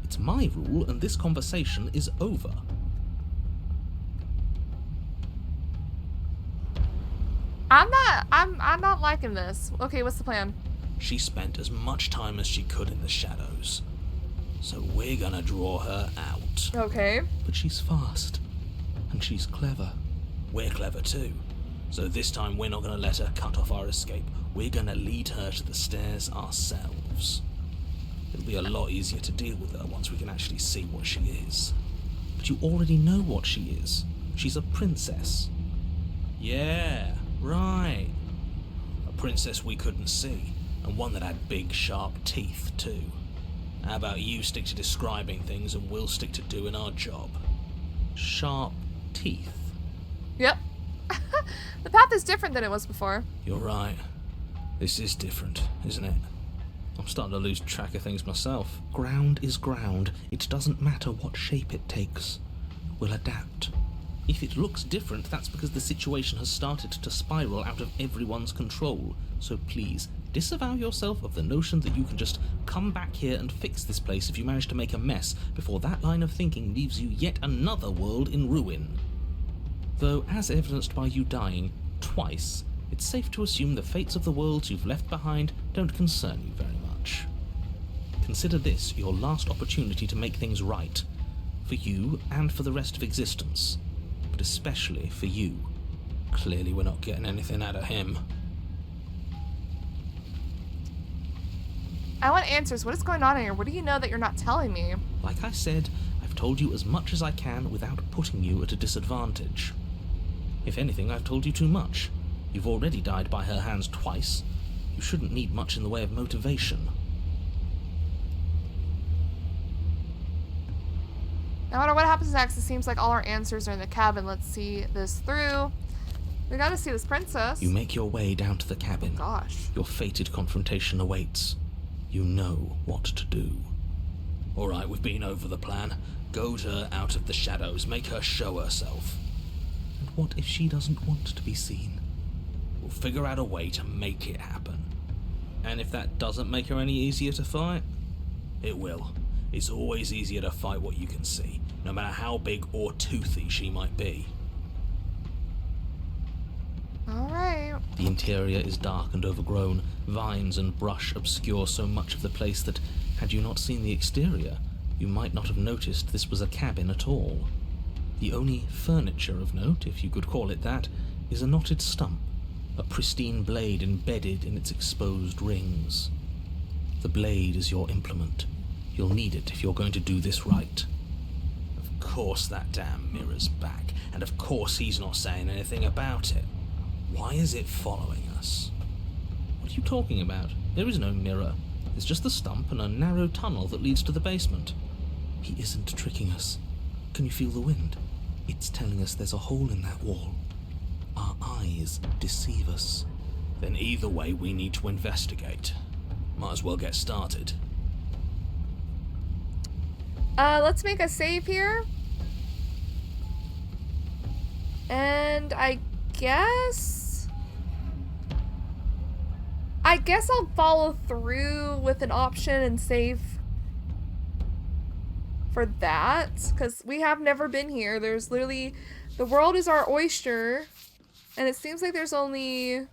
It's my rule, and this conversation is over. I'm not liking this. Okay, what's the plan? She spent as much time as she could in the shadows. So we're gonna draw her out. Okay. But she's fast. And she's clever. We're clever too. So this time we're not gonna let her cut off our escape. We're gonna lead her to the stairs ourselves. It'll be a lot easier to deal with her once we can actually see what she is. But you already know what she is. She's a princess. Yeah, right. A princess we couldn't see. And one that had big, sharp teeth, too. How about you stick to describing things and we'll stick to doing our job? Sharp teeth. Yep. The path is different than it was before. You're right. This is different, isn't it? I'm starting to lose track of things myself. Ground is ground. It doesn't matter what shape it takes. We'll adapt. If it looks different, that's because the situation has started to spiral out of everyone's control. So please, disavow yourself of the notion that you can just come back here and fix this place if you manage to make a mess before that line of thinking leaves you yet another world in ruin. Though, as evidenced by you dying twice, it's safe to assume the fates of the worlds you've left behind don't concern you very much. Consider this your last opportunity to make things right, for you and for the rest of existence, but especially for you. Clearly we're not getting anything out of him. I want answers. What is going on here? What do you know that you're not telling me? Like I said, I've told you as much as I can without putting you at a disadvantage. If anything, I've told you too much. You've already died by her hands twice. You shouldn't need much in the way of motivation. No matter what happens next, it seems like all our answers are in the cabin. Let's see this through. We gotta see this princess. You make your way down to the cabin. Gosh. Your fated confrontation awaits. You know what to do. Alright, we've been over the plan. Goad her out of the shadows. Make her show herself. And what if she doesn't want to be seen? We'll figure out a way to make it happen. And if that doesn't make her any easier to fight, It will. It's always easier to fight what you can see, no matter how big or toothy she might be. Alright. The interior is dark and overgrown. Vines and brush obscure so much of the place that, had you not seen the exterior, you might not have noticed this was a cabin at all. The only furniture of note, if you could call it that, is a knotted stump, a pristine blade embedded in its exposed rings. The blade is your implement. You'll need it if you're going to do this right. Of course that damn mirror's back, and of course he's not saying anything about it. Why is it following us? What are you talking about? There is no mirror. It's just the stump and a narrow tunnel that leads to the basement. He isn't tricking us. Can you feel the wind? It's telling us there's a hole in that wall. Our eyes deceive us. Then either way, we need to investigate. Might as well get started. Let's make a save here. And I guess I'll follow through with an option and save for that, because we have never been here. There's literally, the world is our oyster, and it seems like there's only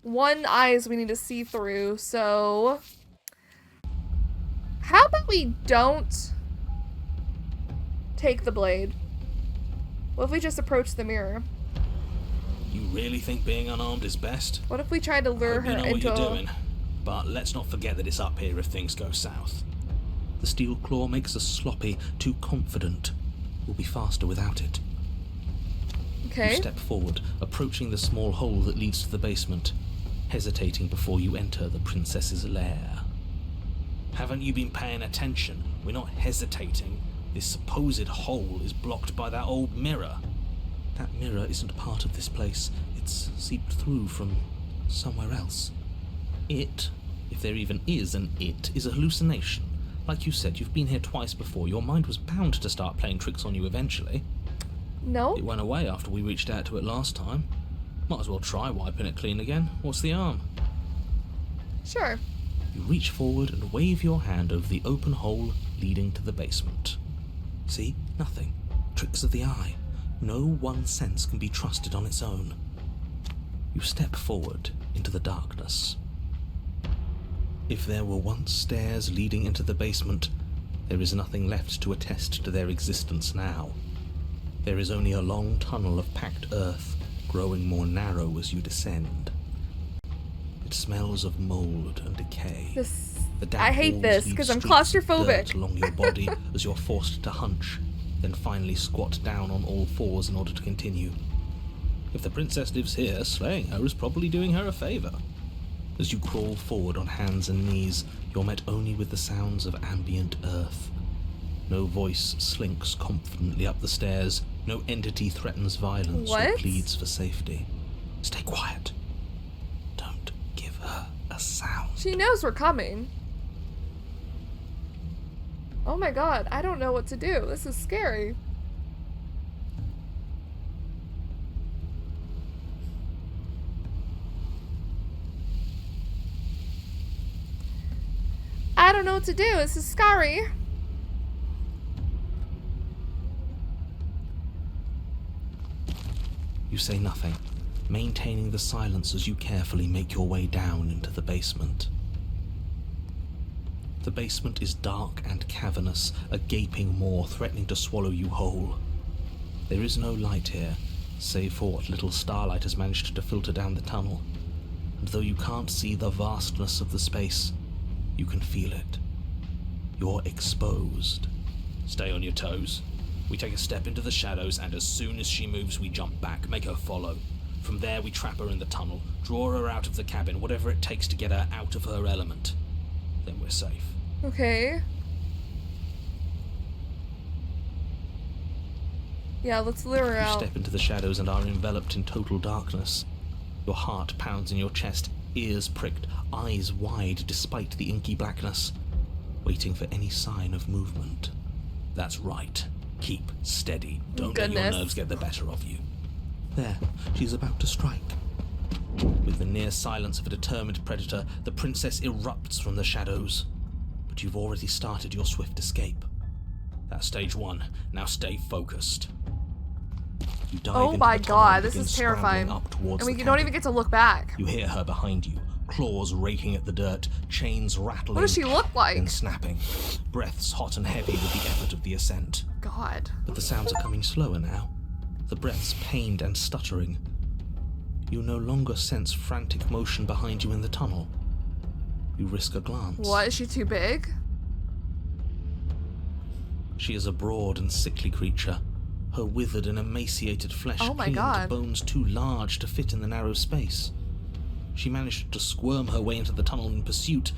one eyes we need to see through, so how about we don't take the blade? What if we just approach the mirror? You really think being unarmed is best? What if we tried to lure her You know into what you're doing, but let's not forget that it's up here if things go south. The steel claw makes us sloppy, too confident. We'll be faster without it. Okay. You step forward, approaching the small hole that leads to the basement, hesitating before you enter the princess's lair. Haven't you been paying attention? We're not hesitating. This supposed hole is blocked by that old mirror. That mirror isn't part of this place. It's seeped through from somewhere else. It, if there even is an it, is a hallucination. Like you said, you've been here twice before. Your mind was bound to start playing tricks on you eventually. No. It went away after we reached out to it last time. Might as well try wiping it clean again. What's the harm? Sure. You reach forward and wave your hand over the open hole leading to the basement. See? Nothing. Tricks of the eye. No one sense can be trusted on its own. You step forward into the darkness. If there were once stairs leading into the basement, there is nothing left to attest to their existence now. There is only a long tunnel of packed earth, growing more narrow as you descend. It smells of mold and decay. I hate this because I'm claustrophobic. Dirt along your body as you're forced to hunch, then finally squat down on all fours in order to continue. If the princess lives here, slaying her is probably doing her a favor. As you crawl forward on hands and knees, you're met only with the sounds of ambient earth. No voice slinks confidently up the stairs. No entity threatens violence or pleads for safety. Stay quiet. Don't give her a sound. She knows we're coming. Oh my god, I don't know what to do. This is scary. I don't know what to do. This is scary. You say nothing, maintaining the silence as you carefully make your way down into the basement. The basement is dark and cavernous, a gaping maw threatening to swallow you whole. There is no light here, save for what little starlight has managed to filter down the tunnel. And though you can't see the vastness of the space, you can feel it. You're exposed. Stay on your toes. We take a step into the shadows, and as soon as she moves, we jump back, make her follow. From there, we trap her in the tunnel, draw her out of the cabin, whatever it takes to get her out of her element. Then we're safe. Okay. Yeah, let's lure her out. You step into the shadows and are enveloped in total darkness. Your heart pounds in your chest, ears pricked, eyes wide despite the inky blackness, waiting for any sign of movement. That's right. Keep steady. Don't let your nerves get the better of you. There, she's about to strike. With the near silence of a determined predator, the princess erupts from the shadows. but you've already started your swift escape. That's stage 1. Now stay focused. You dive Oh into my the tunnel god, and this begin is scrambling terrifying. up towards And we the don't cabin. even get to look back. You hear her behind you, claws raking at the dirt, chains rattling. What does she look like? Then snapping, breaths hot and heavy with the effort of the ascent. God. But the sounds are coming slower now, the breaths pained and stuttering. You no longer sense frantic motion behind you in the tunnel. You risk a glance. What? Is she too big? She is a broad and sickly creature, her withered and emaciated flesh Oh my clinging God. to bones too large to fit in the narrow space. She managed to squirm her way into the tunnel in pursuit,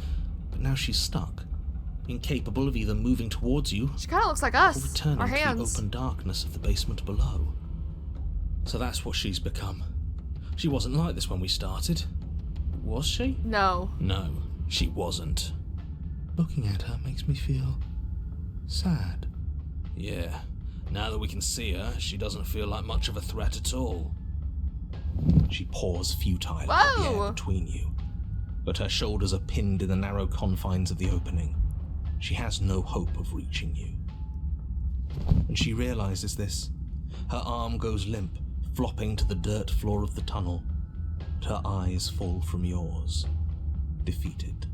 but now she's stuck, incapable of either moving towards you She kind of looks like or us. returning Our to the hands. open darkness of the basement below. So that's what she's become. She wasn't like this when we started. Was she? No. No, she wasn't. Looking at her makes me feel sad. Yeah, now that we can see her, she doesn't feel like much of a threat at all. She paws futile at the Whoa! air between you, but her shoulders are pinned in the narrow confines of the opening. She has no hope of reaching you. When she realizes this, her arm goes limp, flopping to the dirt floor of the tunnel, and her eyes fall from yours, defeated.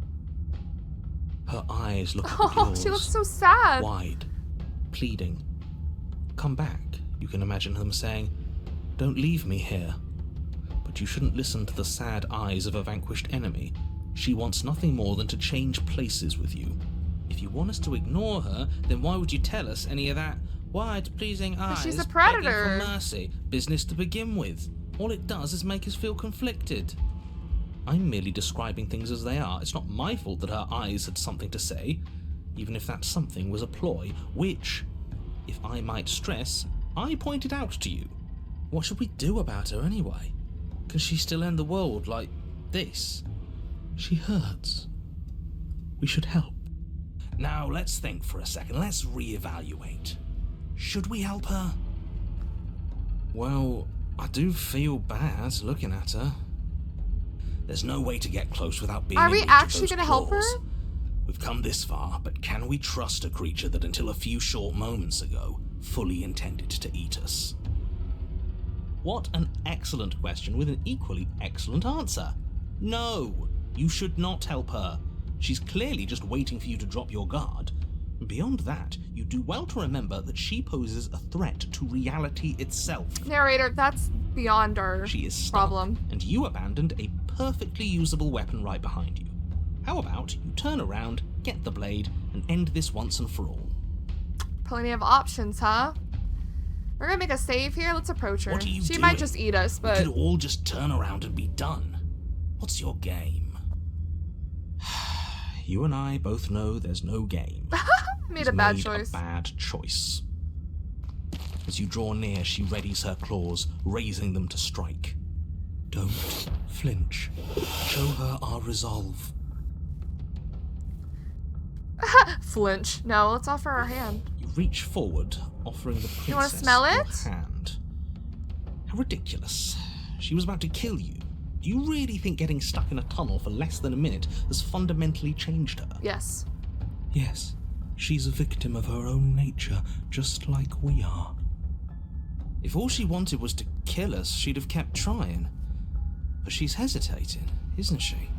Her eyes look up at Oh, yours, she looks so sad. wide, pleading. Come back, you can imagine them saying. Don't leave me here. But you shouldn't listen to the sad eyes of a vanquished enemy. She wants nothing more than to change places with you. If you want us to ignore her, then why would you tell us any of that wide, pleasing eyes? she's a begging predator. for mercy, business to begin with. All it does is make us feel conflicted. I'm merely describing things as they are. It's not my fault that her eyes had something to say, even if that something was a ploy, which, if I might stress, I pointed out to you. What should we do about her anyway? Can she still end the world like this? She hurts. We should help. Now let's think for a second. Let's reevaluate. Should we help her? Well, I do feel bad looking at her. There's no way to get close without being Are in we reach of actually those gonna help her? claws. We've come this far, but can we trust a creature that until a few short moments ago fully intended to eat us? What an excellent question with an equally excellent answer. No, you should not help her. She's clearly just waiting for you to drop your guard. Beyond that, you do well to remember that she poses a threat to reality itself. Narrator, that's beyond our She is stuck, problem. and you abandoned a perfectly usable weapon right behind you. How about you turn around, get the blade, and end this once and for all? Plenty of options, huh? We're gonna make a save here. Let's approach her. What are you She doing? might just eat us, We but could all just turn around and be done. What's your game? You and I both know there's no game. made He's a bad made choice. a bad choice. As you draw near, she readies her claws, raising them to strike. Don't flinch. Show her our resolve. Flinch. No, let's offer our hand. You reach forward, offering the princess You wanna smell your it? hand. How ridiculous. She was about to kill you. Do you really think getting stuck in a tunnel for less than a minute has fundamentally changed her? Yes. Yes, she's a victim of her own nature, just like we are. If all she wanted was to kill us, she'd have kept trying. But she's hesitating, isn't she?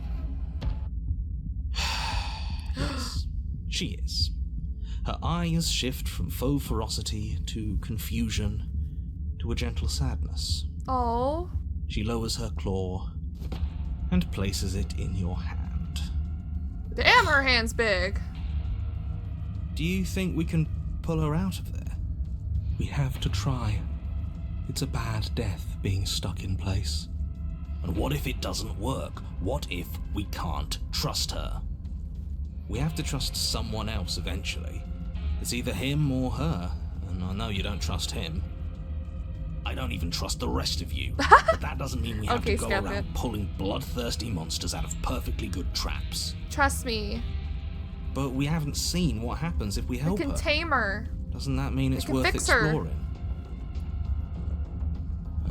Yes, she is. Her eyes shift from faux ferocity to confusion to a gentle sadness. Oh. She lowers her claw and places it in your hand. Damn, her hand's big. Do you think we can pull her out of there? We have to try. It's a bad death being stuck in place. And what if it doesn't work? What if we can't trust her? We have to trust someone else eventually. It's either him or her, and I know you don't trust him. I don't even trust the rest of you, but that doesn't mean we have Okay, to go skip around it. pulling bloodthirsty monsters out of perfectly good traps. Trust me. But we haven't seen what happens if we We help can her. tame her. Doesn't that mean it's can worth fix her. exploring?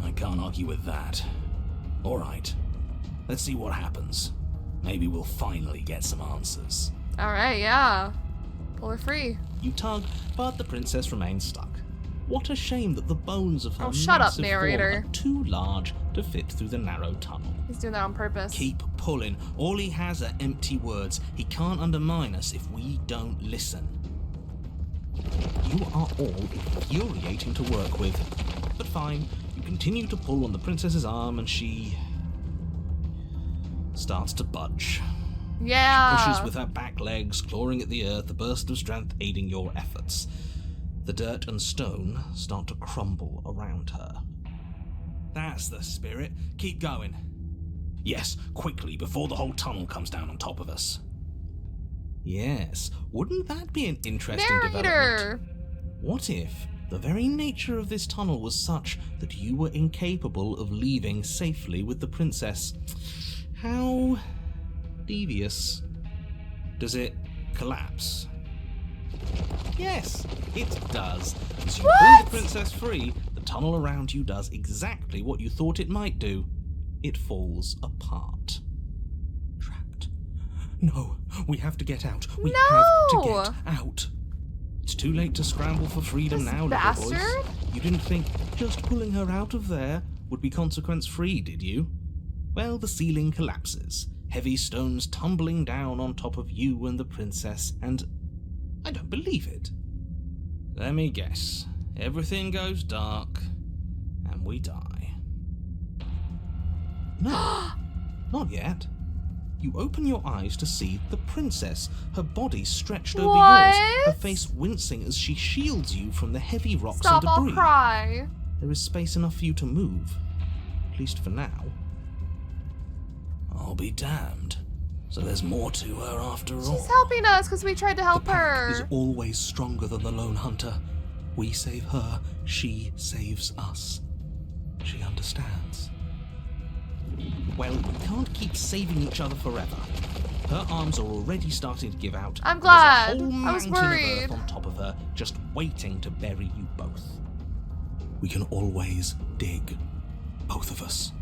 I can't argue with that. Alright, let's see what happens. Maybe we'll finally get some answers. Alright, yeah. Pull her free. You tug, but the princess remains stuck. What a shame that the bones of her Oh, shut up, massive form narrator. are too large to fit through the narrow tunnel. He's doing that on purpose. Keep pulling. All he has are empty words. He can't undermine us if we don't listen. You are all infuriating to work with. But fine, you continue to pull on the princess's arm and she starts to budge. Yeah. She pushes with her back legs, clawing at the earth, a burst of strength aiding your efforts. The dirt and stone start to crumble around her. That's the spirit. Keep going. Yes, quickly, before the whole tunnel comes down on top of us. Yes, wouldn't that be an interesting Narrator. development? What if the very nature of this tunnel was such that you were incapable of leaving safely with the princess? How devious. Does it collapse? Yes, it does. As you pull the princess free, the tunnel around you does exactly what you thought it might do. It falls apart. Trapped. No, we have to get out. We have to get out. It's too late to scramble for freedom This now, little bastard? voice. You didn't think just pulling her out of there would be consequence-free, did you? Well, the ceiling collapses, heavy stones tumbling down on top of you and the princess, and I don't believe it. Let me guess. Everything goes dark, and we die. No, not yet. You open your eyes to see the princess, her body stretched over yours, her face wincing as she shields you from the heavy rocks Stop, and debris. I'll cry. There is space enough for you to move, at least for now. I'll be damned. So there's more to her after all. She's helping us because we tried to help The pack is her. always stronger than the lone hunter. We save her, she saves us. She understands. Well, we can't keep saving each other forever. Her arms are already starting to give out. I'm glad. There's a whole I was mountain of worried. earth on top of her, just waiting to bury you both. We can always dig, both of us.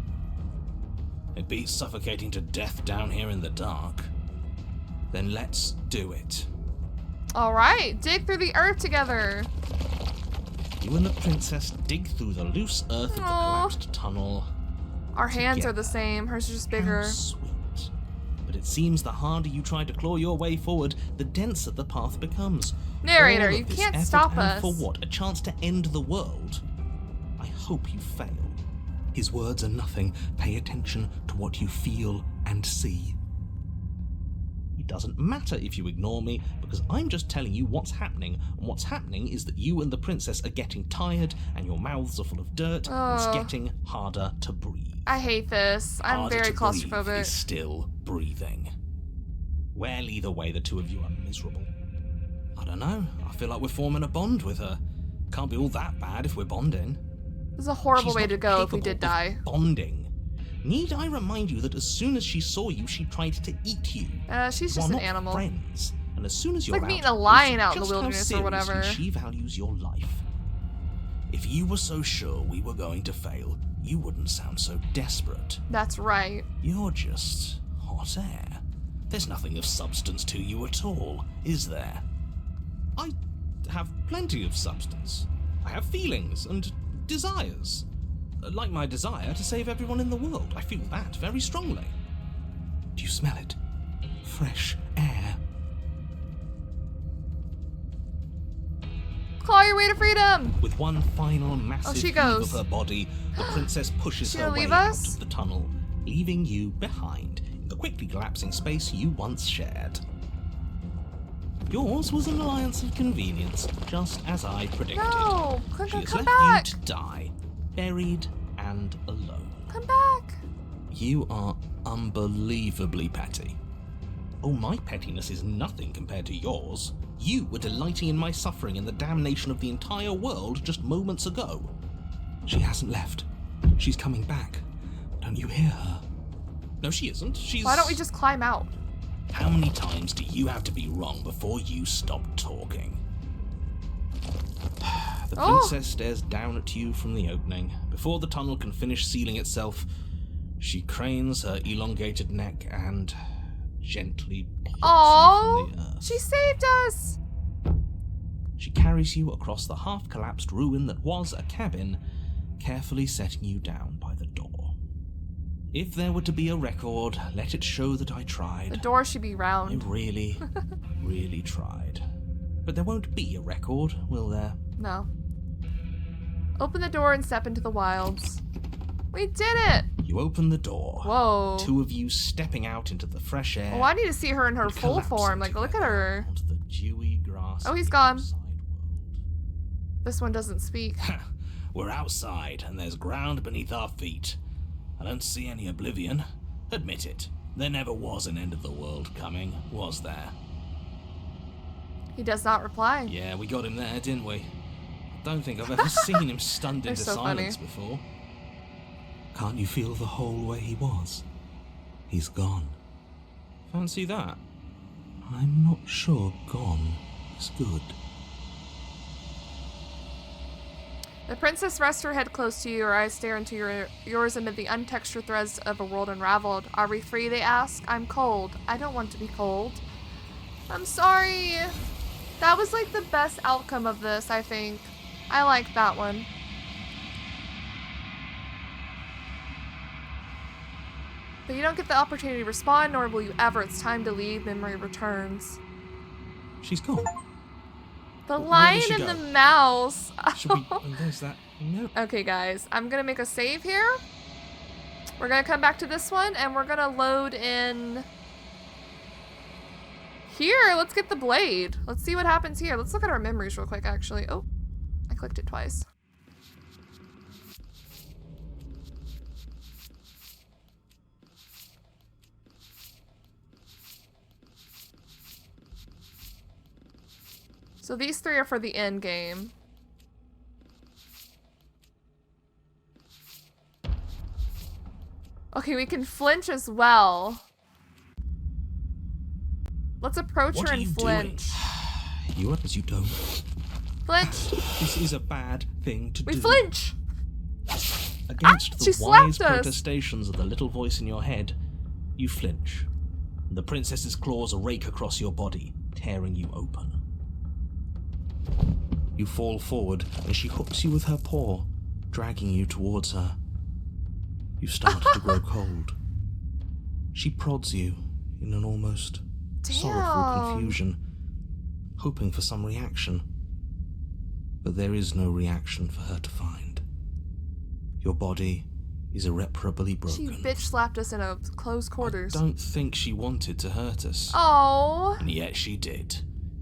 It beats suffocating to death down here in the dark. Then let's do it. Alright, dig through the earth together. You and the princess dig through the loose earth of the Aw. collapsed tunnel. Our hands are the Together. same. Hers is just How bigger. sweet. But it seems the harder you try to claw your way forward, the denser the path becomes. Narrator, All of you this can't effort, stop and us. For what? A chance to end the world? I hope you fail. His words are nothing. Pay attention to what you feel and see. It doesn't matter if you ignore me, because I'm just telling you what's happening, and what's happening is that you and the princess are getting tired, and your mouths are full of dirt, and it's getting harder to breathe. I hate this. I'm Harder very to breathe claustrophobic. is still breathing. Well, either way, the two of you are miserable. I don't know. I feel like we're forming a bond with her. Can't be all that bad if we're bonding. This is a horrible She's way not to go if we capable did of die. Bonding. Need I remind you that as soon as she saw you, she tried to eat you? She's just While an not animal. friends. And as soon as you're like out, meeting a you'll lion see out in the just how wilderness or seriously whatever. She values your life. If you were so sure we were going to fail, you wouldn't sound so desperate. That's right. You're just hot air. There's nothing of substance to you at all, is there? I have plenty of substance. I have feelings and desires. Like my desire to save everyone in the world. I feel that very strongly. Do you smell it? Fresh air. Claw your way to freedom! With one final massive she heave goes. of her body, the princess pushes She her gonna way leave out us? of the tunnel, leaving you behind in the quickly collapsing space you once shared. Yours was an alliance of convenience, just as I predicted. No! She has Come left back! you to die, buried and alone. Come back! You are unbelievably petty. Oh, my pettiness is nothing compared to yours. You were delighting in my suffering and the damnation of the entire world just moments ago. She hasn't left. She's coming back. Don't you hear her? No, she isn't. She's... Why don't we just climb out? How many times do you have to be wrong before you stop talking? The princess stares down at you from the opening. Before the tunnel can finish sealing itself, she cranes her elongated neck and gently plucks you Oh, from the earth. she saved us. She carries you across the half-collapsed ruin that was a cabin, carefully setting you down by the door. If there were to be a record, let it show that I tried. The door should be I round. really, really tried. But there won't be a record, will there? No. Open the door and step into the wilds. We did it! You open the door. Whoa. Two of you stepping out into the fresh air. Oh, I need to see her in her and full collapsing form. Like, look at together her. onto the dewy grass Oh, of he's the gone. outside world. This one doesn't speak. We're outside, and there's ground beneath our feet. I don't see any oblivion. Admit it. There never was an end of the world coming, was there? He does not reply. Yeah, we got him there, didn't we? I don't think I've ever seen him stunned They're into so silence funny. before. Can't you feel the hole where he was? He's gone. Fancy that. I'm not sure gone is good. The princess rests her head close to you, her eyes stare into yours amid the untextured threads of a world unraveled. Are we free, they ask. I'm cold. I don't want to be cold. I'm sorry. That was like the best outcome of this, I think. I like that one. But you don't get the opportunity to respond, nor will you ever. It's time to leave. Memory returns. She's gone. The Where lion did she and go? the mouse. Should we... Oh, there's that note. Okay, guys. I'm going to make a save here. We're going to come back to this one, and we're going to load in... Here, let's get the blade. Let's see what happens here. Let's look at our memories real quick, actually. Oh, I clicked it twice. So these three are for the end game. Okay, we can flinch as well. Let's approach What her are and you flinch. You are as you don't. Flinch! This is a bad thing to We do. flinch! Against Ah, she the wise slapped us. protestations of the little voice in your head, you flinch. The princess's claws rake across your body, tearing you open. You fall forward, and she hooks you with her paw, dragging you towards her. You start to grow cold. She prods you in an almost sorrowful Damn. confusion, hoping for some reaction. But there is no reaction for her to find. Your body is irreparably broken. She bitch slapped us in a close quarters. I don't think she wanted to hurt us. Oh, And yet she did.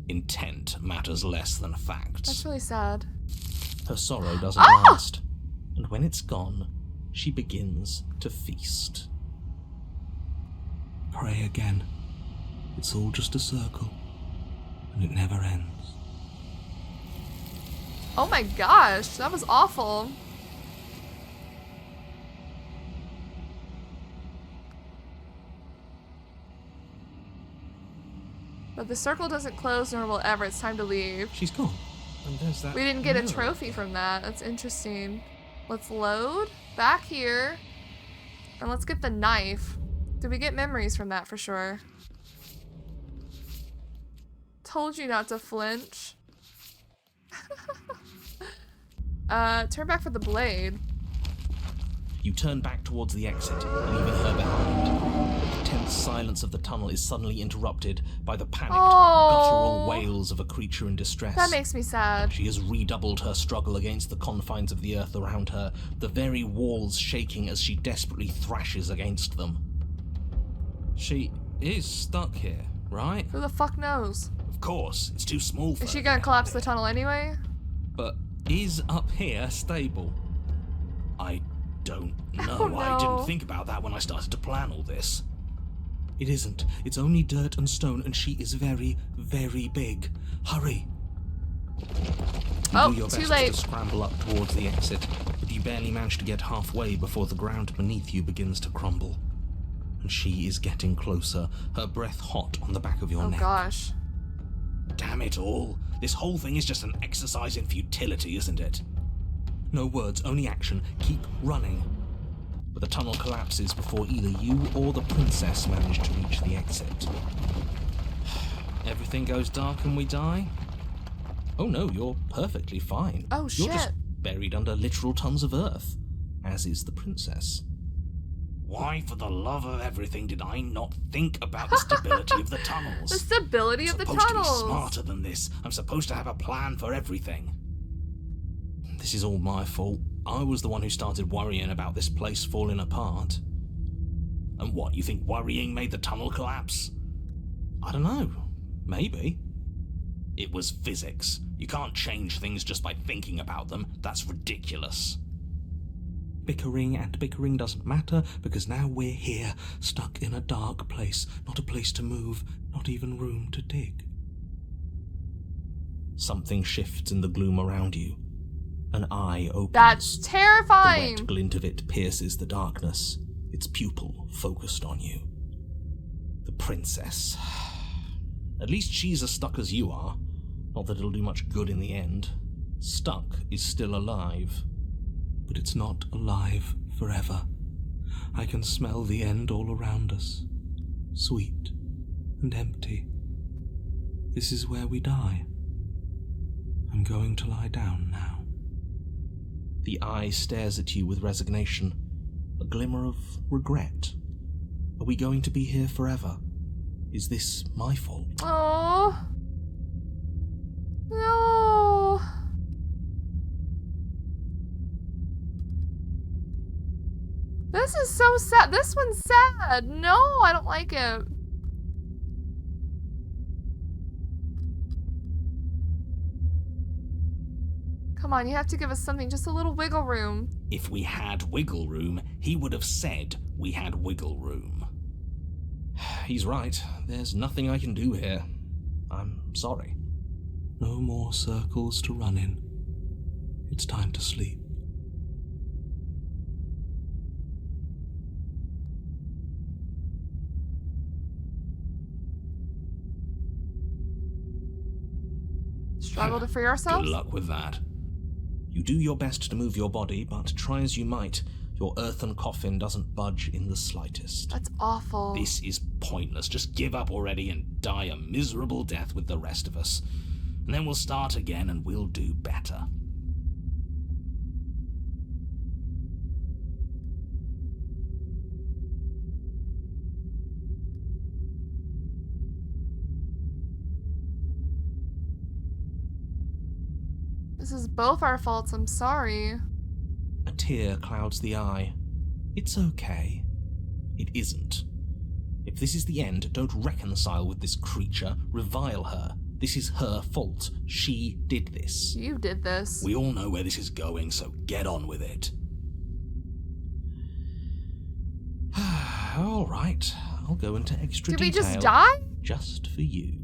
Intent matters less than facts. that's really sad. Her sorrow doesn't Ah! last. And when it's gone, she begins to feast. Pray again. It's all just a circle, and it never ends. Oh my gosh, that was awful. But the circle doesn't close, nor will ever. It's time to leave. She's gone. And there's that We didn't get a note. trophy from that. That's interesting. Let's load back here. And let's get the knife. Did we get memories from that for sure? Told you not to flinch. Turn back for the blade. You turn back towards the exit, leaving her behind. The tense silence of the tunnel is suddenly interrupted by the panicked, guttural wails of a creature in distress. That makes me sad. She has redoubled her struggle against the confines of the earth around her, the very walls shaking as she desperately thrashes against them. She is stuck here, right? Who the fuck knows? Of course, it's too small for Is she her gonna to get collapse up the here. tunnel anyway? But is up here stable? I don't know. Oh, no. I didn't think about that when I started to plan all this. It isn't. It's only dirt and stone, and she is very, very big. Hurry. You Oh, do your too best late. to scramble up towards the exit, but you barely manage to get halfway before the ground beneath you begins to crumble. And she is getting closer, her breath hot on the back of your Oh neck. gosh. Damn it all. This whole thing is just an exercise in futility, isn't it? No words, only action. Keep running. But the tunnel collapses before either you or the princess manage to reach the exit. everything goes dark and we die? Oh no, you're perfectly fine. Oh, You're just shit. buried under literal tons of earth, as is the princess. Why, for the love of everything, did I not think about the stability of the tunnels? The stability of the I'm supposed tunnels. to be smarter than this. I'm supposed to have a plan for everything. This is all my fault. I was the one who started worrying about this place falling apart. And what, you think worrying made the tunnel collapse? I don't know. Maybe. It was physics. You can't change things just by thinking about them. That's ridiculous. Bickering and bickering doesn't matter, because now we're here, stuck in a dark place, not a place to move, not even room to dig. Something shifts in the gloom around you. An eye opens. That's The terrifying. red glint of it pierces the darkness, its pupil focused on you. The princess. At least she's as stuck as you are. Not that it'll do much good in the end. Stuck is still alive. But it's not alive forever. I can smell the end all around us. Sweet and empty. This is where we die. I'm going to lie down now. The eye stares at you with resignation, a glimmer of regret. Are we going to be here forever? Is this my fault? Oh. No. This is so sad. This one's sad. No, I don't like it. Come on, you have to give us something, just a little wiggle room. If we had wiggle room, he would have said we had wiggle room. He's right. There's nothing I can do here. I'm sorry. No more circles to run in. It's time to sleep. Struggle to free ourselves? Good luck with that. You do your best to move your body, but try as you might, your earthen coffin doesn't budge in the slightest. That's awful. This is pointless. Just give up already and die a miserable death with the rest of us. And then we'll start again and we'll do better. This is both our faults, I'm sorry. A tear clouds the eye. It's okay. It isn't. If this is the end, don't reconcile with this creature, revile her. This is her fault. She did this. You did this. We all know where this is going, so get on with it. All right, I'll go into extra Did we detail. just die? Just for you.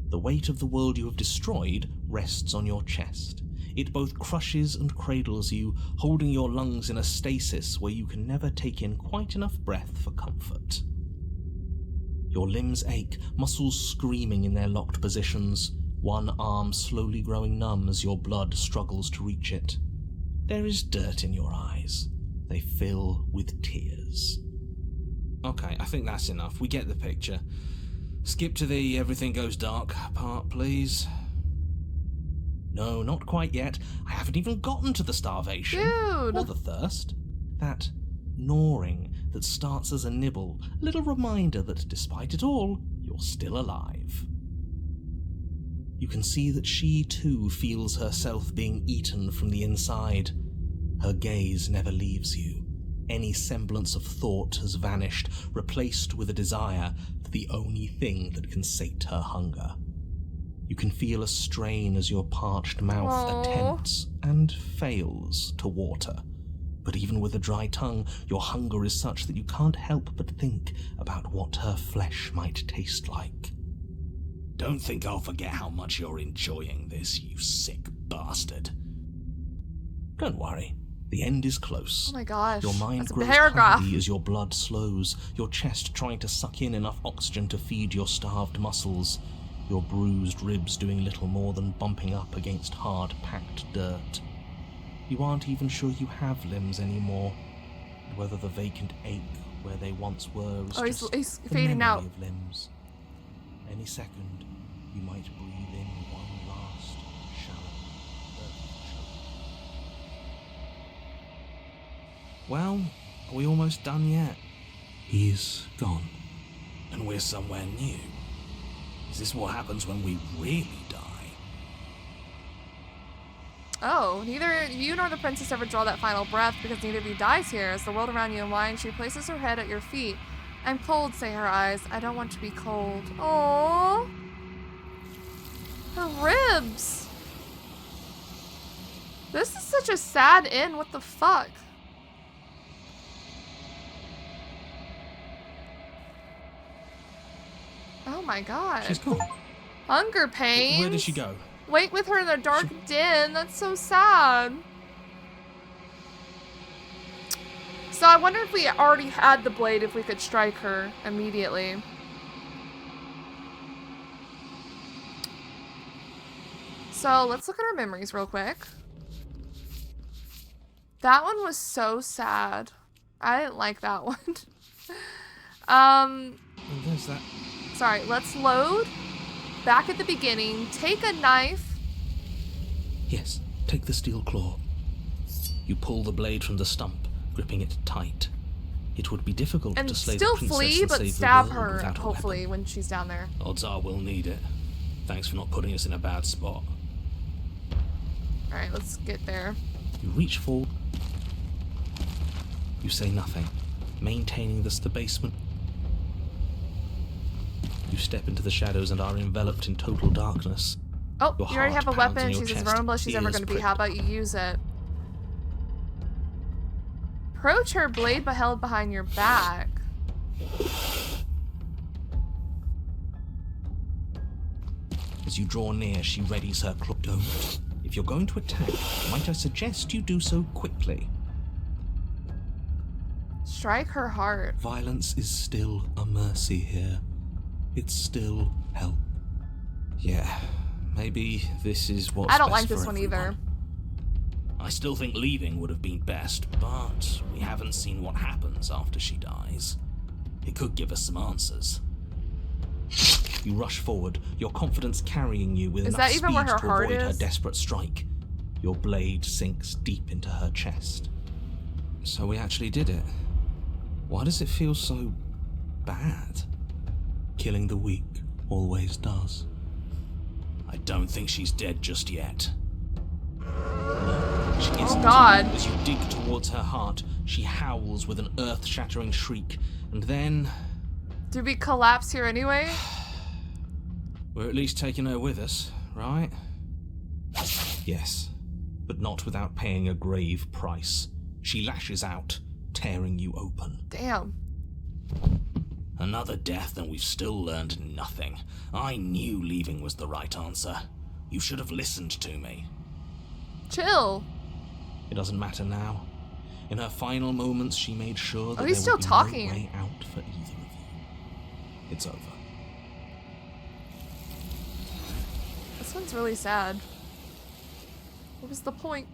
The weight of the world you have destroyed rests on your chest. It both crushes and cradles you, holding your lungs in a stasis where you can never take in quite enough breath for comfort. Your limbs ache, muscles screaming in their locked positions, one arm slowly growing numb as your blood struggles to reach it. There is dirt in your eyes. They fill with tears. Okay, I think that's enough. We get the picture. Skip to the everything goes dark part, please. No, not quite yet. I haven't even gotten to the starvation. Dude! Or the thirst. That gnawing that starts as a nibble, a little reminder that despite it all, you're still alive. You can see that she too feels herself being eaten from the inside. Her gaze never leaves you. Any semblance of thought has vanished, replaced with a desire for the only thing that can sate her hunger. You can feel a strain as your parched mouth Aww. attempts and fails to water. But even with a dry tongue, your hunger is such that you can't help but think about what her flesh might taste like. Don't think I'll forget how much you're enjoying this, you sick bastard. Don't worry. The end is close. Oh my gosh. Your mind That's a grows paragraph. cloudy as your blood slows, your chest trying to suck in enough oxygen to feed your starved muscles, your bruised ribs doing little more than bumping up against hard, packed dirt. You aren't even sure you have limbs anymore, and whether the vacant ache where they once were is Oh, just he's the fading memory out. of limbs. Any second, you might breathe in one last shallow earthy choke. Well, are we almost done yet? He's gone. And we're somewhere new. Is this what happens when we really die? Oh, neither you nor the princess ever draw that final breath because neither of you dies here. As the world around you unwinds, she places her head at your feet. I'm cold, say her eyes. I don't want to be cold. Aww. Her ribs. This is such a sad end. What the fuck? Oh my god. She's gone. Hunger pains. Where did she go? Wait with her in the dark den. That's so sad. So I wonder if we already had the blade, if we could strike her immediately. So let's look at our memories real quick. That one was so sad. I didn't like that one. Oh, there's that. Sorry, let's load. Back at the beginning, take a knife. Yes, take the steel claw. You pull the blade from the stump, gripping it tight. It would be difficult And to slay still the princess flee, and but save stab the world her, without a hopefully, weapon. when she's down there. Odds are we'll need it. Thanks for not putting us in a bad spot. Alright, let's get there. You reach forward. You say nothing, maintaining the basement. You step into the shadows and are enveloped in total darkness. Oh, Your you already heart have a pounds weapon. in your She's as chest, vulnerable as she's ever ears going to be. pricked. How about you use it? Approach her, blade held behind your back. As you draw near, she readies her claw. Don't. If you're going to attack, might I suggest you do so quickly? Strike her heart. Violence is still a mercy here. It's still help. Yeah, maybe this is what's I don't best like this for one everyone. either. I still think leaving would have been best, but we haven't seen what happens after she dies. It could give us some answers. You rush forward, your confidence carrying you with Is enough that even speed where her to heart avoid her is? desperate strike. Your blade sinks deep into her chest. So we actually did it. Why does it feel so bad? Killing the weak always does. I don't think she's dead just yet. No, she isn't. Oh god. As you dig towards her heart, she howls with an earth-shattering shriek, and then... Did we collapse here anyway? We're at least taking her with us, right? Yes, but not without paying a grave price. She lashes out, tearing you open. Damn. Another death and we've still learned nothing. I knew leaving was the right answer. You should have listened to me. Chill. It doesn't matter now. In her final moments, she made sure that Oh, he's there still would be talking. no way out for either of you. It's over. This one's really sad. What was the point?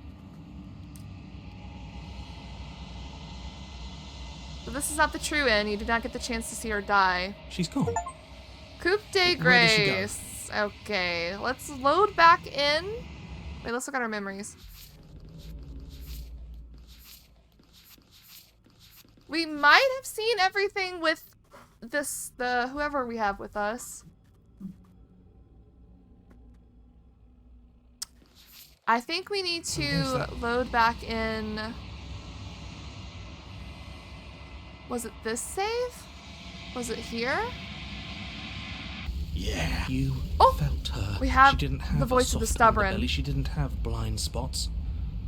But this is not the true end. You did not get the chance to see her die. She's gone. Coupe de Where did she go? Grace. Okay, let's load back in. Wait, let's look at our memories. We might have seen everything with whoever we have with us. I think we need to load back in. Was it this save? Was it here? Yeah. You Oh, felt her. we have she didn't have the a voice of the soft stubborn. underbelly. She didn't have blind spots.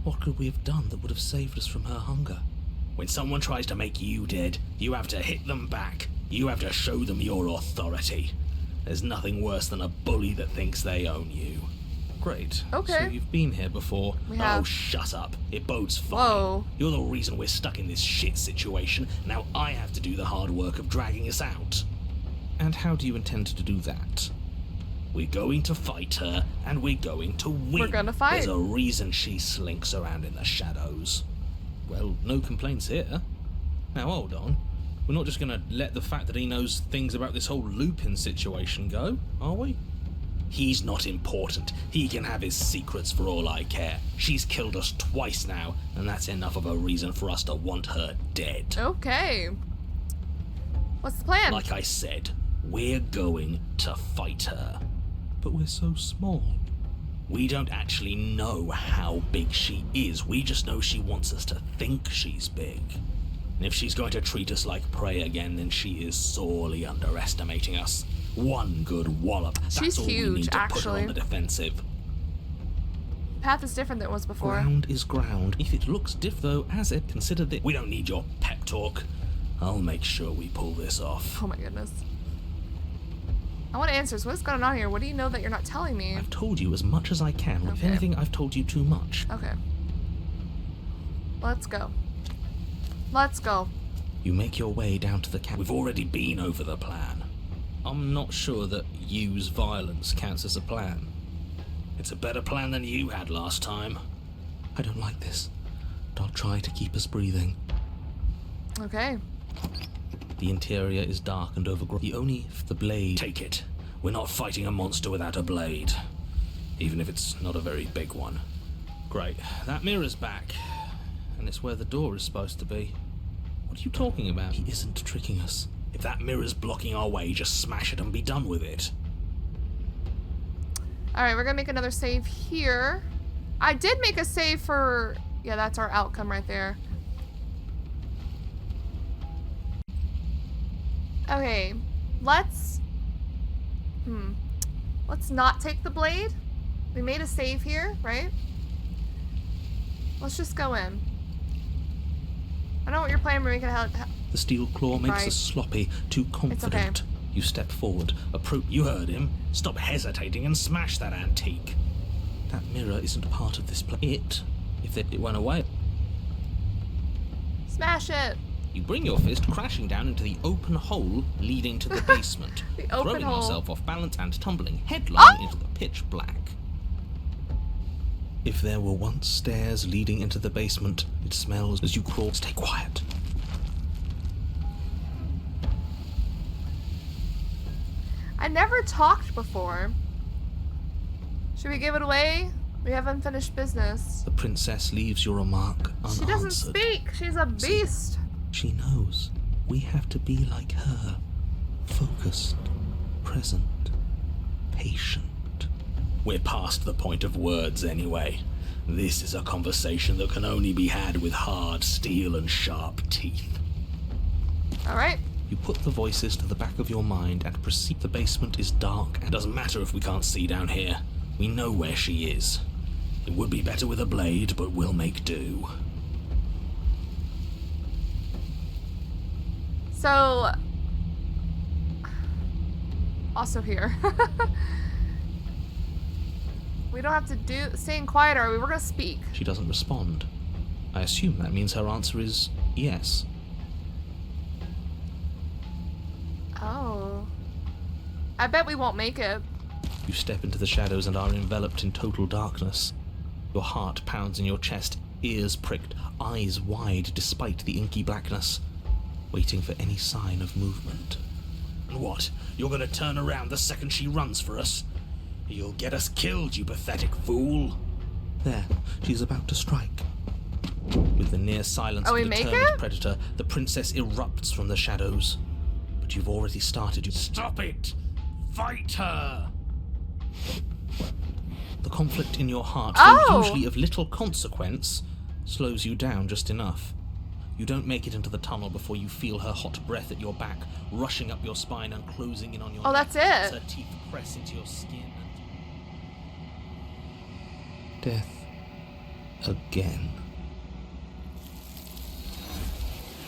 What could we have done that would have saved us from her hunger? When someone tries to make you dead, you have to hit them back. You have to show them your authority. There's nothing worse than a bully that thinks they own you. Great. Okay. So you've been here before. We have. Oh, shut up. It bodes fine. Whoa. You're the reason we're stuck in this shit situation. Now I have to do the hard work of dragging us out. And how do you intend to do that? We're going to fight her, and we're going to win. We're gonna fight. There's a reason she slinks around in the shadows. Well, no complaints here. Now, hold on. We're not just gonna let the fact that he knows things about this whole Lupin situation go, are we? He's not important. He can have his secrets for all I care. She's killed us twice now, and that's enough of a reason for us to want her dead. Okay. What's the plan? Like I said, we're going to fight her. But we're so small. We don't actually know how big she is. We just know she wants us to think she's big. And if she's going to treat us like prey again, then she is sorely underestimating us. One good wallop. She's That's all we huge, need to put her actually. on the defensive. Path is different than it was before. Ground is ground. If it looks diff though, as it consider that We don't need your pep talk. I'll make sure we pull this off. Oh my goodness. I want answers. What's going on here? What do you know that you're not telling me? I've told you as much as I can. If Okay. anything, I've told you too much. Okay. Let's go. Let's go. You make your way down to the camp. We've already been over the plan. I'm not sure that use violence counts as a plan. It's a better plan than you had last time. I don't like this. But I'll try to keep us breathing. Okay. The interior is dark and overgrown. The blade. Take it. We're not fighting a monster without a blade. Even if it's not a very big one. Great. That mirror's back. And it's where the door is supposed to be. What are you talking about? He isn't tricking us. If that mirror's blocking our way, just smash it and be done with it. Alright, we're gonna make another save here. I did make a save for... Yeah, that's our outcome right there. Okay, let's... Let's not take the blade. We made a save here, right? Let's just go in. I know what you're playing, but we can The steel claw makes Right. us sloppy, too confident. You step forward, approach. You heard him. Stop hesitating and smash that antique. That mirror isn't part of this place. If it went away. Smash it! You bring your fist crashing down into the open hole leading to the basement, The open throwing hole. yourself off balance and tumbling headlong into the pitch black. If there were once stairs leading into the basement, it smells as you crawl. Stay quiet. I never talked before. Should we give it away? We have unfinished business. The princess leaves your remark unanswered. She doesn't speak. She's a beast. She knows. We have to be like her. Focused, present, patient. We're past the point of words anyway. This is a conversation that can only be had with hard steel and sharp teeth. Alright. You put the voices to the back of your mind and proceed. The basement is dark and Doesn't matter if we can't see down here. We know where she is. It would be better with a blade, but we'll make do. So... Also here. We don't have to staying quiet, are we? We're gonna speak. she doesn't respond. I assume that means her answer is yes. Oh. I bet we won't make it. You step into the shadows and are enveloped in total darkness. Your heart pounds in your chest, ears pricked, eyes wide despite the inky blackness, waiting for any sign of movement. And what? You're gonna turn around the second she runs for us? You'll get us killed, you pathetic fool. There, she's about to strike. With the near silence Oh, of we a make determined it? predator, the princess erupts from the shadows. But you've already started. Stop it! Fight her! The conflict in your heart, Oh! though usually of little consequence, slows you down just enough. You don't make it into the tunnel before you feel her hot breath at your back, rushing up your spine and closing in on your Oh, neck that's as it. her teeth press into your skin. Death. Again.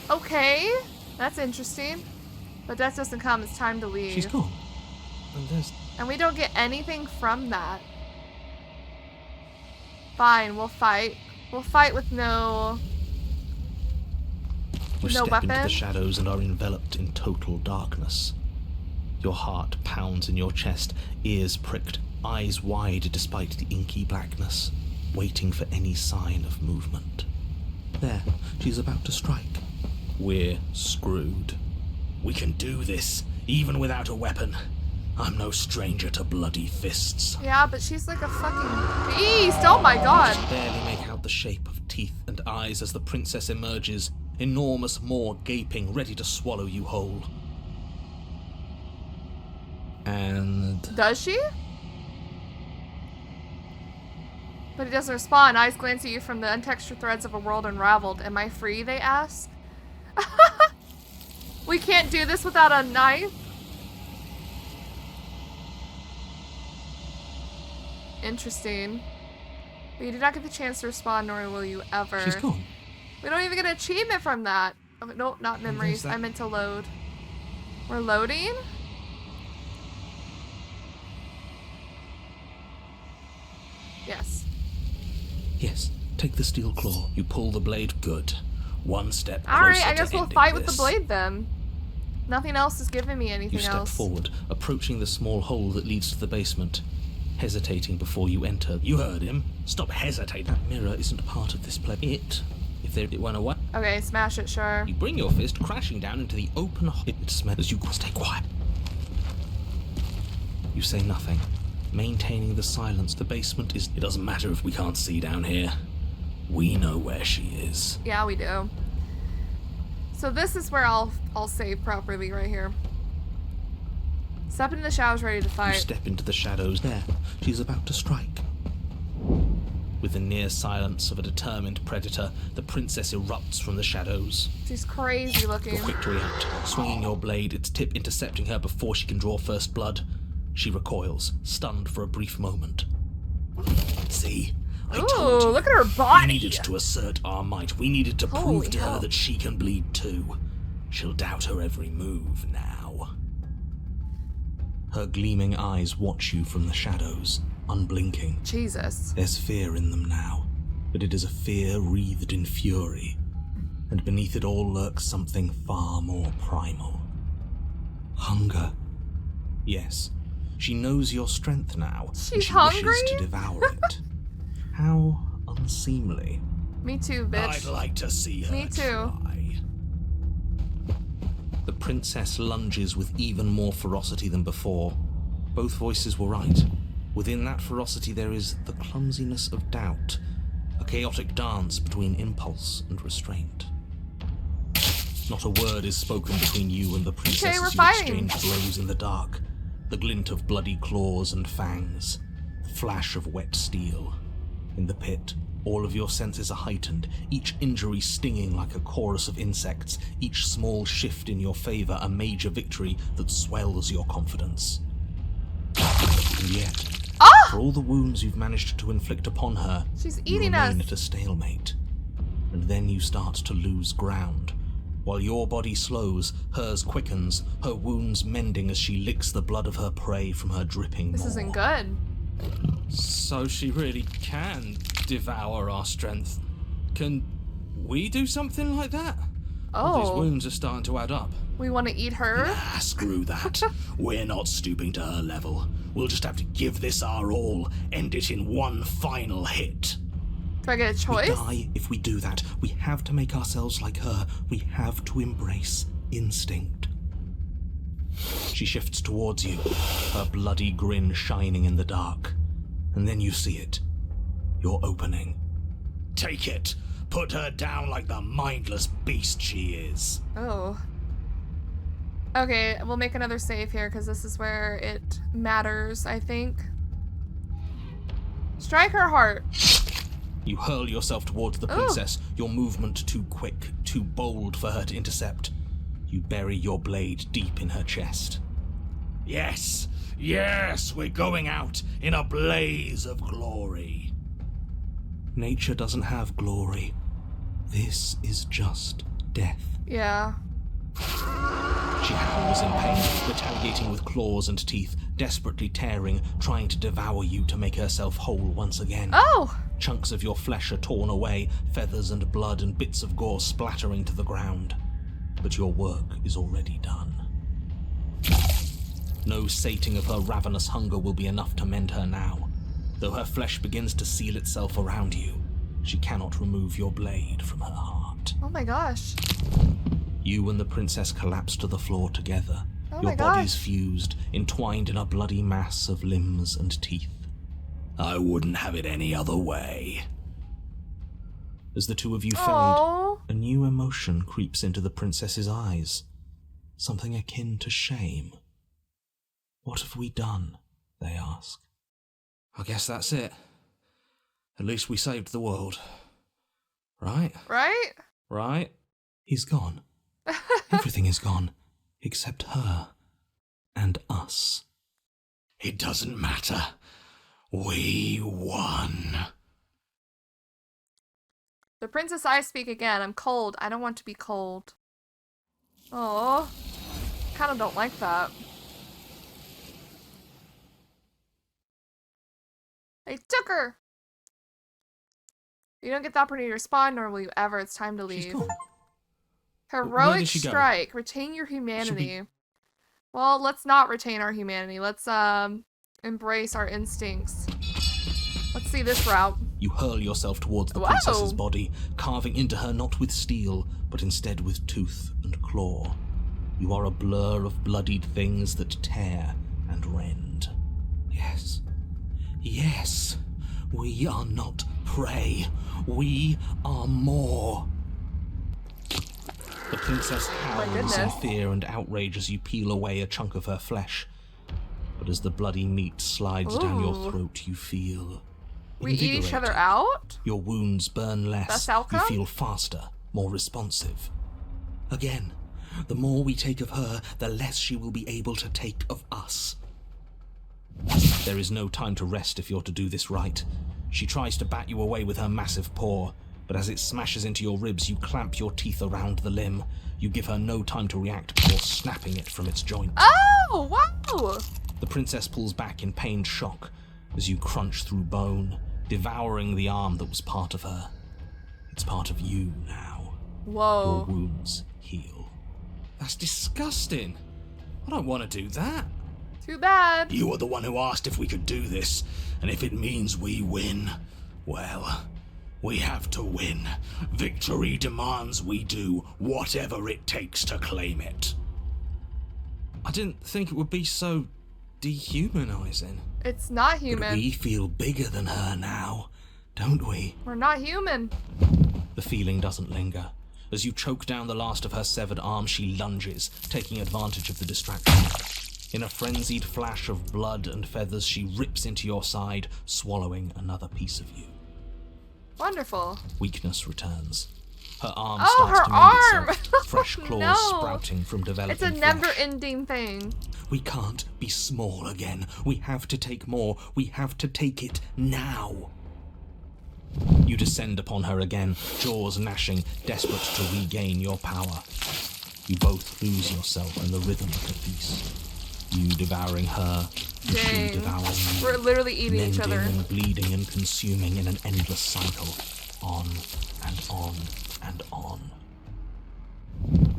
Okay. That's interesting. But death doesn't come. It's time to leave. She's gone. And there's... And we don't get anything from that. Fine, we'll fight. We'll fight with no... You No step into the weapon? shadows and are enveloped in total darkness. Your heart pounds in your chest, ears pricked, eyes wide despite the inky blackness, waiting for any sign of movement. There, she's about to strike. We're screwed. We can do this, even without a weapon. I'm no stranger to bloody fists. Yeah, but she's like a fucking beast. Oh my god. You barely make out the shape of teeth and eyes as the princess emerges, enormous maw gaping, ready to swallow you whole. And... Does she? But he doesn't respond. Eyes glance at you from the untextured threads of a world unraveled. Am I free, they ask? We can't do this without a knife? Interesting. But you do not get the chance to respond, nor will you ever. She's gone. We don't even get an achievement from that. Oh, no, not memories. I meant to load. We're loading? Yes. Yes, take the steel claw. You pull the blade good. One step closer. Alright, I guess we'll ending fight with the this. blade then. Nothing else is giving me anything You step else. forward, approaching the small hole that leads to the basement, hesitating before you enter. You heard him. Stop hesitating. That mirror isn't part of this place. It went away. Okay, smash it, sure. You bring your fist crashing down into the open hole. It smells. You stay quiet. You say nothing, maintaining the silence. The basement is... It doesn't matter if we can't see down here. We know where she is. Yeah, we do. So this is where I'll save properly right here. Step into the shadows ready to You fight. step into the shadows. There, she's about to strike. With the near silence of a determined predator, the princess erupts from the shadows. She's crazy looking. You're quick to react, swinging your blade, its tip intercepting her before she can draw first blood. She recoils, stunned for a brief moment. See? I told Ooh, you. look at her body. We needed to assert our might. We needed to Holy prove to hell. her that she can bleed too. She'll doubt her every move now. Her gleaming eyes watch you from the shadows, unblinking. Jesus. There's fear in them now, but it is a fear wreathed in fury. And beneath it all lurks something far more primal. Hunger. Yes, she knows your strength now. and She's she hungry? wishes to devour it. How unseemly. Me too, bitch. I'd like to see her Me too. try. The princess lunges with even more ferocity than before. Both voices were right. Within that ferocity there is the clumsiness of doubt, a chaotic dance between impulse and restraint. Not a word is spoken between you and the princess Okay, we're as you fighting. exchange blows in the dark. The glint of bloody claws and fangs, the flash of wet steel. In the pit, all of your senses are heightened, each injury stinging like a chorus of insects, each small shift in your favor a major victory that swells your confidence. And yet, for all the wounds you've managed to inflict upon her, She's you eating remain us. at a stalemate. And then you start to lose ground. While your body slows, hers quickens, her wounds mending as she licks the blood of her prey from her dripping This maw. isn't good. So she really can devour our strength. Can we do something like that? These Oh, wounds are starting to add up. we want to eat her? Ah, screw that. We're not stooping to her level. We'll just have to give this our all, end it in one final hit. Do I get a We choice? die if we do that. We have to make ourselves like her. We have to embrace instinct. She shifts towards you, her bloody grin shining in the dark. And then you see it. Your opening. Take it. Put her down like the mindless beast she is. Oh. Okay, we'll make another save here because this is where it matters, I think. Strike her heart. You hurl yourself towards the princess, your movement too quick, too bold for her to intercept. You bury your blade deep in her chest. Yes, yes, we're going out in a blaze of glory. Nature doesn't have glory. This is just death. Yeah. She howls in pain, retaliating with claws and teeth, desperately tearing, trying to devour you to make herself whole once again. Oh! Chunks of your flesh are torn away, feathers and blood and bits of gore splattering to the ground. But your work is already done. No sating of her ravenous hunger will be enough to mend her now. Though her flesh begins to seal itself around you, she cannot remove your blade from her heart. Oh my gosh. You and the princess collapse to the floor together, Your my bodies gosh. fused, entwined in a bloody mass of limbs and teeth. I wouldn't have it any other way. As the two of you fade, Oh. a new emotion creeps into the princess's eyes. Something akin to shame. What have we done? They ask. I guess that's it. At least we saved the world. Right? Right? Right? He's gone. Everything is gone, except her and us. It doesn't matter. We won. The princess I speak again. I'm cold. I don't want to be cold. Oh, kind of don't like that. They took her. You don't get the opportunity to respond, nor will you ever. It's time to leave. She's gone. Where Heroic did she go? strike. Retain your humanity. Well, let's not retain our humanity. Let's embrace our instincts. Let's see this route. You hurl yourself towards the Whoa. princess's body, carving into her not with steel, but instead with tooth and claw. You are a blur of bloodied things that tear and rend. Yes. Yes. We are not prey. We are more. The princess howls in fear and outrage as you peel away a chunk of her flesh. But as the bloody meat slides down your throat, you feel We eat each other invigorated. out? Your wounds burn less. Best outcome? You feel faster, more responsive. Again, the more we take of her, the less she will be able to take of us. There is no time to rest if you're to do this right. She tries to bat you away with her massive paw, but as it smashes into your ribs, you clamp your teeth around the limb. You give her no time to react before snapping it from its joint. Oh, wow! The princess pulls back in pained shock as you crunch through bone, devouring the arm that was part of her. It's part of you now. Your Whoa. wounds heal. That's disgusting. I don't want to do that. Too bad. You are the one who asked if we could do this, and if it means we win, well, we have to win. Victory demands we do whatever it takes to claim it. I didn't think it would be so dehumanizing. It's not But human. we feel bigger than her now, don't we? We're not human. The feeling doesn't linger. As you choke down the last of her severed arm, she lunges, taking advantage of the distraction. In a frenzied flash of blood and feathers, she rips into your side, swallowing another piece of you. Wonderful. Weakness returns. Her arm Oh, starts her to mend arm! itself, fresh claws No. sprouting from developing It's a flesh. never-ending thing. We can't be small again. We have to take more. We have to take it now. You descend upon her again, jaws gnashing, desperate to regain your power. You both lose yourself in the rhythm of the feast. You devouring her, and she Dang. devouring you. We're literally eating each Mending other. and bleeding and consuming in an endless cycle. On and on and on.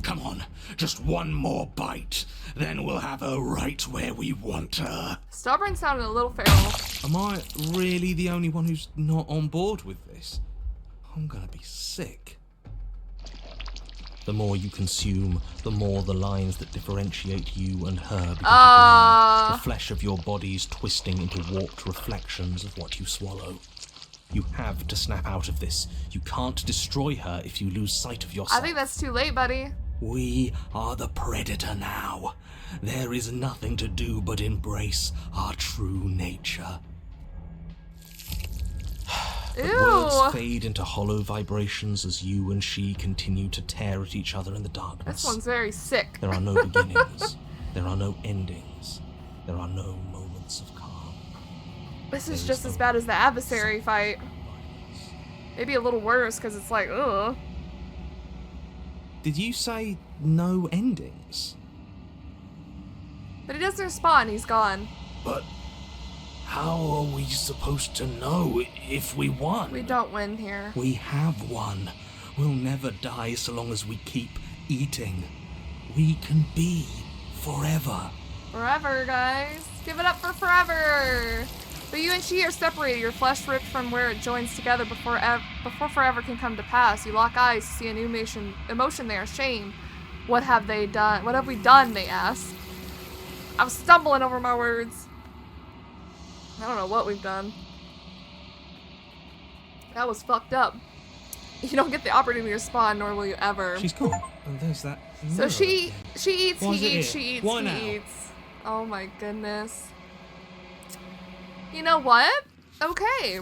Come on, just one more bite. Then we'll have her right where we want her. Stubborn sounded a little feral. Am I really the only one who's not on board with this? I'm gonna be sick. The more you consume, the more the lines that differentiate you and her begin to blur. The flesh of your body's twisting into warped reflections of what you swallow. You have to snap out of this. You can't destroy her if you lose sight of yourself. I think that's too late, buddy. We are the predator now. There is nothing to do but embrace our true nature. But words Ew. fade into hollow vibrations as you and she continue to tear at each other in the darkness. This one's very sick. There are no beginnings. There are no endings. There are no moments of calm. This is There just no as bad as the adversary fight. Maybe a little worse, because it's like, ugh. Did you say no endings? But he doesn't respond, he's gone. But how are we supposed to know if we won? We don't win here. We have won. We'll never die so long as we keep eating. We can be forever. Forever, guys. Give it up for forever. But you and she are separated. Your flesh ripped from where it joins together before forever can come to pass. You lock eyes to see a new emotion there. Shame. What have they done? What have we done? They ask. I'm stumbling over my words. I don't know what we've done. That was fucked up. You don't get the opportunity to spawn, nor will you ever. She's gone. And there's that. So she eats, Why is he it eats, here? she eats, Why he now? eats. Oh my goodness. You know what? Okay.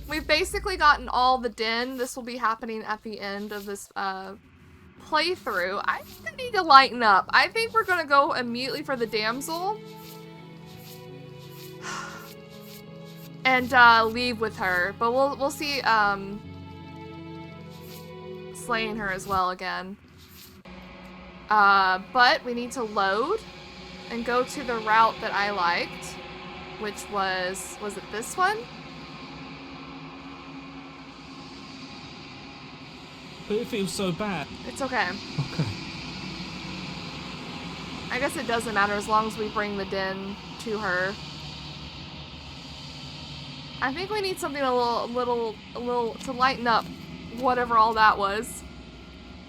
We've basically gotten all the den. This will be happening at the end of this playthrough. I think I need to lighten up. I think we're gonna go immediately for the damsel. And leave with her. But we'll see slaying her as well again. But we need to load and go to the route that I liked, which was it this one? But it feels so bad. It's okay. Okay. I guess it doesn't matter as long as we bring the den to her. I think we need something a little to lighten up whatever all that was.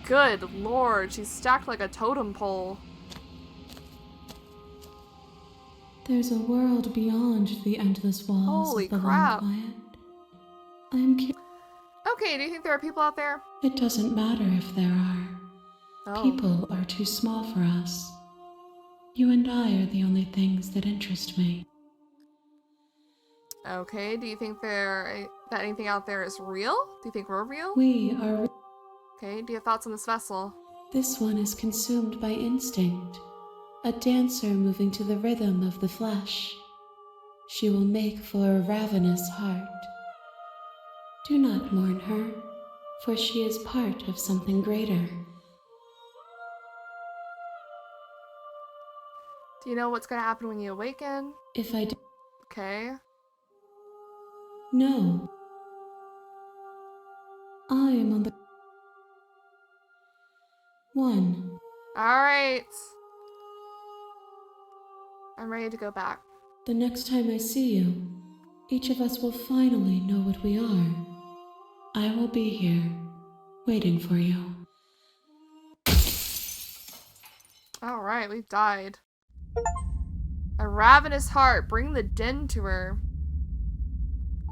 Good lord, she's stacked like a totem pole. There's a world beyond the endless walls Holy of the crap. Quiet. I'm Okay, do you think there are people out there? It doesn't matter if there are. Oh. People are too small for us. You and I are the only things that interest me. Okay, do you think that anything out there is real? Do you think we're real? We are. Okay, do you have thoughts on this vessel? This one is consumed by instinct, a dancer moving to the rhythm of the flesh. She will make for a ravenous heart. Do not mourn her, for she is part of something greater. Do you know what's gonna happen when you awaken? If I do. Okay. No. I am on the. One. Alright. I'm ready to go back. The next time I see you, each of us will finally know what we are. I will be here, waiting for you. Alright, we've died. A ravenous heart. Bring the den to her.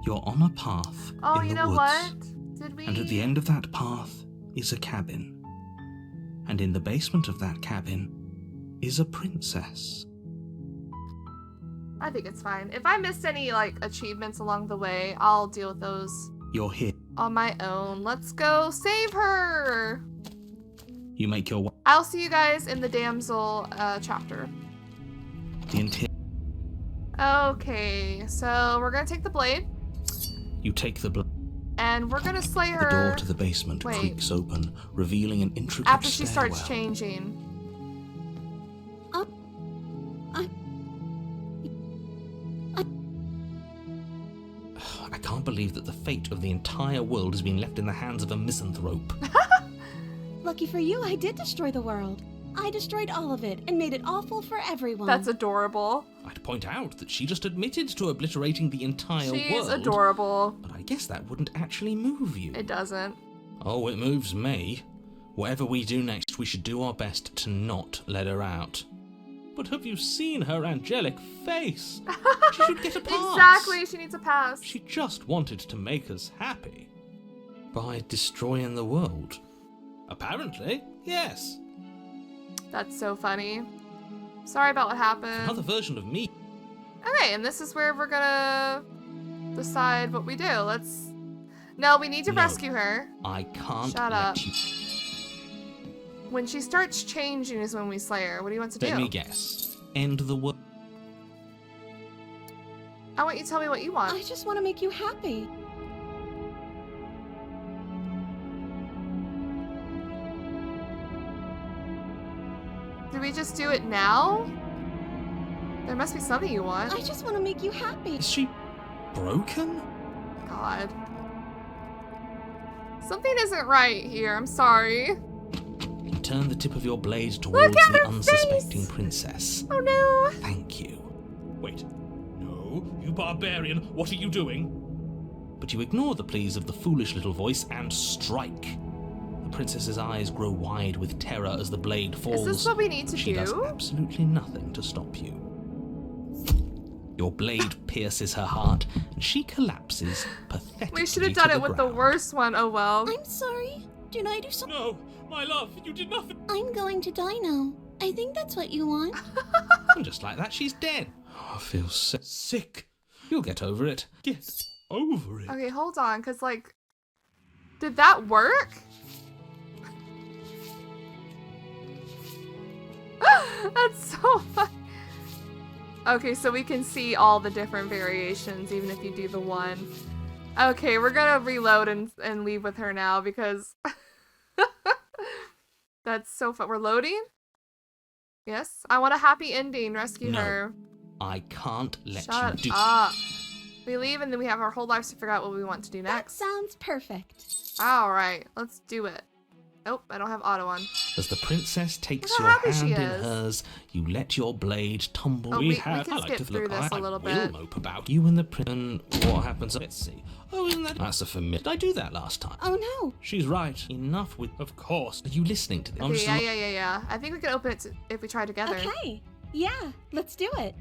You're on a path Oh, in you the know woods. what? Did we? And at the end of that path is a cabin. And in the basement of that cabin is a princess. I think it's fine. If I missed any, like, achievements along the way, I'll deal with those You're here. on my own. Let's go save her! You make your way. I'll see you guys in the damsel chapter. The interior. Okay, so we're gonna take the blade, You take the and we're gonna slay The her door to the basement Wait. creaks open, revealing an intricate after she stairwell. starts changing. I can't believe that the fate of the entire world has been left in the hands of a misanthrope. Lucky for you, I did destroy the world. I destroyed all of it and made it awful for everyone. That's adorable. I'd point out that she just admitted to obliterating the entire world. She's adorable. But I guess that wouldn't actually move you. It doesn't. Oh, it moves me. Whatever we do next, we should do our best to not let her out. But have you seen her angelic face? She should get a pass. Exactly, she needs a pass. She just wanted to make us happy. By destroying the world. Apparently, yes. That's so funny. Sorry about what happened. Another version of me. Okay, and this is where we're gonna decide what we do. No, we need to No. rescue her. I can't Shut let up. you... When she starts changing is when we slay her. What do you want to Let do? me guess. End the world. I want you to tell me what you want. I just want to make you happy. Do we just do it now? There must be something you want. I just want to make you happy. Is she broken? God. Something isn't right here. I'm sorry. You turn the tip of your blade towards at the her unsuspecting face! princess. Oh no. Thank you. Wait. No, you barbarian, what are you doing? But you ignore the pleas of the foolish little voice and strike. The princess's eyes grow wide with terror as the blade falls. Is this what we need to but she does do? absolutely nothing to stop you. Your blade pierces her heart, and she collapses pathetically. We should have done to it with the ground. worst one. Oh well. I'm sorry. Did I do something? No, my love, you did nothing. I'm going to die now. I think that's what you want. And just like that, she's dead. Oh, I feel sick. You'll get over it. Get over it. Okay, hold on, because, like, did that work? That's so funny. Okay, so we can see all the different variations, even if you do the one. Okay, we're gonna reload and leave with her now, because that's so fun. We're loading? Yes? I want a happy ending. Rescue No. her. I can't let Shut you do. up. We leave and then we have our whole lives to figure out what we want to do That next. sounds perfect. Alright, let's do it. Oh, I don't have auto on. As the princess takes Look how your happy she hand in is. hers, you let your blade tumble. Oh, we have. can I like skip to through look. this I a little will bit. mope about you and the prince. And what happens? Let's see. Oh, isn't that's a familiar? Did I do that last time? Oh no. She's right. Enough with. Of course. Are you listening to this? I'm Okay, just yeah. I think we can open it if we try together. Okay. Yeah, let's do it.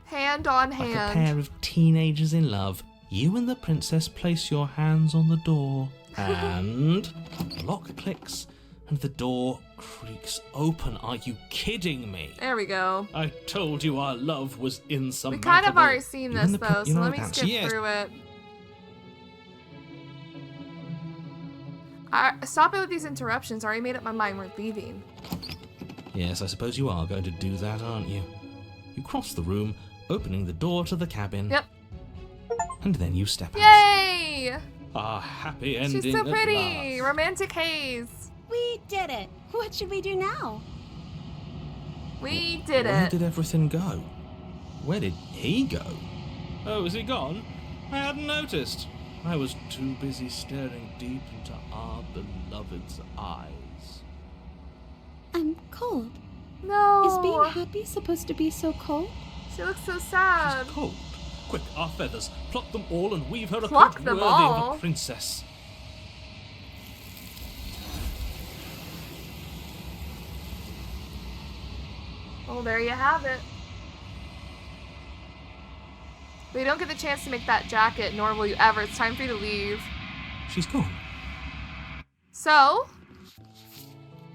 Hand on like a hand. pair of teenagers in love. You and the princess place your hands on the door, and the lock clicks, and the door creaks open. Are you kidding me? There we go. I told you our love was We insurmountable. kind of already seen You this and the though, you so know let me that's- skip yes. through it. Stop it with these interruptions. I already made up my mind. We're leaving. Yes, I suppose you are going to do that, aren't you? You cross the room, opening the door to the cabin. Yep. And then you step out. Yay! Our happy ending. She's so at pretty. last. Romantic haze. We did it. What should we do now? We did Where it. did everything go? Where did he go? Oh, is he gone? I hadn't noticed. I was too busy staring deep into our beloved's eyes. I'm cold. No. Is being happy supposed to be so cold? She looks so sad. Cold. Quick, our feathers. Pluck them all and weave her a Pluck coat them worthy all? of a princess. Well, there you have it. But you don't get the chance to make that jacket, nor will you ever. It's time for you to leave. She's gone. So,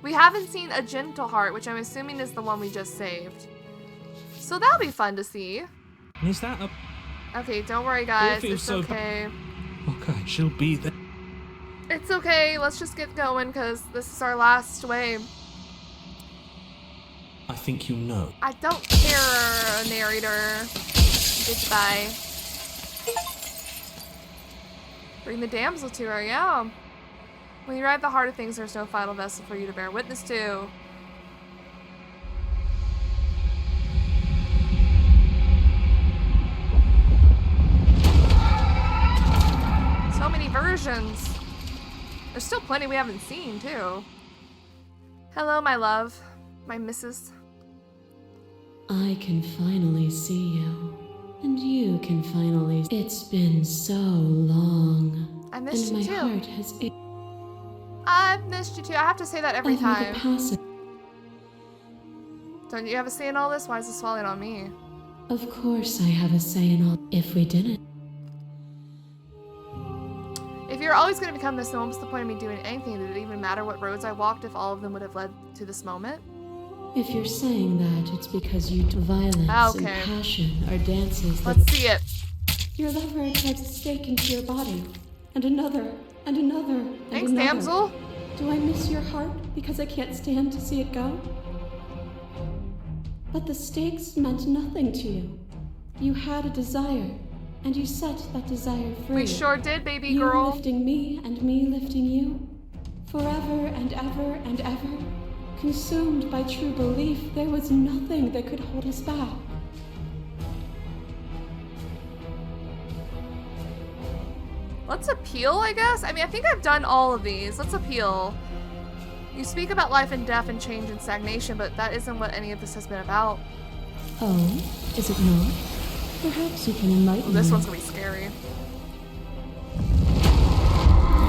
we haven't seen a gentle heart, which I'm assuming is the one we just saved. So that'll be fun to see. And is that a... Okay, don't worry guys, feels it's so okay. Okay, she'll be there. It's okay, let's just get going because this is our last wave. I think you know. I don't care, narrator. Goodbye. Bring the damsel to her, yeah. When you arrive at the heart of things, there's no final vessel for you to bear witness to. So many versions. There's still plenty we haven't seen, too. Hello, my love. My missus. I can finally see you. And you can finally. It's been so long. I missed and you, my too. heart has ached I've missed you, too. I have to say that every over time. the passing. Don't you have a say in all this? Why is this falling on me? Of course, I have a say in all. If we didn't, If you're always going to become this, then what's the point of me doing anything? Did it even matter what roads I walked if all of them would have led to this moment? if you're saying that, it's because you violence Okay. and passion are dances that Let's see it. your lover drives a stake into your body, and another, and another, and Thanks, another. damsel. Do I miss your heart because I can't stand to see it go? But the stakes meant nothing to you. You had a desire, and you set that desire free. We sure did, baby You girl. lifting me and me lifting you. Forever and ever and ever. Consumed by true belief, there was nothing that could hold us back. Let's appeal, I guess? I mean, I think I've done all of these. Let's appeal. You speak about life and death and change and stagnation, but that isn't what any of this has been about. Oh, is it not? Perhaps you can enlighten Well, this me. one's gonna be scary.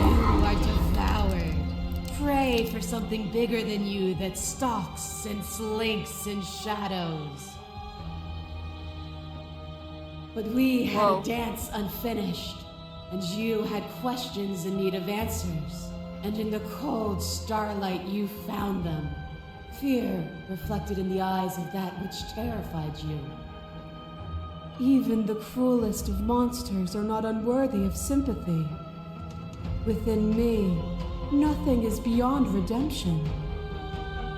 You are devoured. Pray for something bigger than you that stalks and slinks in shadows. But we had Whoa. a dance unfinished, and you had questions in need of answers. And in the cold starlight you found them. Fear reflected in the eyes of that which terrified you. Even the cruelest of monsters are not unworthy of sympathy. Within me, nothing is beyond redemption.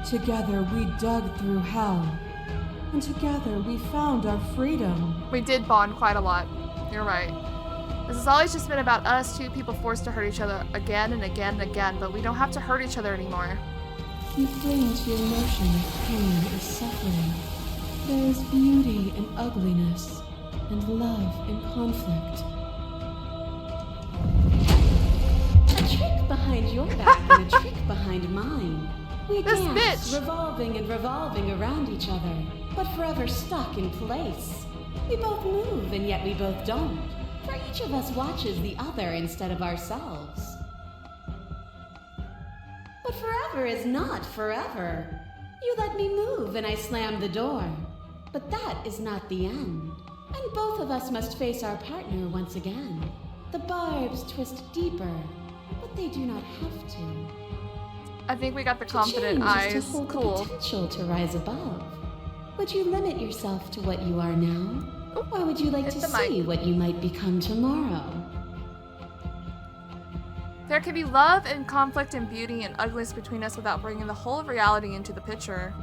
Together we dug through hell, and together we found our freedom. We did bond quite a lot. You're right. This has always just been about us, two people forced to hurt each other again and again and again, but we don't have to hurt each other anymore. You cling to your notion of pain or suffering. There is beauty in ugliness, and love in conflict. A trick behind your back and a trick behind mine. We This dance, bitch. revolving and revolving around each other, but forever stuck in place. We both move, and yet we both don't. For each of us watches the other instead of ourselves. But forever is not forever. You let me move, and I slam the door. But that is not the end. And both of us must face our partner once again. The barbs twist deeper, but they do not have to. I think we got the To confident change is eyes. to hold the Cool. potential to rise above. Would you limit yourself to what you are now? Or would you like Hit to the mic. see what you might become tomorrow? There can be love and conflict and beauty and ugliness between us without bringing the whole of reality into the picture.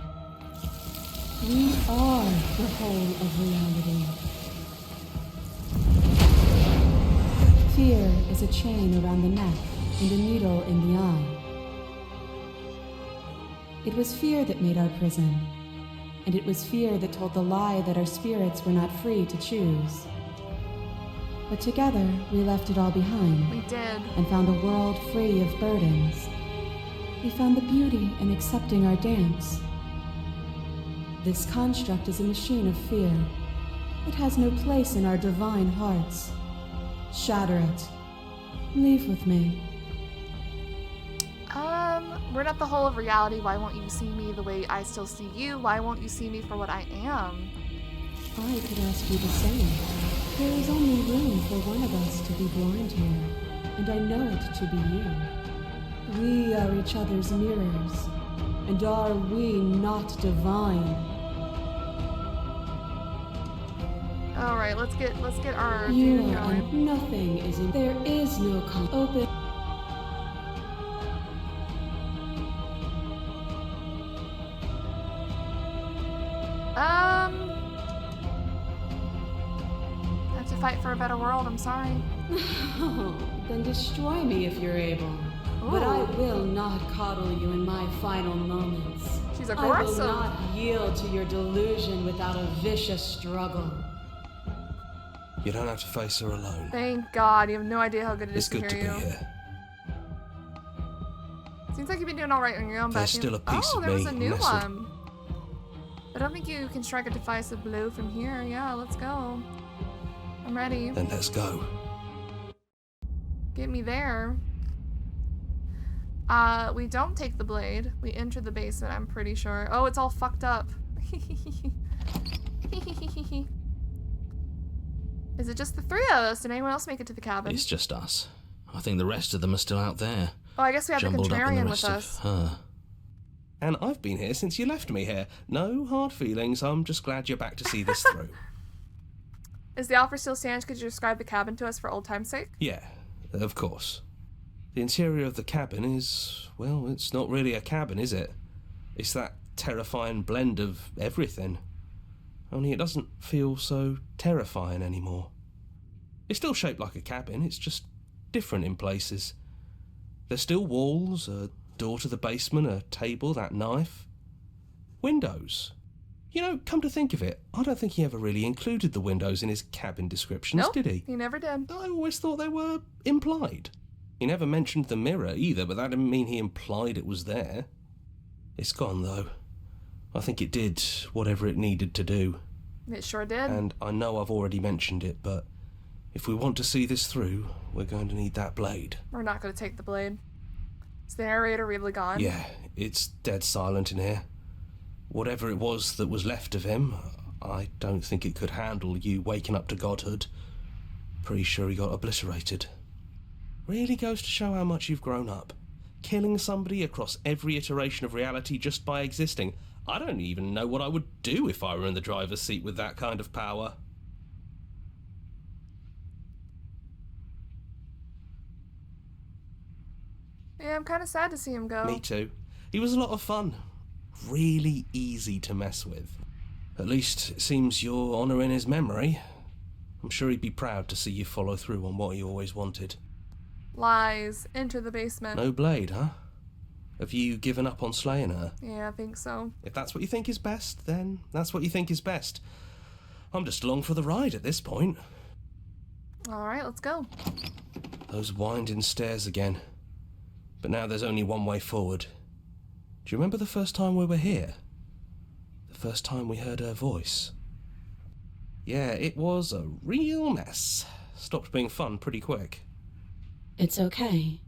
We are the whole of reality. Fear is a chain around the neck and a needle in the eye. It was fear that made our prison, and it was fear that told the lie that our spirits were not free to choose. But together, we left it all behind We did. and found a world free of burdens. We found the beauty in accepting our dance. This construct is a machine of fear. It has no place in our divine hearts. Shatter it. Leave with me. We're not the whole of reality. Why won't you see me the way I still see you? Why won't you see me for what I am? I could ask you the same. There is only room for one of us to be blind here, and I know it to be you. We are each other's mirrors, and are we not divine? All right, let's get our You dude are, going. and nothing is in. There is no open. Have to fight for a better world. I'm sorry. Oh, then destroy me if you're able. But I Ooh. will not coddle you in my final moments. She's I will aggressive. not yield to your delusion without a vicious struggle. You don't have to face her alone. Thank God. You have no idea how good it is It's to good to hear be you. here. Seems like you've been doing all right on your own. There's but still a piece oh, of there was me a new nestled. one. I don't think you can strike a decisive blow from here. Yeah, let's go. I'm ready. Then let's go. Get me there. We don't take the blade. We enter the basement, I'm pretty sure. Oh, it's all fucked up. Is it just the three of us? Did anyone else make it to the cabin? It's just us. I think the rest of them are still out there, Oh, I guess we have the jumbled up in the contrarian rest with of us. her. And I've been here since you left me here. No hard feelings. I'm just glad you're back to see this through. Is the offer still stands? Could you describe the cabin to us for old time's sake? Yeah, of course. The interior of the cabin is, well, it's not really a cabin, is it? It's that terrifying blend of everything. Only it doesn't feel so terrifying anymore. It's still shaped like a cabin, it's just different in places. There's still walls, a door to the basement, a table, that knife. Windows. You know, come to think of it, I don't think he ever really included the windows in his cabin descriptions, Nope, did he? he never did. I always thought they were implied. He never mentioned the mirror either, but that didn't mean he implied it was there. It's gone, though. I think it did whatever it needed to do. It sure did. And I know I've already mentioned it, but if we want to see this through, we're going to need that blade. We're not going to take the blade. Is the narrator really gone? Yeah, it's dead silent in here. Whatever it was that was left of him, I don't think it could handle you waking up to godhood. Pretty sure he got obliterated. Really goes to show how much you've grown up. Killing somebody across every iteration of reality just by existing. I don't even know what I would do if I were in the driver's seat with that kind of power. Yeah, I'm kind of sad to see him go. Me too. He was a lot of fun. Really easy to mess with. At least it seems you're honouring his memory. I'm sure he'd be proud to see you follow through on what he always wanted. Lies. Enter the basement. No blade, huh? Have you given up on slaying her? Yeah, I think so. If that's what you think is best, then that's what you think is best. I'm just along for the ride at this point. Alright, let's go. Those winding stairs again. But now there's only one way forward. Do you remember the first time we were here? The first time we heard her voice? Yeah, it was a real mess. Stopped being fun pretty quick. It's okay.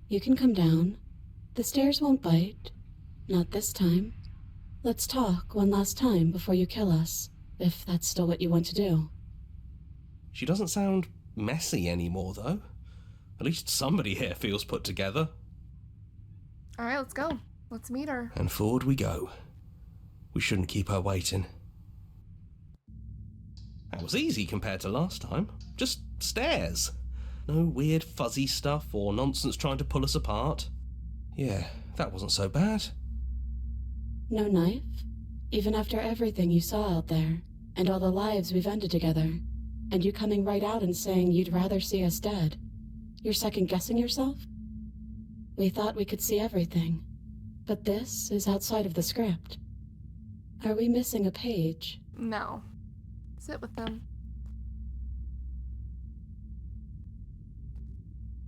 You can come down. The stairs won't bite. Not this time. Let's talk one last time before you kill us, if that's still what you want to do. She doesn't sound messy anymore, though. At least somebody here feels put together. Alright, let's go. Let's meet her. And forward we go. We shouldn't keep her waiting. That was easy compared to last time. Just stairs. No weird fuzzy stuff or nonsense trying to pull us apart. Yeah, that wasn't so bad. No knife? Even after everything you saw out there, and all the lives we've ended together, and you coming right out and saying you'd rather see us dead. You're second-guessing yourself? We thought we could see everything, but this is outside of the script. Are we missing a page? No. Sit with them.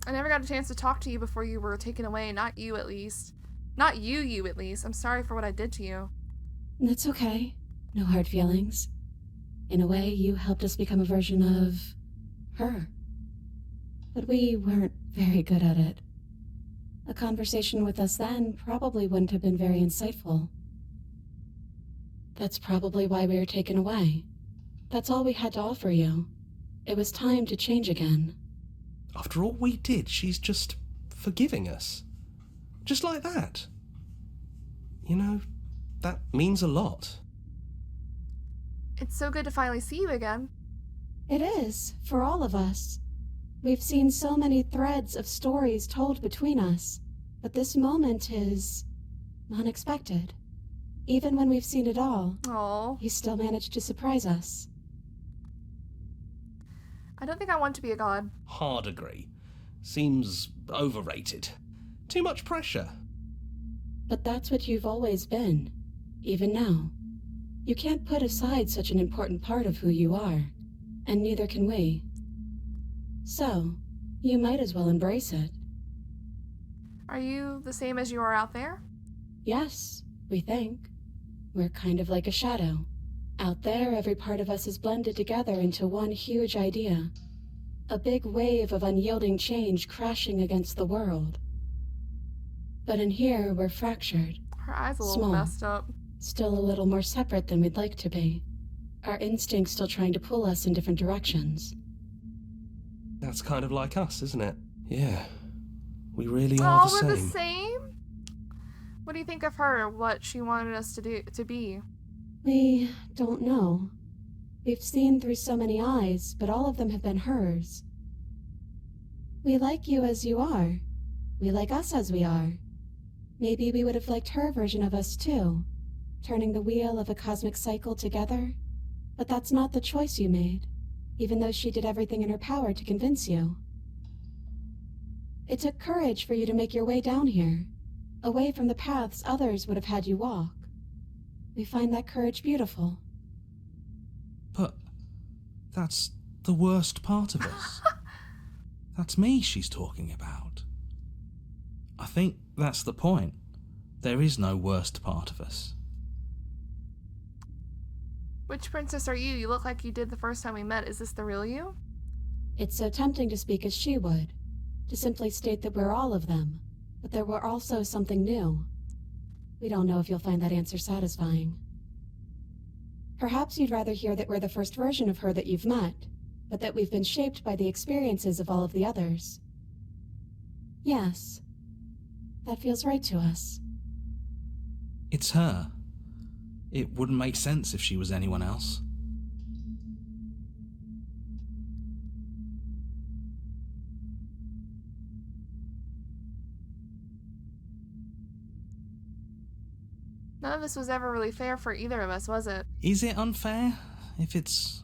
I never got a chance to talk to you before you were taken away. Not you, at least. Not you, at least. I'm sorry for what I did to you. That's okay. No hard feelings. In a way, you helped us become a version of her. But we weren't very good at it. A conversation with us then probably wouldn't have been very insightful. That's probably why we were taken away. That's all we had to offer you. It was time to change again. After all we did, she's just forgiving us. Just like that. You know, that means a lot. It's so good to finally see you again. It is, for all of us. We've seen so many threads of stories told between us, but this moment is unexpected. Even when we've seen it all, Oh, you still managed to surprise us. I don't think I want to be a god. Hard agree. Seems overrated. Too much pressure. But that's what you've always been, even now. You can't put aside such an important part of who you are, and neither can we. So, you might as well embrace it. Are you the same as you are out there? Yes, we think. We're kind of like a shadow. Out there, every part of us is blended together into one huge idea. A big wave of unyielding change crashing against the world. But in here, we're fractured. Her eyes a little Small. messed up. Still a little more separate than we'd like to be. Our instincts still trying to pull us in different directions. That's kind of like us, isn't it? Yeah. We really are Oh, the we're same. the same? What do you think of her? What she wanted us to be? We don't know. We've seen through so many eyes, but all of them have been hers. We like you as you are. We like us as we are. Maybe we would have liked her version of us too, turning the wheel of a cosmic cycle together. But that's not the choice you made, even though she did everything in her power to convince you. It took courage for you to make your way down here, away from the paths others would have had you walk. We find that courage beautiful. But that's the worst part of us. That's me she's talking about. I think that's the point. There is no worst part of us. Which princess are you? You look like you did the first time we met. Is this the real you? It's so tempting to speak as she would, to simply state that we're all of them, but there were also something new. We don't know if you'll find that answer satisfying. Perhaps you'd rather hear that we're the first version of her that you've met, but that we've been shaped by the experiences of all of the others. Yes, that feels right to us. It's her. It wouldn't make sense if she was anyone else. None of this was ever really fair for either of us, was it? Is it unfair if it's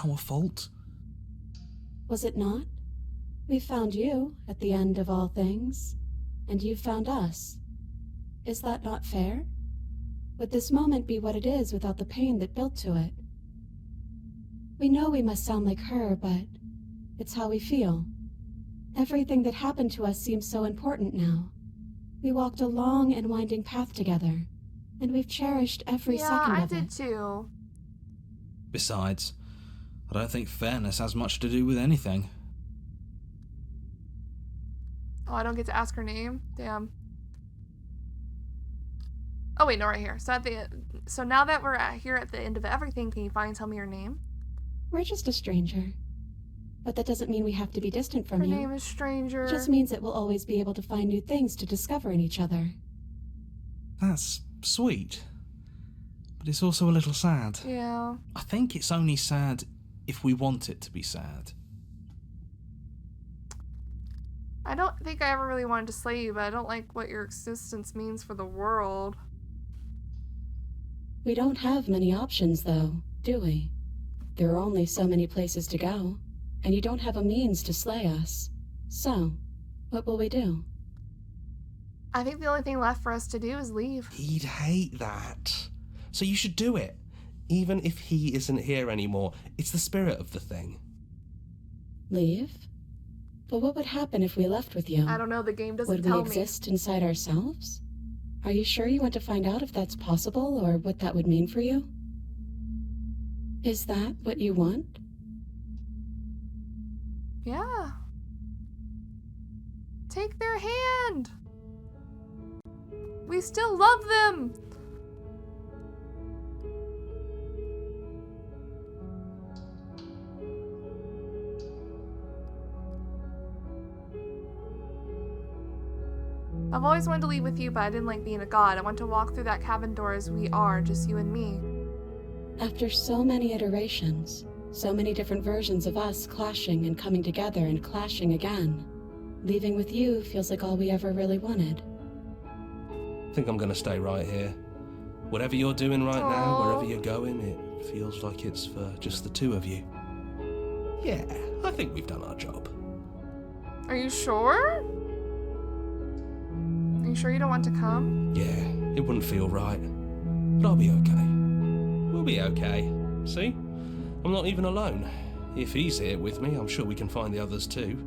our fault? Was it not? We found you at the end of all things, and you found us. Is that not fair? Would this moment be what it is without the pain that built to it? We know we must sound like her, but it's how we feel. Everything that happened to us seems so important now. We walked a long and winding path together, and we've cherished every second of it. Yeah, I did too. Besides, I don't think fairness has much to do with anything. Oh, I don't get to ask her name? Damn. Oh wait, no, right here. So now that we're here at the end of everything, can you finally tell me your name? We're just a stranger. But that doesn't mean we have to be distant from Her you. name is Stranger. It just means that we'll always be able to find new things to discover in each other. That's sweet. But it's also a little sad. Yeah. I think it's only sad if we want it to be sad. I don't think I ever really wanted to slay you, but I don't like what your existence means for the world. We don't have many options, though, do we? There are only so many places to go, and you don't have a means to slay us. So, what will we do? I think the only thing left for us to do is leave. He'd hate that. So you should do it. Even if he isn't here anymore, it's the spirit of the thing. Leave? But what would happen if we left with you? I don't know, the game doesn't Would tell we me. exist inside ourselves? Are you sure you want to find out if that's possible, or what that would mean for you? Is that what you want? Yeah. Take their hand. We still love them. I've always wanted to leave with you, but I didn't like being a god. I want to walk through that cabin door as we are, just you and me. After so many iterations, so many different versions of us clashing and coming together and clashing again, leaving with you feels like all we ever really wanted. I think I'm gonna stay right here. Whatever you're doing right now, Aww. wherever you're going, it feels like it's for just the two of you. Yeah, I think we've done our job. Are you sure? Are you sure you don't want to come? Yeah, it wouldn't feel right. But I'll be okay. We'll be okay. See? I'm not even alone. If he's here with me, I'm sure we can find the others too.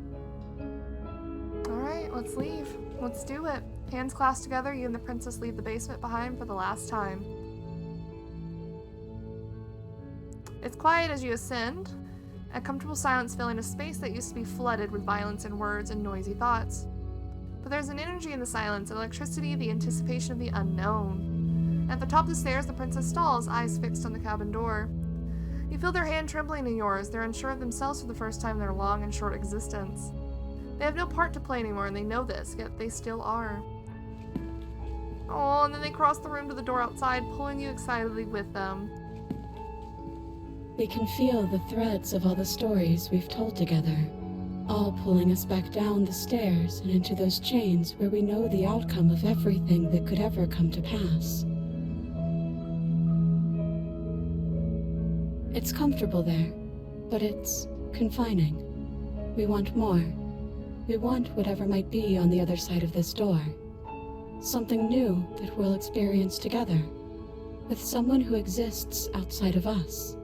Alright, let's leave. Let's do it. Hands clasped together, you and the princess leave the basement behind for the last time. It's quiet as you ascend, a comfortable silence filling a space that used to be flooded with violence and words and noisy thoughts. But there's an energy in the silence, an electricity, the anticipation of the unknown. At the top of the stairs, the princess stalls, eyes fixed on the cabin door. You feel their hand trembling in yours. They're unsure of themselves for the first time in their long and short existence. They have no part to play anymore, and they know this, yet they still are. Oh, and then they cross the room to the door outside, pulling you excitedly with them. We can feel the threads of all the stories we've told together, all pulling us back down the stairs and into those chains where we know the outcome of everything that could ever come to pass. It's comfortable there, but it's confining. We want more. We want whatever might be on the other side of this door. Something new that we'll experience together, with someone who exists outside of us.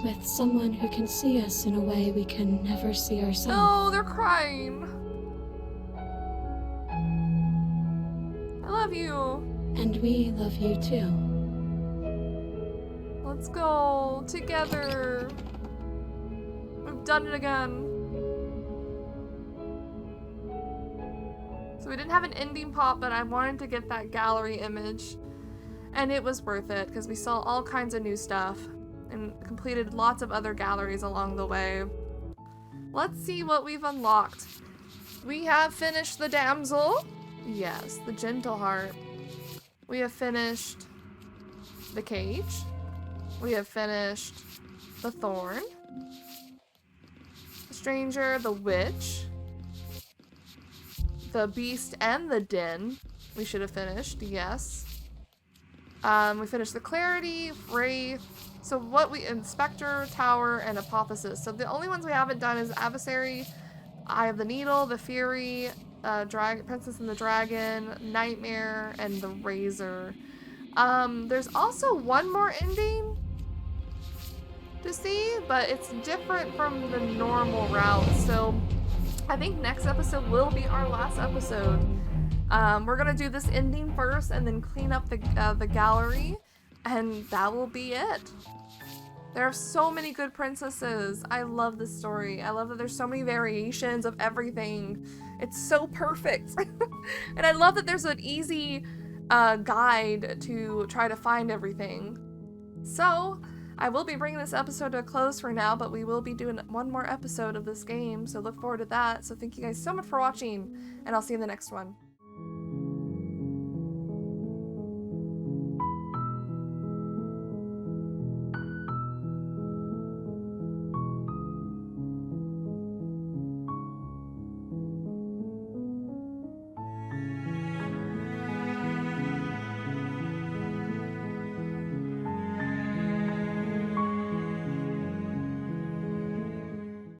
With someone who can see us in a way we can never see ourselves. No, they're crying. I love you. And we love you too. Let's go together. We've done it again. So we didn't have an ending pop, but I wanted to get that gallery image. And it was worth it because we saw all kinds of new stuff and completed lots of other galleries along the way. Let's see what we've unlocked. We have finished the damsel. Yes, the gentle heart. We have finished the cage. We have finished the thorn. The stranger, the witch. The beast and the den. We should have finished, yes. We finished the clarity, wraith. So what we, inspector, tower, and apotheosis. So the only ones we haven't done is adversary, eye of the needle, the fury, princess and the dragon, nightmare, and the razor. There's also one more ending to see, but it's different from the normal route. So I think next episode will be our last episode. We're gonna do this ending first and then clean up the gallery, and that will be it. There are so many good princesses. I love this story. I love that there's so many variations of everything. It's so perfect. And I love that there's an easy guide to try to find everything. So I will be bringing this episode to a close for now, but we will be doing one more episode of this game, so look forward to that. So thank you guys so much for watching, and I'll see you in the next one.